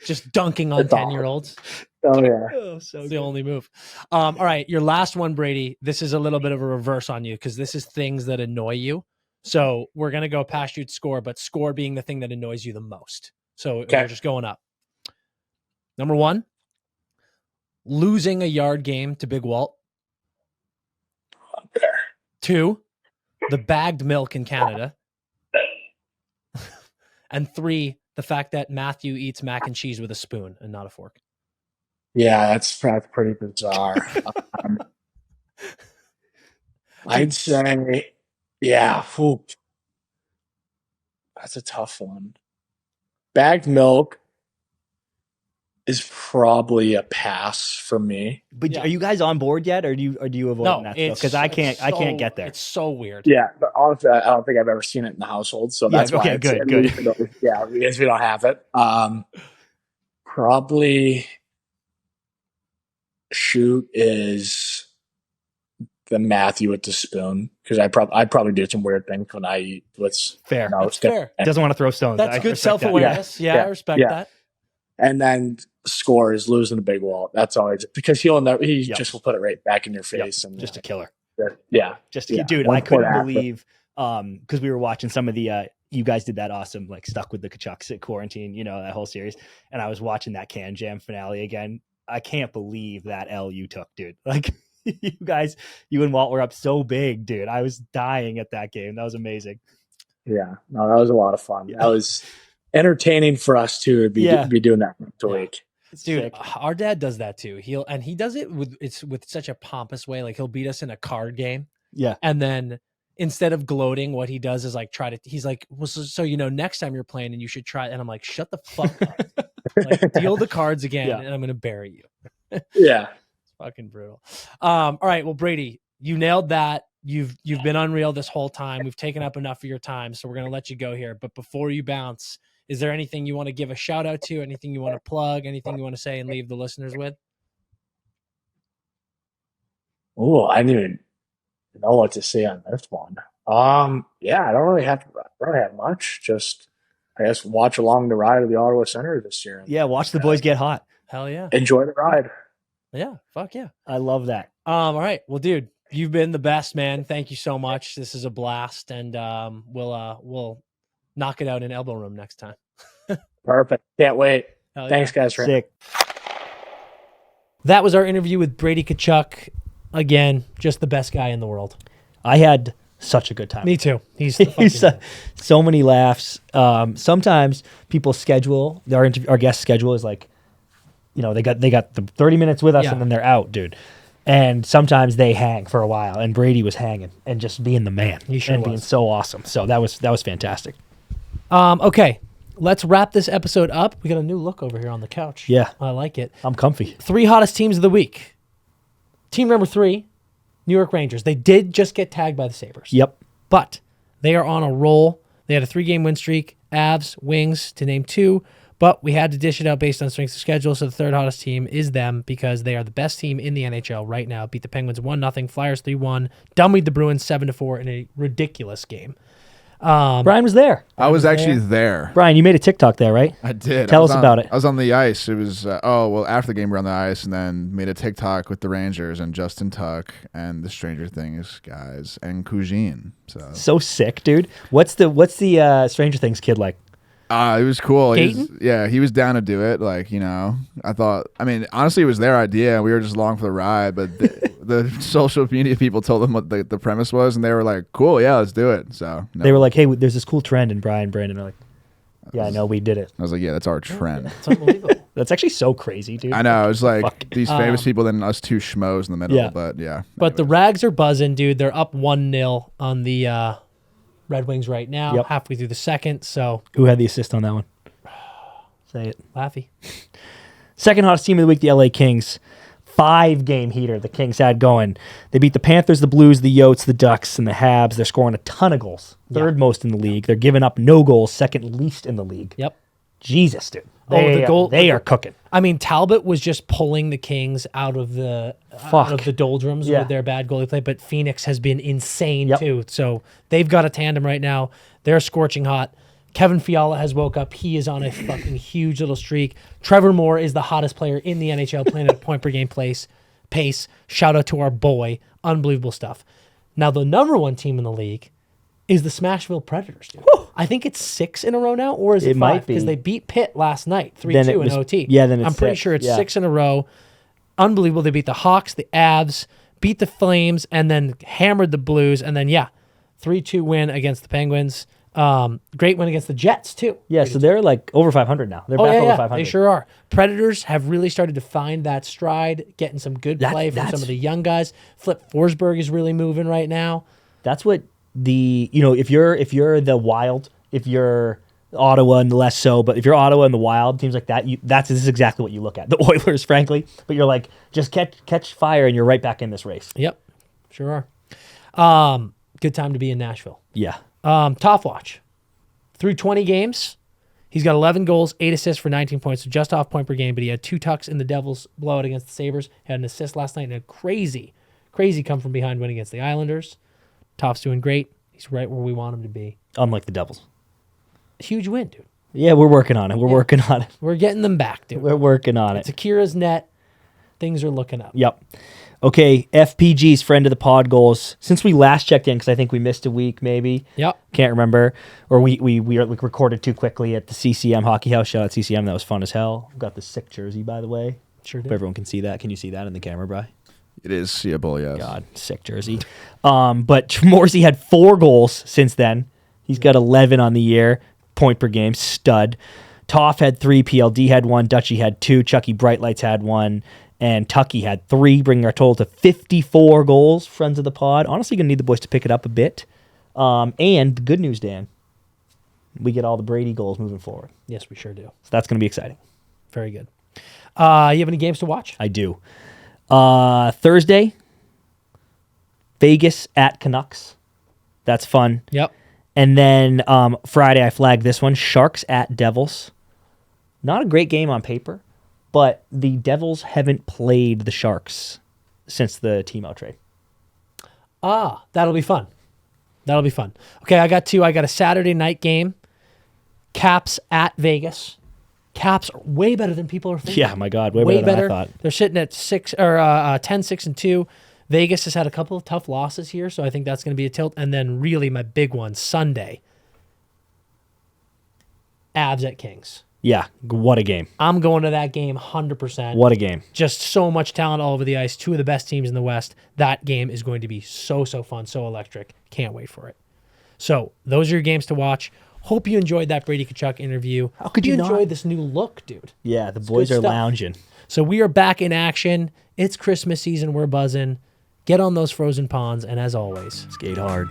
Just dunking on It's awesome. 10-year-olds. Oh yeah. Oh, so It's the only move. All right, your last one, Brady. This is a little bit of a reverse on you because this is things that annoy you. So we're going to go past shoot score, but score being the thing that annoys you the most. So Okay. we're just going up. Number 1, losing a yard game to Big Walt. Fair. 2, the bagged milk in Canada. And 3, the fact that Matthew eats mac and cheese with a spoon and not a fork. Yeah, that's pretty bizarre. I'd say, yeah, whew. That's a tough one. Bagged milk is probably a pass for me. But Yeah. are you guys on board yet, or do you avoid No, that? it's Because I can't so- get there. It's so weird. Yeah, but honestly, I don't think I've ever seen it in the household, so Yeah, that's why. okay, it's- good. Yeah, because we don't have it. Probably shoot is the Matthew with the spoon because I probably do some weird things when I eat what's Fair. That's fair. Doesn't want to throw stones. That's I good respect that. self-awareness. Yeah, I respect Yeah. that. And then score is losing the big wall. That's always because he Yep. just will put it right back in your Yep. face and Just a killer. yeah. Yeah. Dude, One I couldn't quarter after. believe because we were watching some of the you guys did that awesome like stuck with the Tkachuks at quarantine, that whole series, and I was watching that Can Jam finale again. I can't believe that L you took, dude. Like you and Walt were up so big, dude. I was dying at that game. That was amazing. Yeah, no, that was a lot of fun. Yeah. That was entertaining for us too to be doing that once a Yeah. week. Dude, Sick. our dad does that too. He does it with such a pompous way. Like he'll beat us in a card game, Yeah. and then instead of gloating, what he does is like he's like, well, so next time you're playing, and you should try. And I'm like, shut the fuck up. Like deal the cards again, Yeah. and I'm gonna bury you. Yeah. It's fucking brutal. All right, well, Brady, you nailed that. You've been unreal this whole time. We've taken up enough of your time, so we're gonna let you go here. But before you bounce, is there anything you want to give a shout out to? Anything you want to plug? Anything you want to say and leave the listeners with? Oh, I didn't even know what to say on this one. Yeah, I don't really have much. Just I guess watch along the ride of the Ottawa Center this year. Yeah, watch the boys get hot. Hell yeah. Enjoy the ride. Yeah. Fuck yeah. I love that. All right. Well, dude, you've been the best, man. Thank you so much. This is a blast, and we'll knock it out in elbow room next time. Perfect. Can't wait. Hell yeah. Thanks, guys. For Sick. That was our interview with Brady Tkachuk. Again, just the best guy in the world. I had such a good time. Me too. He's the fucking He's, so many laughs. Sometimes people schedule our guest schedule is like, they got the 30 minutes with us Yeah. and then they're out, dude. And sometimes they hang for a while, and Brady was hanging and just being the man. He sure and being was. so awesome. So that was fantastic. Okay, let's wrap this episode up. We got a new look over here on the couch. Yeah. I like it. I'm comfy. 3 hottest teams of the week. Team number 3, New York Rangers. They did just get tagged by the Sabres. Yep. But they are on a roll. They had a 3-game win streak. Avs, Wings, to name 2. But we had to dish it out based on strength of schedule. So the third hottest team is them because they are the best team in the NHL right now. Beat the Penguins 1-0, Flyers 3-1, dummied the Bruins 7-4 in a ridiculous game. Brian was there. I was actually there. Brian, you made a TikTok there, right? I did. Tell us about it. I was on the ice. It was, after the game, we were on the ice and then made a TikTok with the Rangers and Justin Tuck and the Stranger Things guys and Cousine. So sick, dude. What's the Stranger Things kid like? It was cool. Dayton? He was down to do it. Honestly, it was their idea. We were just along for the ride, but the social media people told them what the premise was, and they were like, cool, yeah, let's do it. So They were like, hey, there's this cool trend, and Brandon are like, yeah, I know, we did it. I was like, yeah, that's our trend. It's unbelievable. That's actually so crazy, dude. I know. It was like these famous people, then us two schmoes in the middle. Yeah. But yeah. But the Rags are buzzing, dude. They're up 1-0 on the Red Wings right now, Yep. halfway through the second. So Who had the assist on that one? Say it. Laffy. Second hottest team of the week, the LA Kings. 5-game heater the Kings had going. They beat the Panthers, the Blues, the Yotes, the Ducks, and the Habs. They're scoring a ton of goals. Third most in the league. They're giving up no goals, second least in the league. Yep. Jesus, dude. They are cooking. I mean, Talbot was just pulling the Kings out of the doldrums with their bad goalie play, but Phoenix has been insane too. So they've got a tandem right now. They're scorching hot. Kevin Fiala has woke up. He is on a fucking huge little streak. Trevor Moore is the hottest player in the NHL playing at a point per game pace. Shout out to our boy. Unbelievable stuff. Now, the number one team in the league is the Smashville Predators, dude. I think it's 6 in a row now, or is it 5? might be. Because they beat Pitt last night, 3-2 in OT. Yeah, then it's I'm pretty 6, sure it's yeah. 6 in a row. Unbelievable. They beat the Hawks, the Avs, beat the Flames, and then hammered the Blues. And then, 3-2 win against the Penguins. Great win against the Jets, too. Yeah, so they're like over 500 now. They're back over 500. They sure are. Predators have really started to find that stride, getting some good play from some of the young guys. Flip Forsberg is really moving right now. That's what if you're the Wild, if you're Ottawa and less so, but if you're Ottawa and the Wild, teams like that, this is exactly what you look at. The Oilers, frankly, but you're like, just catch fire and you're right back in this race. Yep, sure are. Good time to be in Nashville. Yeah. Toff watch. Through 20 games, he's got 11 goals, 8 assists for 19 points, so just off point per game, but he had 2 tucks in the Devils blowout against the Sabres, had an assist last night, and a crazy come from behind win against the Islanders. Toff's doing great. He's right where we want him to be. Unlike the Devils. Huge win, dude. Yeah, we're working on it. We're getting them back, dude. We're working on it. It's Akira's net. Things are looking up. Yep. Okay, FPG's friend of the pod goals. Since we last checked in, because I think we missed a week, maybe. Yep. Can't remember. Or we recorded too quickly at the CCM Hockey House. Shout out CCM. That was fun as hell. Got the sick jersey, by the way. Sure did. Hope everyone can see that. Can you see that in the camera, Bri? It is seeable, yes. God, sick jersey. But Morrissey had 4 goals since then. He's got 11 on the year. Point per game. Stud. Toff had 3. PLD had 1. Dutchie had 2. Chucky Brightlights had 1. And Tucky had 3, bringing our total to 54 goals. Friends of the pod. Honestly, going to need the boys to pick it up a bit. And the good news, Dan, we get all the Brady goals moving forward. Yes, we sure do. So that's going to be exciting. Very good. You have any games to watch? I do. Thursday, Vegas at Canucks. That's fun. Yep. And then Friday, I flagged this one. Sharks at Devils. Not a great game on paper, but the Devils haven't played the Sharks since the Timo trade. That'll be fun. Okay, I got 2. I got a Saturday night game. Caps at Vegas. Caps are way better than people are thinking. Yeah, my God, way better than I thought. They're sitting at 10-6-2. Vegas has had a couple of tough losses here, so I think that's going to be a tilt. And then really my big one, Sunday, Avs at Kings. Yeah, what a game. I'm going to that game 100%. What a game. Just so much talent all over the ice. 2 of the best teams in the West. That game is going to be so fun, so electric. Can't wait for it. So those are your games to watch. Hope you enjoyed that Brady Tkachuk interview. How could you not? Enjoyed this new look, dude? Yeah, the boys are good stuff. lounging. So we are back in action. It's Christmas season. We're buzzing. Get on those frozen ponds, and as always, Skate hard.